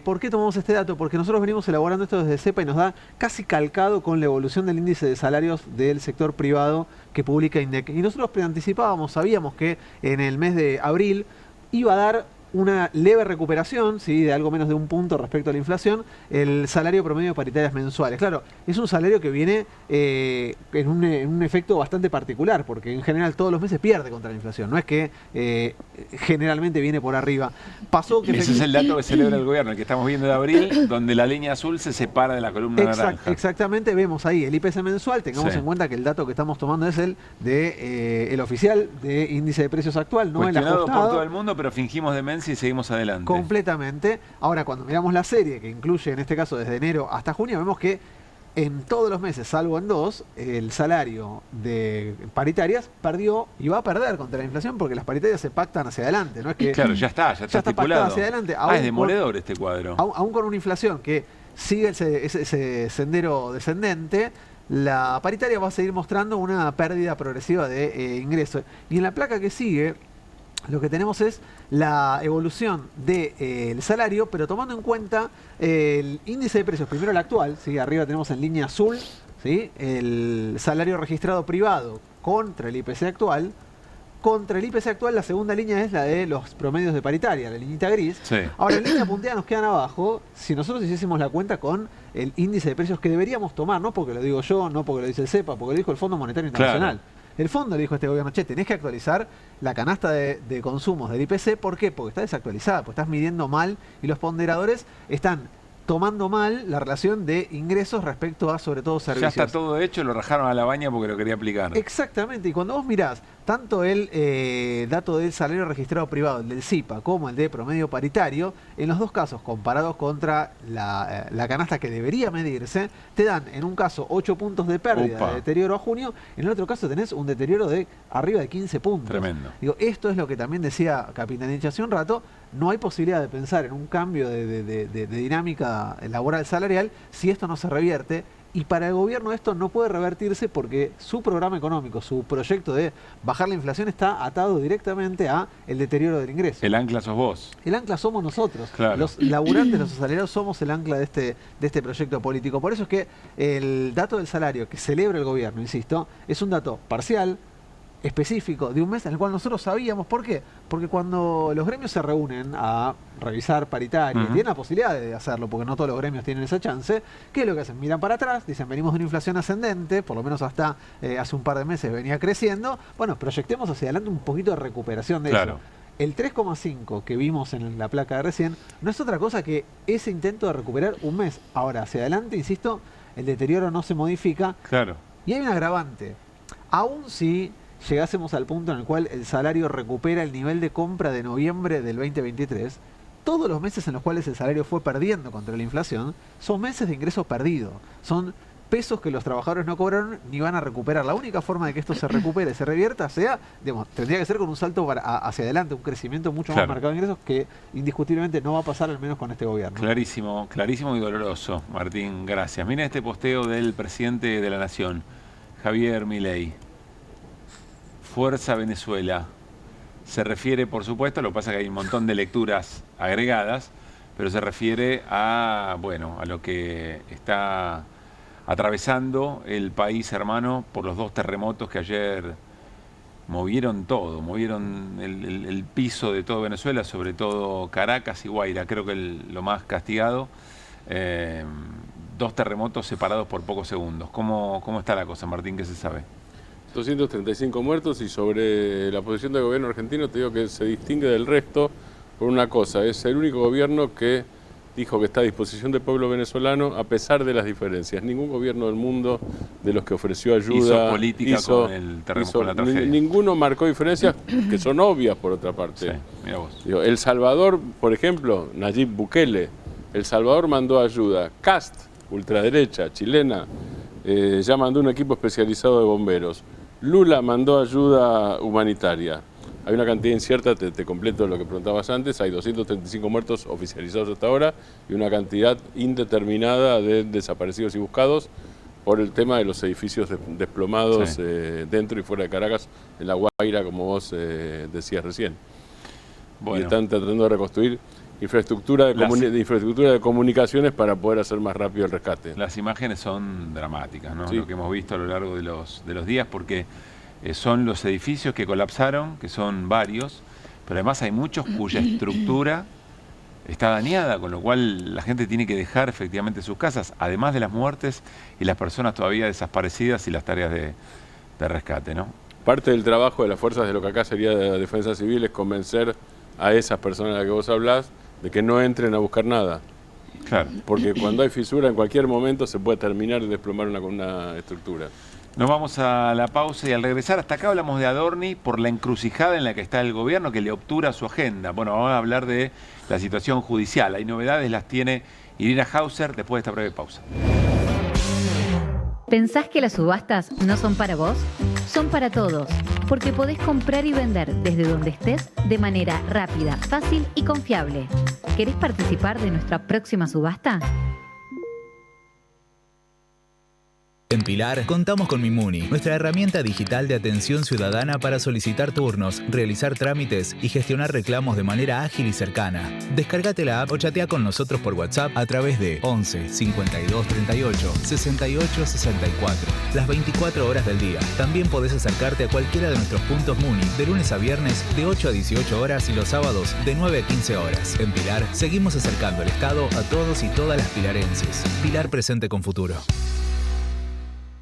¿Por qué tomamos este dato? Porque nosotros venimos elaborando esto desde CEPA y nos da casi calcado con la evolución del índice de salarios del sector privado que publica INDEC. Y nosotros preanticipábamos, sabíamos que en el mes de abril iba a dar una leve recuperación, ¿sí?, de algo menos de 1 punto respecto a la inflación, el salario promedio de paritarias mensuales. Claro, es un salario que viene en un efecto bastante particular, porque en general todos los meses pierde contra la inflación, no es que generalmente viene por arriba. Pasó que ese es el dato que celebra el gobierno, el que estamos viendo de abril, donde la línea azul se separa de la columna naranja. Exactamente, vemos ahí el IPC mensual, tengamos en cuenta que el dato que estamos tomando es el de el oficial de índice de precios actual, no el ajustado. Por todo el mundo, pero fingimos demencia y seguimos adelante. Completamente. Ahora, cuando miramos la serie, que incluye en este caso desde enero hasta junio, vemos que en todos los meses, salvo en 2, el salario de paritarias perdió y va a perder contra la inflación porque las paritarias se pactan hacia adelante. No es que claro, ya está estipulado. Hacia adelante. Es demoledor este cuadro. Aún con una inflación que sigue ese sendero descendente, la paritaria va a seguir mostrando una pérdida progresiva de ingresos. Y en la placa que sigue, lo que tenemos es la evolución del salario, pero tomando en cuenta el índice de precios, primero el actual, ¿sí? Arriba tenemos en línea azul, ¿sí?, el salario registrado privado contra el IPC actual. Contra el IPC actual, la segunda línea es la de los promedios de paritaria, la liñita gris. Sí. Ahora, en línea punteada nos quedan abajo, si nosotros hiciésemos la cuenta con el índice de precios que deberíamos tomar, no porque lo digo yo, no porque lo dice el CEPA, porque lo dijo el Fondo Monetario Internacional. Claro. El fondo le dijo a este gobierno, che, tenés que actualizar la canasta de consumos del IPC. ¿Por qué? Porque está desactualizada, porque estás midiendo mal y los ponderadores están tomando mal la relación de ingresos respecto a, sobre todo, servicios. Ya está todo hecho, lo rajaron a la baña porque lo quería aplicar. Exactamente, y cuando vos mirás tanto el dato del salario registrado privado, el del CIPA, como el de promedio paritario, en los dos casos, comparados contra la canasta que debería medirse, te dan, en un caso, 8 puntos de pérdida de deterioro a junio, en el otro caso tenés un deterioro de arriba de 15 puntos. Tremendo. Digo, esto es lo que también decía Capitanich hace un rato, no hay posibilidad de pensar en un cambio de dinámica laboral salarial si esto no se revierte. Y para el gobierno esto no puede revertirse porque su programa económico, su proyecto de bajar la inflación está atado directamente a el deterioro del ingreso. El ancla sos vos. El ancla somos nosotros. Claro. Los laburantes, los asalariados somos el ancla de este proyecto político. Por eso es que el dato del salario que celebra el gobierno, insisto, es un dato parcial, específico de un mes en el cual nosotros sabíamos. ¿Por qué? Porque cuando los gremios se reúnen a revisar paritaria, tienen la posibilidad de hacerlo, porque no todos los gremios tienen esa chance, ¿qué es lo que hacen? Miran para atrás, dicen, venimos de una inflación ascendente, por lo menos hasta hace un par de meses venía creciendo, bueno, proyectemos hacia adelante un poquito de recuperación de eso. El 3,5 que vimos en la placa de recién no es otra cosa que ese intento de recuperar un mes. Ahora, hacia adelante, insisto, el deterioro no se modifica. Claro. Y hay un agravante. Aún si llegásemos al punto en el cual el salario recupera el nivel de compra de noviembre del 2023, todos los meses en los cuales el salario fue perdiendo contra la inflación son meses de ingresos perdidos. Son pesos que los trabajadores no cobraron ni van a recuperar. La única forma de que esto se recupere, se revierta, tendría que ser con un salto hacia adelante, un crecimiento mucho más marcado de ingresos que indiscutiblemente no va a pasar, al menos con este gobierno. Clarísimo, clarísimo y doloroso, Martín, gracias. Mira este posteo del presidente de la Nación, Javier Milei. Fuerza Venezuela. Se refiere, por supuesto, lo que pasa es que hay un montón de lecturas agregadas, pero se refiere a, a lo que está atravesando el país hermano por los 2 terremotos que ayer movieron todo, movieron el piso de todo Venezuela, sobre todo Caracas y Guaira, creo que lo más castigado. 2 terremotos separados por pocos segundos. ¿Cómo está la cosa, Martín? ¿Qué se sabe? 235 muertos, y sobre la posición del gobierno argentino te digo que se distingue del resto por una cosa: es el único gobierno que dijo que está a disposición del pueblo venezolano a pesar de las diferencias. Ningún gobierno del mundo de los que ofreció ayuda hizo política con la tragedia. Ninguno marcó diferencias que son obvias, por otra parte. Sí, mira vos. El Salvador, por ejemplo, Nayib Bukele, El Salvador mandó ayuda. Cast, ultraderecha chilena, ya mandó un equipo especializado de bomberos. Lula mandó ayuda humanitaria. Hay una cantidad incierta, te completo lo que preguntabas antes, hay 235 muertos oficializados hasta ahora y una cantidad indeterminada de desaparecidos y buscados por el tema de los edificios desplomados dentro y fuera de Caracas, en La Guaira, como vos decías recién. Y están tratando de reconstruir infraestructura de comunicaciones para poder hacer más rápido el rescate. Las imágenes son dramáticas, ¿no? Lo que hemos visto a lo largo de los días, porque son los edificios que colapsaron, que son varios, pero además hay muchos cuya estructura está dañada, con lo cual la gente tiene que dejar efectivamente sus casas, además de las muertes y las personas todavía desaparecidas y las tareas de rescate, ¿no? Parte del trabajo de las fuerzas de lo que acá sería de la defensa civil es convencer a esas personas de las que vos hablás de que no entren a buscar nada. Claro. Porque cuando hay fisura en cualquier momento se puede terminar de desplomar una estructura. Nos vamos a la pausa y al regresar hasta acá hablamos de Adorni por la encrucijada en la que está el gobierno que le obtura su agenda. Bueno, vamos a hablar de la situación judicial. Hay novedades, las tiene Irina Hauser después de esta breve pausa. ¿Pensás que las subastas no son para vos? Son para todos, porque podés comprar y vender desde donde estés de manera rápida, fácil y confiable. ¿Querés participar de nuestra próxima subasta? En Pilar contamos con Mimuni, nuestra herramienta digital de atención ciudadana para solicitar turnos, realizar trámites y gestionar reclamos de manera ágil y cercana. Descárgate la app o chatea con nosotros por WhatsApp a través de 11 52 38 68 64, las 24 horas del día. También podés acercarte a cualquiera de nuestros puntos Muni de lunes a viernes de 8 a 18 horas y los sábados de 9 a 15 horas. En Pilar seguimos acercando el Estado a todos y todas las pilarenses. Pilar presente con futuro.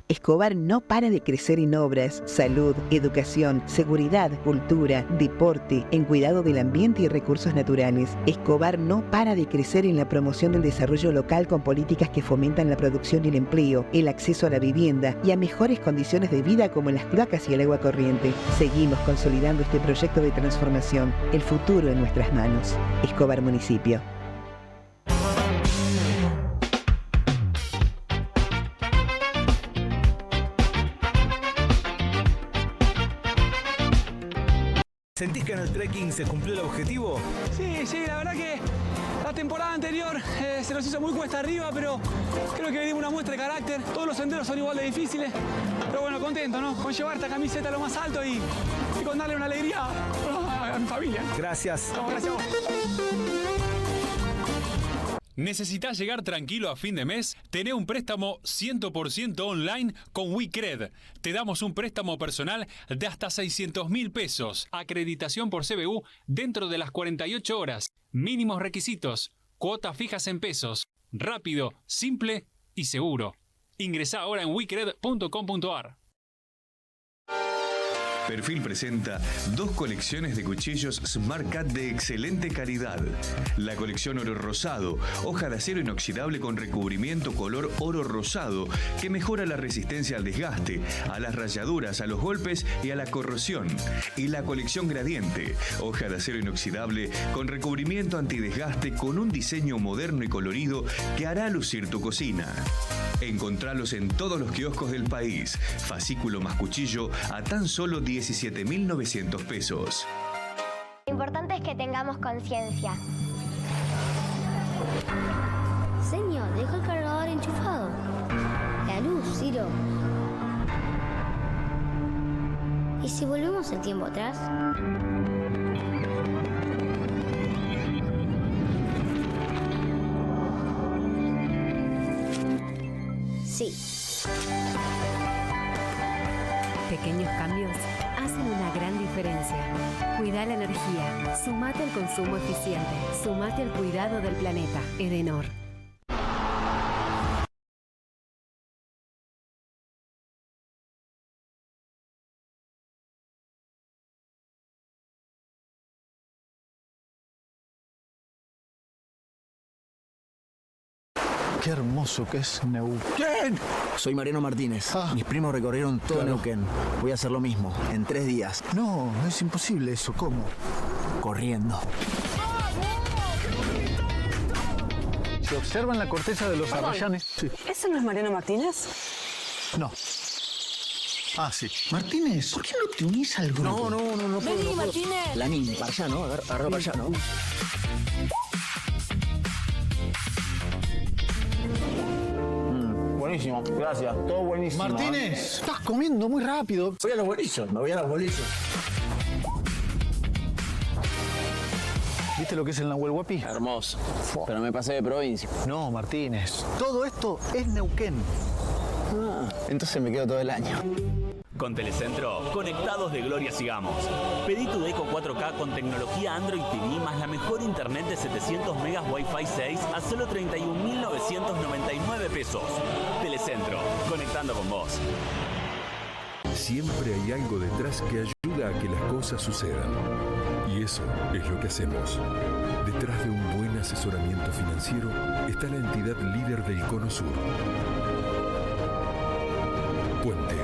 Escobar no para de crecer en obras, salud, educación, seguridad, cultura, deporte, en cuidado del ambiente y recursos naturales. Escobar no para de crecer en la promoción del desarrollo local con políticas que fomentan la producción y el empleo, el acceso a la vivienda y a mejores condiciones de vida como las cloacas y el agua corriente. Seguimos consolidando este proyecto de transformación, el futuro en nuestras manos. Escobar Municipio. ¿Sentís que en el trekking se cumplió el objetivo? Sí, la verdad que la temporada anterior se nos hizo muy cuesta arriba, pero creo que dimos una muestra de carácter. Todos los senderos son igual de difíciles, pero bueno, contento, ¿no? Con llevar esta camiseta a lo más alto y con darle una alegría a mi familia. Gracias. No, gracias a vos. ¿Necesitas llegar tranquilo a fin de mes? Tené un préstamo 100% online con WeCred. Te damos un préstamo personal de hasta 600.000 pesos. Acreditación por CBU dentro de las 48 horas. Mínimos requisitos. Cuotas fijas en pesos. Rápido, simple y seguro. Ingresá ahora en wecred.com.ar. Perfil presenta 2 colecciones de cuchillos Smart Cut de excelente calidad. La colección oro rosado, hoja de acero inoxidable con recubrimiento color oro rosado que mejora la resistencia al desgaste, a las rayaduras, a los golpes y a la corrosión. Y la colección gradiente, hoja de acero inoxidable con recubrimiento antidesgaste con un diseño moderno y colorido que hará lucir tu cocina. Encontralos en todos los kioscos del país. Fascículo más cuchillo a tan solo 17.900 pesos. Lo importante es que tengamos conciencia. Señor, deja el cargador enchufado. La luz, Ciro. ¿Y si volvemos el tiempo atrás? Sí. Pequeños cambios hacen una gran diferencia. Cuida la energía. Sumate al consumo eficiente. Sumate al cuidado del planeta. Edenor. Qué hermoso que es Neuquén. Soy Mariano Martínez. Mis primos recorrieron todo Neuquén. Voy a hacer lo mismo, en 3 días. No, es imposible eso. ¿Cómo? Corriendo. Se observa en la corteza de los arrayanes. Sí. ¿Eso no es Mariano Martínez? No. Ah, sí. Martínez, ¿por qué no te unís al grupo? No. Vení, Martínez. La niña, para allá, ¿no? Agarra para allá, ¿no? Buenísimo, gracias. Todo buenísimo. Martínez, estás comiendo muy rápido. Voy a los bolillos, me voy a los bolillos. ¿Viste lo que es el Nahuel Huapi? Hermoso, pero me pasé de provincia. No, Martínez, todo esto es Neuquén. Entonces me quedo todo el año. Con Telecentro, conectados de gloria sigamos. Pedí tu Deco 4K con tecnología Android TV más la mejor internet de 700 megas Wi-Fi 6 a solo 31.999 pesos. Telecentro, conectando con vos. Siempre hay algo detrás que ayuda a que las cosas sucedan. Y eso es lo que hacemos. Detrás de un buen asesoramiento financiero está la entidad líder del Cono Sur. Puente.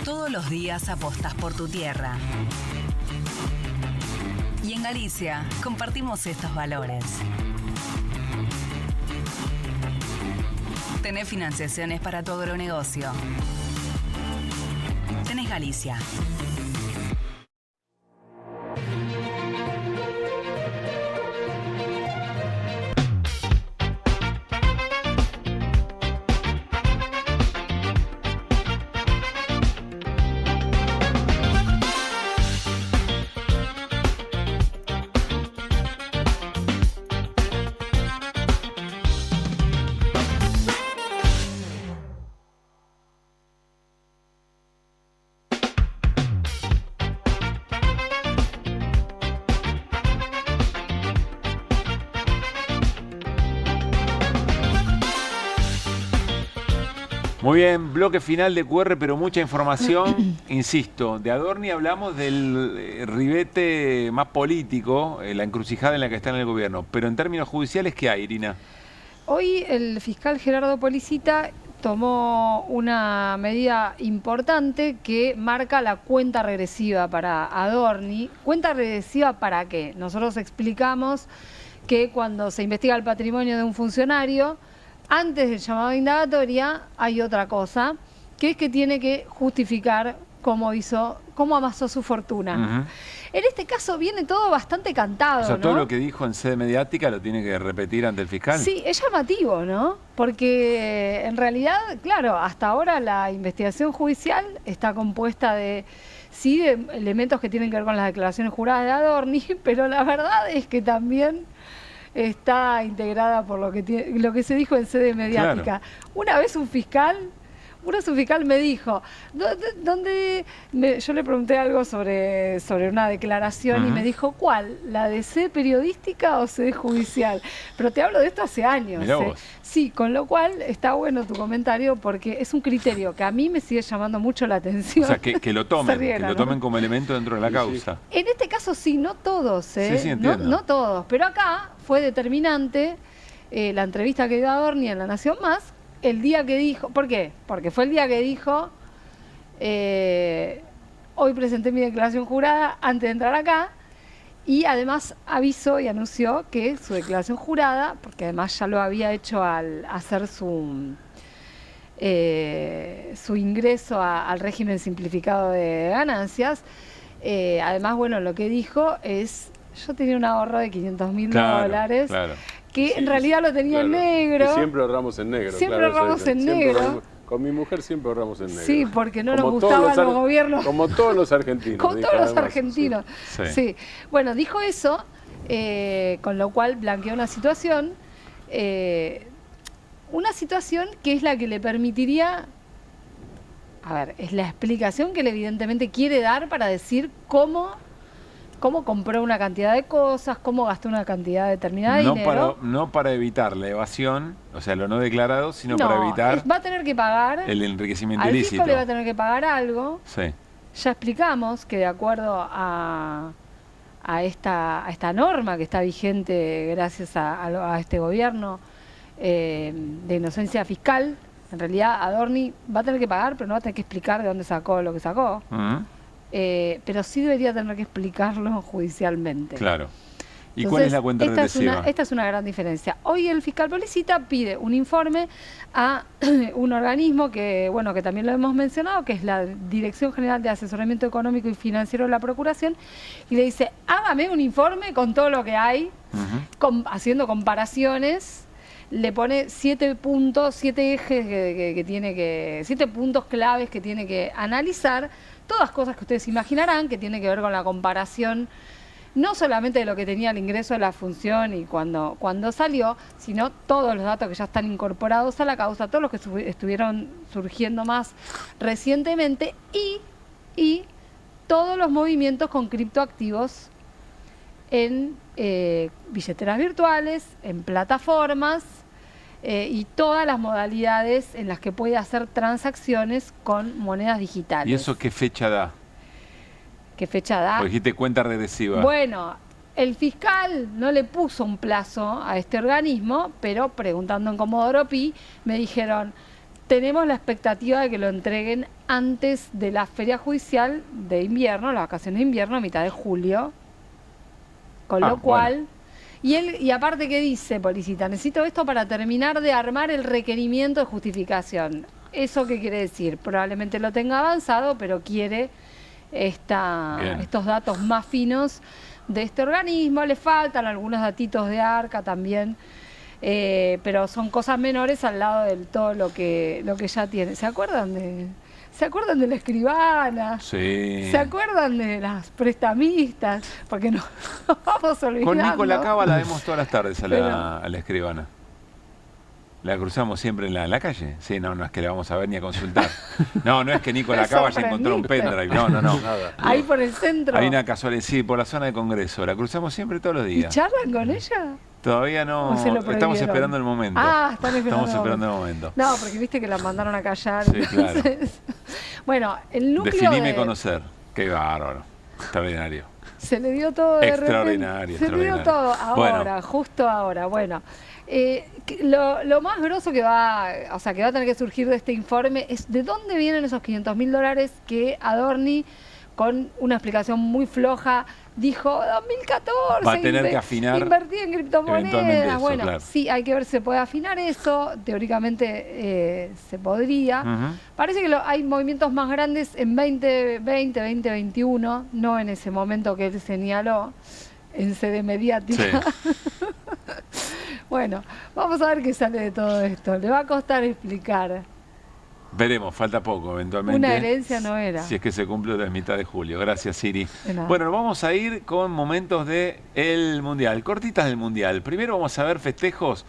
Todos los días apostas por tu tierra. Y en Galicia compartimos estos valores. Tenés financiaciones para tu agronegocio. Tenés Galicia. Muy bien, bloque final de QR, pero mucha información. Insisto, de Adorni hablamos del ribete más político, la encrucijada en la que está en el gobierno. Pero en términos judiciales, ¿qué hay, Irina? Hoy el fiscal Gerardo Policita tomó una medida importante que marca la cuenta regresiva para Adorni. ¿Cuenta regresiva para qué? Nosotros explicamos que cuando se investiga el patrimonio de un funcionario, antes del llamado de indagatoria hay otra cosa, que es que tiene que justificar cómo amasó su fortuna. En este caso viene todo bastante cantado, O sea, ¿no? todo lo que dijo en sede mediática lo tiene que repetir ante el fiscal. Sí, es llamativo, ¿no? Porque en realidad, claro, hasta ahora la investigación judicial está compuesta de elementos que tienen que ver con las declaraciones juradas de Adorni, pero la verdad es que también está integrada por lo que se dijo en sede mediática. Claro. Una vez un fiscal me dijo, yo le pregunté algo sobre una declaración y me dijo, ¿cuál? ¿La de sede periodística o sede judicial? Pero te hablo de esto hace años. Mirá vos. Sí, con lo cual está bueno tu comentario porque es un criterio que a mí me sigue llamando mucho la atención. O sea, que lo tomen como elemento dentro de la causa. En este caso sí, no todos, Sí, sí, entiendo. no todos, pero acá fue determinante la entrevista que dio Adorni en La Nación Más, el día que dijo, ¿por qué? Porque fue el día que dijo, hoy presenté mi declaración jurada antes de entrar acá, y además avisó y anunció que su declaración jurada, porque además ya lo había hecho al hacer su ingreso al régimen simplificado de ganancias, además, bueno, lo que dijo es, yo tenía un ahorro de $500.000, claro. que en realidad lo tenía en negro. Y siempre ahorramos en negro. Siempre ahorramos en negro. Con mi mujer siempre ahorramos en negro. Sí, porque no nos gustaban los gobiernos. Como todos los argentinos. Como todos los argentinos. Sí. Bueno, dijo eso, con lo cual blanqueó una situación que es la que le permitiría, a ver, es la explicación que él evidentemente quiere dar para decir cómo compró una cantidad de cosas, cómo gastó una cantidad determinada de dinero. No para evitar la evasión, o sea, lo no declarado, sino para evitar va a tener que pagar el enriquecimiento al ilícito. fisco le va a tener que pagar algo. Sí. Ya explicamos que de acuerdo a esta norma que está vigente gracias a este gobierno de inocencia fiscal, en realidad Adorni va a tener que pagar, pero no va a tener que explicar de dónde sacó lo que sacó. Pero sí debería tener que explicarlo judicialmente. Claro. ¿Y Entonces, cuál es la cuenta regresiva? Esta es una gran diferencia. Hoy el fiscal Policita pide un informe a un organismo que también lo hemos mencionado, que es la Dirección General de Asesoramiento Económico y Financiero de la Procuración, y le dice, hágame un informe con todo lo que hay, haciendo comparaciones. Le pone 7 puntos, 7 ejes 7 puntos claves que tiene que analizar, todas cosas que ustedes imaginarán, que tiene que ver con la comparación no solamente de lo que tenía el ingreso de la función y cuando salió, sino todos los datos que ya están incorporados a la causa, todos los que estuvieron surgiendo más recientemente y todos los movimientos con criptoactivos en billeteras virtuales, en plataformas y todas las modalidades en las que puede hacer transacciones con monedas digitales. ¿Y eso qué fecha da? ¿Qué fecha da? Porque dijiste cuenta regresiva. Bueno, el fiscal no le puso un plazo a este organismo, pero preguntando en Comodoro Pi, me dijeron, tenemos la expectativa de que lo entreguen antes de la feria judicial de invierno, las vacaciones de invierno, a mitad de julio. Con lo cual... Bueno. Y aparte, ¿qué dice Policita? Necesito esto para terminar de armar el requerimiento de justificación. ¿Eso qué quiere decir? Probablemente lo tenga avanzado, pero quiere estos datos más finos de este organismo. Le faltan algunos datitos de ARCA también, pero son cosas menores al lado de todo lo que ya tiene. ¿Se acuerdan de la escribana? Sí. ¿Se acuerdan de las prestamistas? Porque no vamos olvidando. Con Nicolás Cava la vemos todas las tardes a la escribana. La cruzamos siempre en la calle. Sí, no es que la vamos a ver ni a consultar. No es que Nicolás Cava haya encontrado un pendrive. No. Nada. Ahí por el centro. Hay una casualidad, sí, por la zona de Congreso. La cruzamos siempre todos los días. ¿Y charlan con ella? Todavía no. Estamos esperando el momento. Estamos esperando el momento. No, porque viste que la mandaron a callar. Sí, claro. Bueno, el núcleo Definime conocer. Qué bárbaro. Extraordinario. Se le dio todo de extraordinario. Se le dio todo ahora, justo ahora. Bueno, lo más grosso que va a tener que surgir de este informe es de dónde vienen esos $500.000 que Adorni, con una explicación muy floja, dijo 2014 va a tener que afinar, invertí en criptomonedas. Eso, bueno, claro. Sí, hay que ver si se puede afinar eso. Teóricamente se podría. Parece que hay movimientos más grandes en 2020, 2021, no en ese momento que él señaló en sede mediática. Sí. Bueno, vamos a ver qué sale de todo esto. Le va a costar explicar. Veremos, falta poco eventualmente. Una herencia no era. Si es que se cumple la mitad de julio. Gracias, Siri. Bueno, vamos a ir con momentos del Mundial, cortitas del Mundial. Primero vamos a ver festejos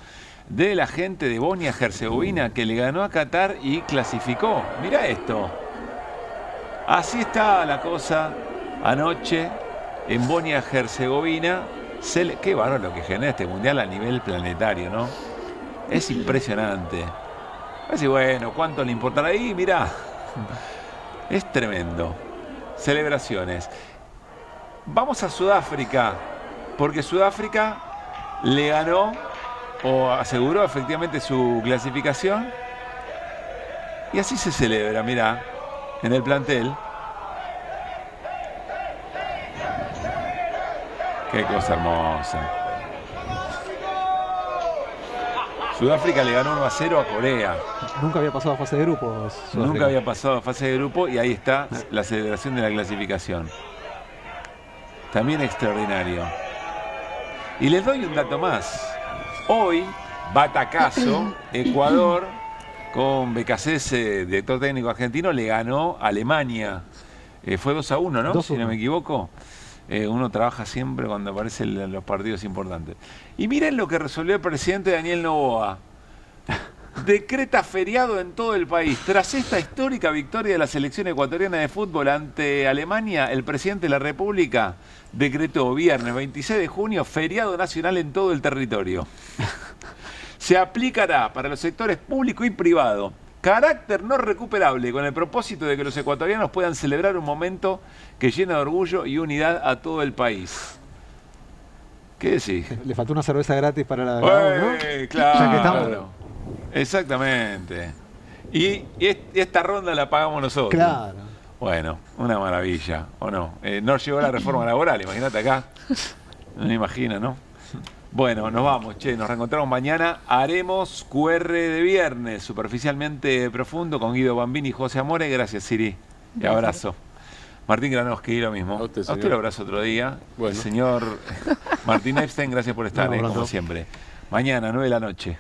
de la gente de Bosnia-Herzegovina que le ganó a Qatar y clasificó. Mirá esto. Así está la cosa anoche en Bosnia-Herzegovina. Qué bárbaro lo que genera este Mundial a nivel planetario, ¿no? Es impresionante. Así, bueno, ¿cuánto le importará ahí? Mirá, es tremendo. Celebraciones. Vamos a Sudáfrica, porque Sudáfrica le ganó o aseguró efectivamente su clasificación. Y así se celebra, mirá, en el plantel. Qué cosa hermosa. Sudáfrica le ganó 1-0 a Corea. Nunca había pasado a fase de grupos. Nunca había pasado a fase de grupo y ahí está la celebración de la clasificación. También extraordinario. Y les doy un dato más. Hoy, batacazo, Ecuador, con Becasese, director técnico argentino, le ganó a Alemania. Fue 2-1, ¿no? 2-1. Si no me equivoco. Uno trabaja siempre cuando aparecen los partidos importantes. Y miren lo que resolvió el presidente Daniel Noboa. Decreta feriado en todo el país. Tras esta histórica victoria de la selección ecuatoriana de fútbol ante Alemania, el presidente de la República decretó viernes 26 de junio feriado nacional en todo el territorio. Se aplicará para los sectores público y privado. Carácter no recuperable, con el propósito de que los ecuatorianos puedan celebrar un momento que llena de orgullo y unidad a todo el país. ¿Qué decís? Le faltó una cerveza gratis para la... ¿no? Claro, ya que estamos... Exactamente. Y esta ronda la pagamos nosotros. Claro. Bueno, una maravilla, ¿o no? No llegó la reforma laboral, imagínate acá. No me imagino, ¿no? Bueno, nos vamos, che, nos reencontramos mañana. Haremos QR de viernes, superficialmente profundo, con Guido Bambini y José Amore. Gracias, Siri. Y abrazo. Martín Granowski, lo mismo. A usted lo abrazo otro día. Bueno. Señor Martín Epstein, gracias por estar, como siempre. Mañana, 9 de la noche.